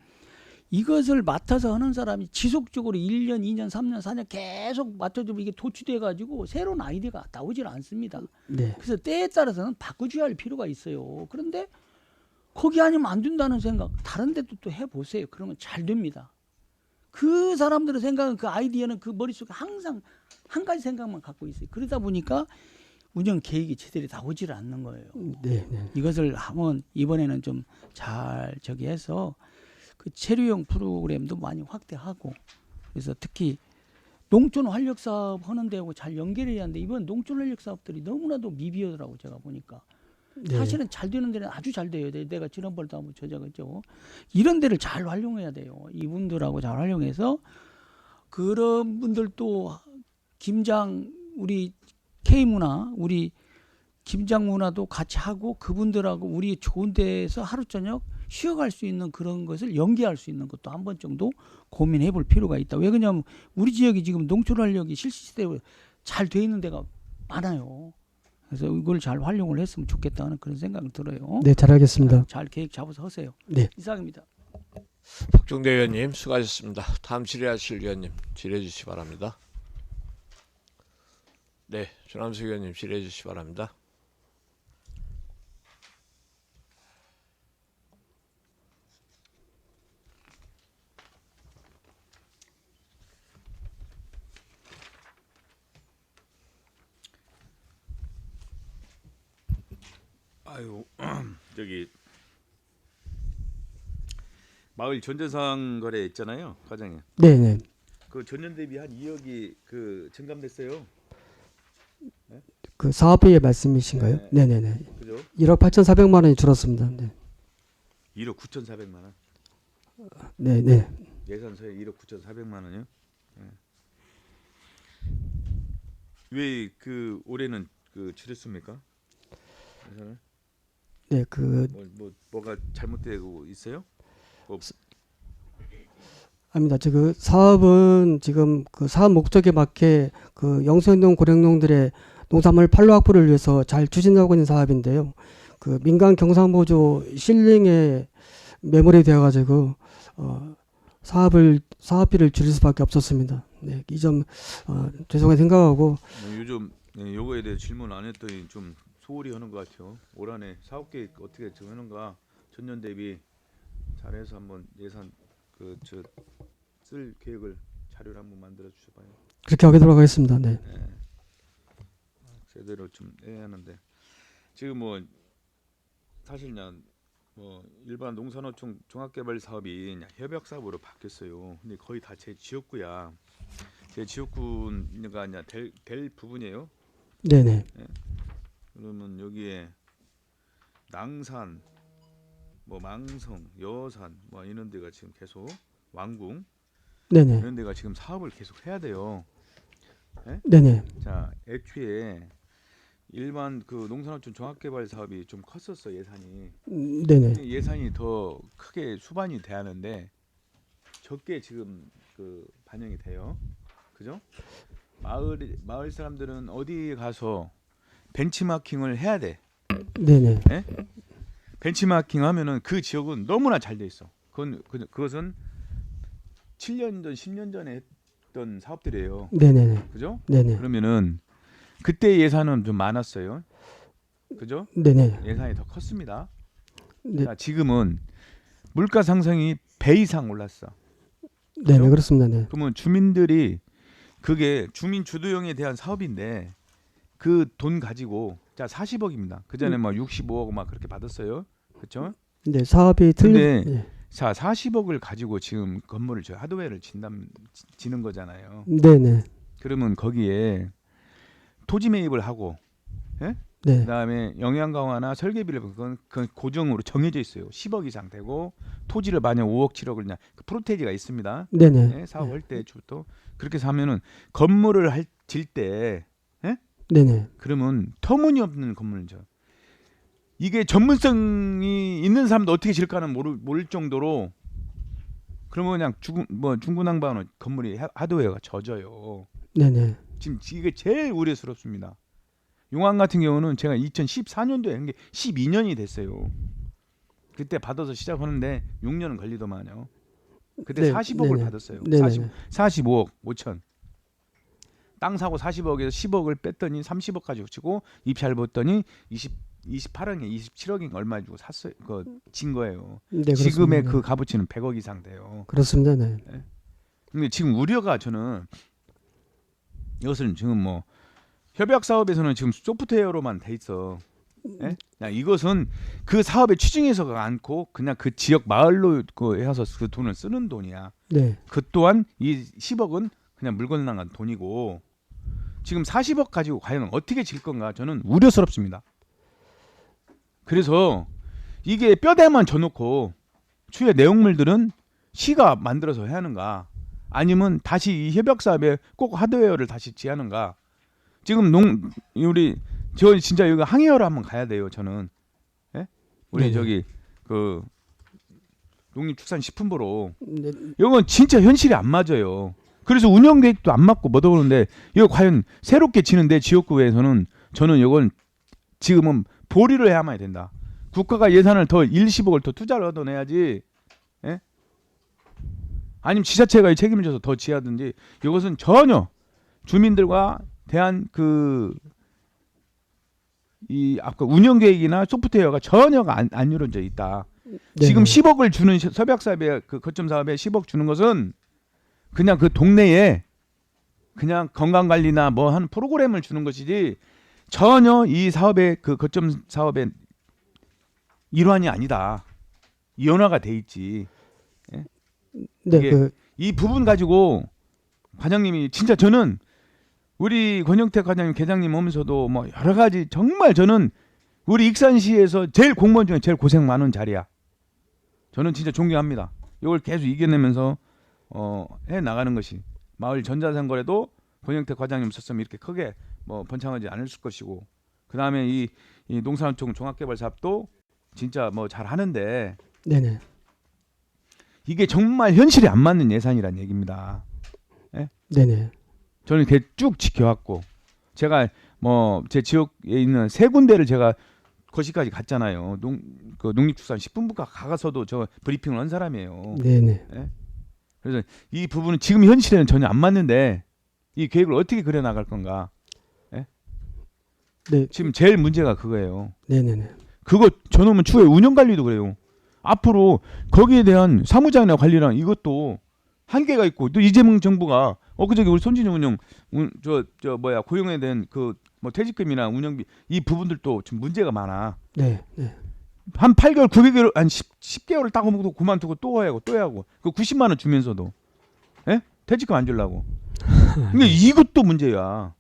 이것을 맡아서 하는 사람이 지속적으로 1년, 2년, 3년, 4년 계속 맡아주면 이게 도취돼 가지고 새로운 아이디어가 나오질 않습니다. 네. 그래서 때에 따라서는 바꿔줘야 할 필요가 있어요. 그런데 거기 아니면 안 된다는 생각 다른 데도 또 해보세요. 그러면 잘 됩니다. 그 사람들의 생각은 그 아이디어는 그 머릿속에 항상 한 가지 생각만 갖고 있어요. 그러다 보니까 운영 계획이 제대로 나오질 않는 거예요. 네. 이것을 한번 이번에는 좀 잘 해서 그 체류형 프로그램도 많이 확대하고 그래서 특히 농촌 활력 사업 하는 데하고 잘 연결해야 하는데 이번 농촌 활력 사업들이 너무나도 미비하더라고 제가 보니까. 사실은 잘 되는 데는 아주 잘 돼요. 내가 지난번에도 한번 저작했죠. 이런 데를 잘 활용해야 돼요. 이분들하고 잘 활용해서 그런 분들도 김장 우리 K문화 우리 김장문화도 같이 하고 그분들하고 우리 좋은 데에서 하루 저녁 쉬어갈 수 있는 그런 것을 연계할 수 있는 것도 한 번 정도 고민해 볼 필요가 있다. 왜 그러냐면 우리 지역이 지금 농촌 활력이 실시대로 잘 돼 있는 데가 많아요. 그래서 이걸 잘 활용을 했으면 좋겠다는 그런 생각이 들어요. 네, 잘하겠습니다. 잘 계획 잡아서 하세요. 네. 이상입니다. 박종대 의원님 수고하셨습니다. 다음 질의하실 의원님 질의해 주시기 바랍니다. 네, 조남석 의원님 질의해 주시기 바랍니다. 아유 저기 마을 전재산 거래 있잖아요, 과장님. 네네. 그 전년 대비 한 2억이 그 증감됐어요. 그 사업비의 말씀이신가요? 네. 네네네. 그죠? 1억 8,400만 원이 줄었습니다. 네. 1억 9,400만 원. 네네. 예산서에 1억 9,400만 원이요. 왜 그 올해는 그 줄였습니까? 예산을? 네, 그 뭐가 잘못되고 있어요? 아닙니다. 그 사업은 지금 그 사업 목적에 맞게 그 영수행동 고령농들의 농산물 판로 확보를 위해서 잘 추진하고 있는 사업인데요. 그 민간 경상보조 실링에 매몰이 되어가지고 사업비를 줄일 수밖에 없었습니다. 네, 이 점 죄송하게 생각하고 요즘 요거에 대해 질문 안 했더니 좀 소홀히 하는 것 같아요. 올 한해 사업 계획 어떻게 정하는가 전년 대비 잘해서 한번 예산 쓸 계획을 자료를 한번 만들어 주셔봐요. 그렇게 하도록 하겠습니다. 네. 네. 제대로 좀 해야 하는데 지금 뭐 사실 그냥 뭐 일반 농산어촌 종합개발 사업이 그냥 협약 사업으로 바뀌었어요. 근데 거의 다 제 지역구야. 제 지역구가 그냥 될 부분이에요. 네네. 네. 그러면 여기에 낭산, 뭐 망성, 여산, 뭐 이런 데가 지금 계속 왕궁, 네네. 이런 데가 지금 사업을 계속 해야 돼요. 네? 네네. 자, 애초에 일반 그 농산어촌 종합개발 사업이 좀 컸었어 예산이. 네네. 예산이 더 크게 수반이 돼야 하는데 적게 지금 그 반영이 돼요. 그죠? 마을 사람들은 어디 가서 벤치마킹을 해야 돼. 네네. 네? 벤치마킹 하면은 그 지역은 너무나 잘 돼 있어. 그것은 7년 전, 10년 전에 했던 사업들이에요. 네네네. 그죠? 네네. 그러면은 그때 예산은 좀 많았어요. 그죠? 네네. 예산이 더 컸습니다. 네. 자, 지금은 물가 상승이 배 이상 올랐어. 네네, 그죠? 그렇습니다. 네. 그러면 주민들이 그게 주민 주도형에 대한 사업인데 그 돈 가지고 자 40억입니다. 그 전에 막 65억 막 그렇게 받았어요. 그렇죠? 네, 사업이 근데 네. 자 40억을 가지고 지금 건물을 저 하드웨어를 지는 거잖아요. 네네. 그러면 거기에 토지 매입을 하고, 예? 네. 그다음에 영양 강화나 설계비를 그건 고정으로 정해져 있어요. 10억 이상 되고 토지를 만약 5억 7억을 그냥 그 프로테이지가 있습니다. 네네. 예? 사업할 때부터 그렇게 사면은 건물을 질 때, 예? 네네. 그러면 터무니없는 건물이죠. 이게 전문성이 있는 사람도 어떻게 질까는 모를 정도로 그러면 그냥 중구난방으로 건물이 하드웨어가 젖어요. 네네. 지금 이게 제일 우려스럽습니다. 용안 같은 경우는 제가 2014년도에 한 게 12년이 됐어요. 그때 받아서 시작하는데 6년은 걸리더만요. 그때 네, 40억을 네네. 받았어요. 네네. 45억 5천. 땅 사고 40억에서 10억을 뺐더니 30억 가지고 치고 입 잘 봤더니 28억에 27억인가 얼마 주고 샀어요. 진 거예요. 네, 지금의 그렇습니다. 그 값어치는 100억 이상 돼요. 그렇습니다. 네. 근데 지금 우려가 저는 이것은 지금 뭐 협약 사업에서는 지금 소프트웨어로만 돼 있어. 예? 그냥 이것은 그 사업에 추진해서가 않고 그냥 그 지역 마을로 해서 그 돈을 쓰는 돈이야. 네. 그 또한 이 10억은 그냥 물건 나간 돈이고 지금 40억 가지고 과연 어떻게 질 건가 저는 우려스럽습니다. 그래서 이게 뼈대만 져놓고 추후에 내용물들은 시가 만들어서 해야 하는가 아니면 다시 이 협약 사업에 꼭 하드웨어를 다시 지하는가. 지금 우리 저 진짜 여기 항해하러 한번 가야 돼요. 저는. 예? 우리 네네. 저기 그 농림축산식품부로 네, 이건 진짜 현실이 안 맞아요. 그래서 운영 계획도 안 맞고 못 오는데 이거 과연 새롭게 지는데 지역구에서는 저는 이건 지금은 보류를 해야만 된다. 국가가 예산을 더 10억을 더 투자를 얻어내야지. 예? 아니면 지자체가 책임을 져서 더 지하든지 이것은 전혀 주민들과 대한 이 아까 운영 계획이나 소프트웨어가 전혀가 안 이루어져 있다. 지금 10억을 주는 협약사업에 그 거점 사업에 10억 주는 것은 그냥 그 동네에 그냥 건강 관리나 뭐 하는 프로그램을 주는 것이지 전혀 이 사업의 그 거점 사업의 일환이 아니다. 이원화가 돼 있지. 예? 네, 이게 이 부분 가지고 과장님이 진짜 저는 우리 권영택 과장님 계장님 오면서도 뭐 여러 가지 정말 저는 우리 익산시에서 제일 공무원 중에 제일 고생 많은 자리야. 저는 진짜 존경합니다. 이걸 계속 이겨내면서 해 나가는 것이 마을 전자상거래도 권영택 과장님 썼으면 이렇게 크게 뭐 번창하지 않을 것이고 그 다음에 이 농산어촌 종합개발 사업도 진짜 뭐 잘 하는데 네네. 이게 정말 현실이 안 맞는 예산이란 얘기입니다. 예? 네네. 저는 이렇게 쭉 지켜왔고 제가 뭐 제 지역에 있는 세 군데를 제가 거시까지 갔잖아요. 농림축산식품부가 가서도 저 브리핑을 한 사람이에요. 네네. 예? 그래서 이 부분은 지금 현실에는 전혀 안 맞는데 이 계획을 어떻게 그려 나갈 건가? 예? 네. 지금 제일 문제가 그거예요. 네네네. 그거 저놈은 추후에 운영 관리도 그래요. 앞으로 거기에 대한 사무장이나 관리랑 이것도 한계가 있고 또 이재명 정부가 엊그저께 우리 손진영 운영 고용에 대한 그 뭐 퇴직금이나 운영비 이 부분들도 좀 문제가 많아. 네. 네. 한 8개월, 9개월, 한 10개월을 따고 먹고 그만두고 또 하고 또 하고 그 90만 원 주면서도 예? 퇴직금 안 주려고. 근데 이것도 문제야.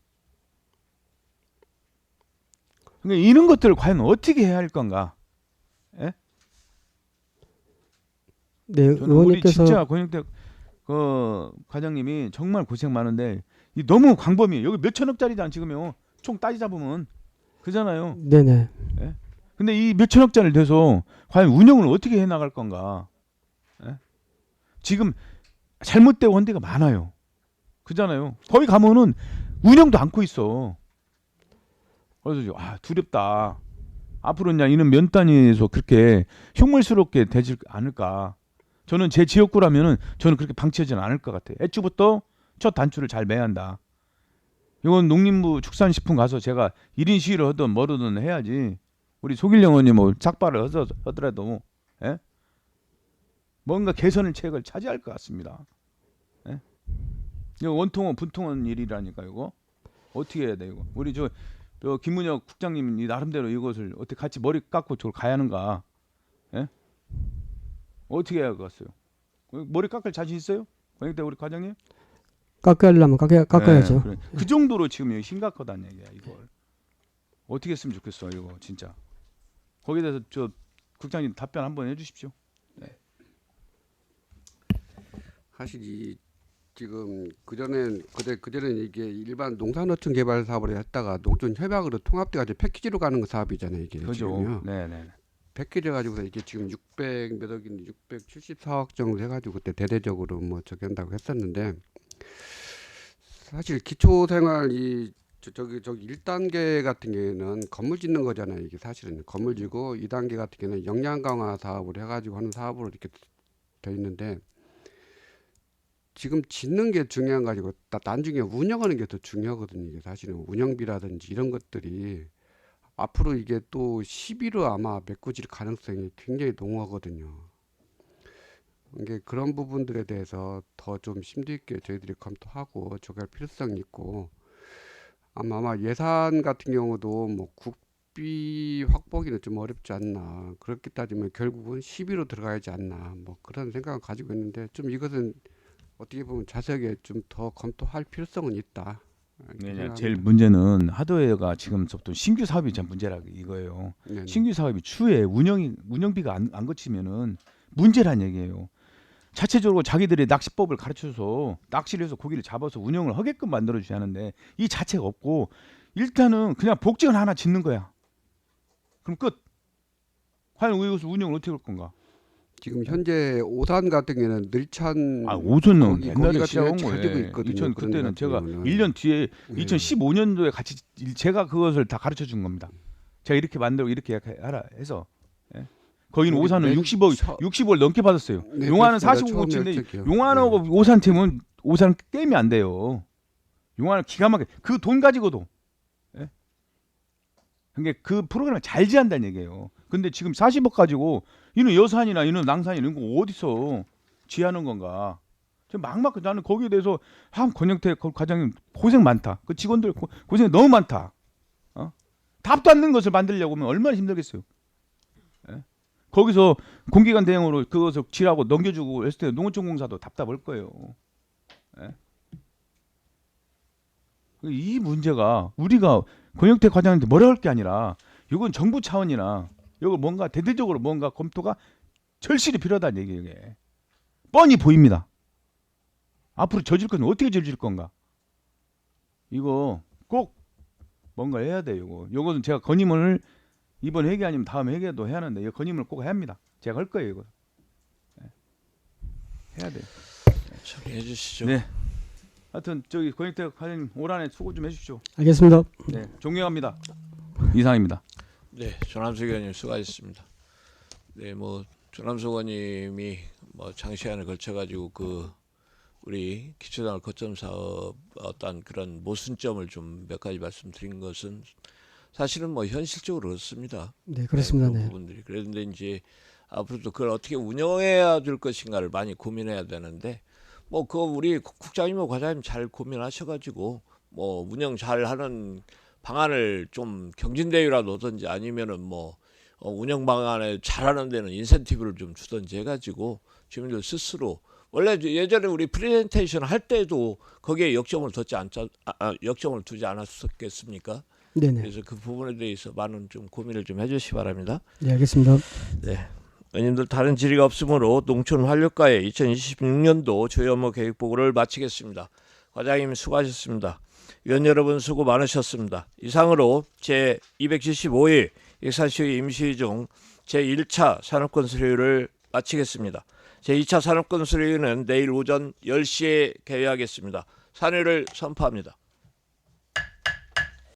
그러니까 이런 것들을 과연 어떻게 해야 할 건가? 예? 네, 저는 우리 의원님께서 진짜 권영택 그 과장님이 정말 고생 많은데 이 너무 광범위해요. 여기 몇 천억짜리잖아 지금요. 총 따지 잡으면 그잖아요. 네네. 예? 근데 이 몇 천억짜리 돼서 과연 운영을 어떻게 해 나갈 건가? 예? 지금 잘못되고 한 데가 많아요. 그잖아요. 거기 가면은 운영도 않고 있어. 그래서 두렵다. 앞으로 그냥 이는 면 단위에서 그렇게 흉물스럽게 되지 않을까. 저는 제 지역구라면은 저는 그렇게 방치하지는 않을 것 같아요. 애초부터 첫 단추를 잘 매야 한다. 이건 농림부 축산식품 가서 제가 1인 시위를 하든 뭐든 해야지. 우리 속일영 의원이 뭐 삭발을 하더라도 예? 뭔가 개선을 책을 차지할 것 같습니다. 예? 이거 원통은 분통한 일이라니까 이거 어떻게 해야 돼 이거. 우리 저 김문혁 국장님이 나름대로 이것을 어떻게 같이 머리 깎고 저걸 가야 하는가. 예? 어떻게 해야 겠어요? 머리 깎을 자신 있어요? 그때 우리 과장님? 깎으려면 깎아야죠. 네, 그래. 그 정도로 지금 여기 심각하다는 얘기야 이걸. 어떻게 했으면 좋겠어 이거 진짜. 거기에 대해서 저 국장님 답변 한번 해주십시오. 네. 사실 지금 그전엔 이게 일반 농산어촌 개발 사업을 했다가 농촌 협약으로 통합돼가지고 패키지로 가는 거 사업이잖아요 이게. 그죠. 지금요. 네네. 패키지 가지고서 이게 지금 600 몇 억인데 674억 정도 해가지고 그때 대대적으로 뭐 저기 한다고 했었는데 사실 기초생활 저기 1단계 같은 경우에는 건물 짓는 거잖아요. 이게 사실은 건물 지고 2단계 같은 경우는 역량 강화 사업을 해가지고 하는 사업으로 이렇게 돼 있는데 지금 짓는 게 중요한 거 가지고 나중에 운영하는 게 더 중요하거든요. 이게 사실은 운영비라든지 이런 것들이 앞으로 이게 또 시비로 아마 메꿔질 가능성이 굉장히 농후하거든요. 이게 그런 부분들에 대해서 더 좀 심도 있게 저희들이 검토하고 조결할 필요성이 있고 아마 예산 같은 경우도 뭐 국비 확보기는 좀 어렵지 않나. 그렇게 따지면 결국은 시비로 들어가야지 않나. 뭐 그런 생각을 가지고 있는데 좀 이것은 어떻게 보면 자세하게 좀 더 검토할 필요성은 있다. 네, 제일 문제는 하드웨어가 지금부터 신규 사업이 참 문제라 이거예요. 네네. 신규 사업이 추후에 운영비가 안 거치면은 문제란 얘기예요. 자체적으로 자기들의 낚시법을 가르쳐서 낚시를 해서 고기를 잡아서 운영을 하게끔 만들어줘야 하는데 이 자체가 없고 일단은 그냥 복지관 하나 짓는 거야. 그럼 끝. 과연 이것을 운영을 어떻게 할 건가? 지금 현재 오산 같은 경우는 늘찬 오선은 옛날에 거기가 시작한 잘 거예요. 되고 있거든요. 2000 그런 그때는 것 제가 같은 1년 뒤에 예. 2015년도에 같이 제가 그것을 다 가르쳐 준 겁니다. 제가 이렇게 만들고 이렇게 하라 해서. 예. 거기는 오산은 60억 넘게 받았어요. 네, 용화는 그렇습니다. 45억인데 용화하고 오산 팀은 오산 게임이 안 돼요. 용화는 기가 막혀. 그 돈 가지고도. 예? 그러니까 그 프로그램을 잘 지한다는 얘기예요. 근데 지금 40억 가지고 이는 여산이나 이는 낭산이나 이런 거 어디서 지하는 건가? 지금 막막 나는 거기에 대해서 권영태 과장님 고생 많다. 그 직원들 고생이 너무 많다. 답도 않는 것을 만들려고 하면 얼마나 힘들겠어요. 예? 거기서 공기관 대행으로 그것을 지라고 넘겨주고 했을 때 농어촌공사도 답답할 거예요. 예? 이 문제가 우리가 권영태 과장한테 뭐라 할 게 아니라 이건 정부 차원이나 이거 뭔가 대대적으로 뭔가 검토가 절실히 필요하다는 얘기예요. 이게. 뻔히 보입니다. 앞으로 저질 건 어떻게 저질 건가? 이거 꼭 뭔가 해야 돼요. 이거는 제가 건의문을 이번 회계 아니면 다음 회계도 해야 하는데 이 건의문을 꼭 해야 합니다. 제가 할 거예요. 이거. 네. 해야 돼요. 처리해 주시죠. 네. 하여튼 저기 권영태 과장님 올 한해 수고 좀 해주십시오. 알겠습니다. 네, 존경합니다. 이상입니다. 네, 조남석 의원님 수고하셨습니다. 네, 뭐 조남석 의원님이 뭐 장시간을 걸쳐가지고 그 우리 기초단을 거점 사업 어떤 그런 모순점을 좀 몇 가지 말씀드린 것은 사실은 뭐 현실적으로 그렇습니다. 네, 그렇습니다. 그 네. 부분들이 그런데 이제 앞으로도 그걸 어떻게 운영해야 될 것인가를 많이 고민해야 되는데 뭐 그거 우리 국장님과 과장님 잘 고민하셔가지고 뭐 운영 잘하는 방안을 좀 경진대회라도 하든지 아니면은 뭐 운영 방안에 잘하는 데는 인센티브를 좀 주든지 해가지고 주민들 스스로 원래 예전에 우리 프레젠테이션 할 때도 거기에 역점을 두지 않았겠습니까? 네네. 그래서 그 부분에 대해서 많은 좀 고민을 좀 해주시기 바랍니다. 네, 알겠습니다. 네. 의원님들 다른 질의가 없으므로 농촌활력과의 2026년도 주요 업무 계획 보고를 마치겠습니다. 과장님 수고하셨습니다. 위원 여러분 수고 많으셨습니다. 이상으로 제275일 익산시의 임시회 중 제1차 산업건 수료를 마치겠습니다. 제2차 산업건 수료는 내일 오전 10시에 개회하겠습니다. 산회를 선포합니다.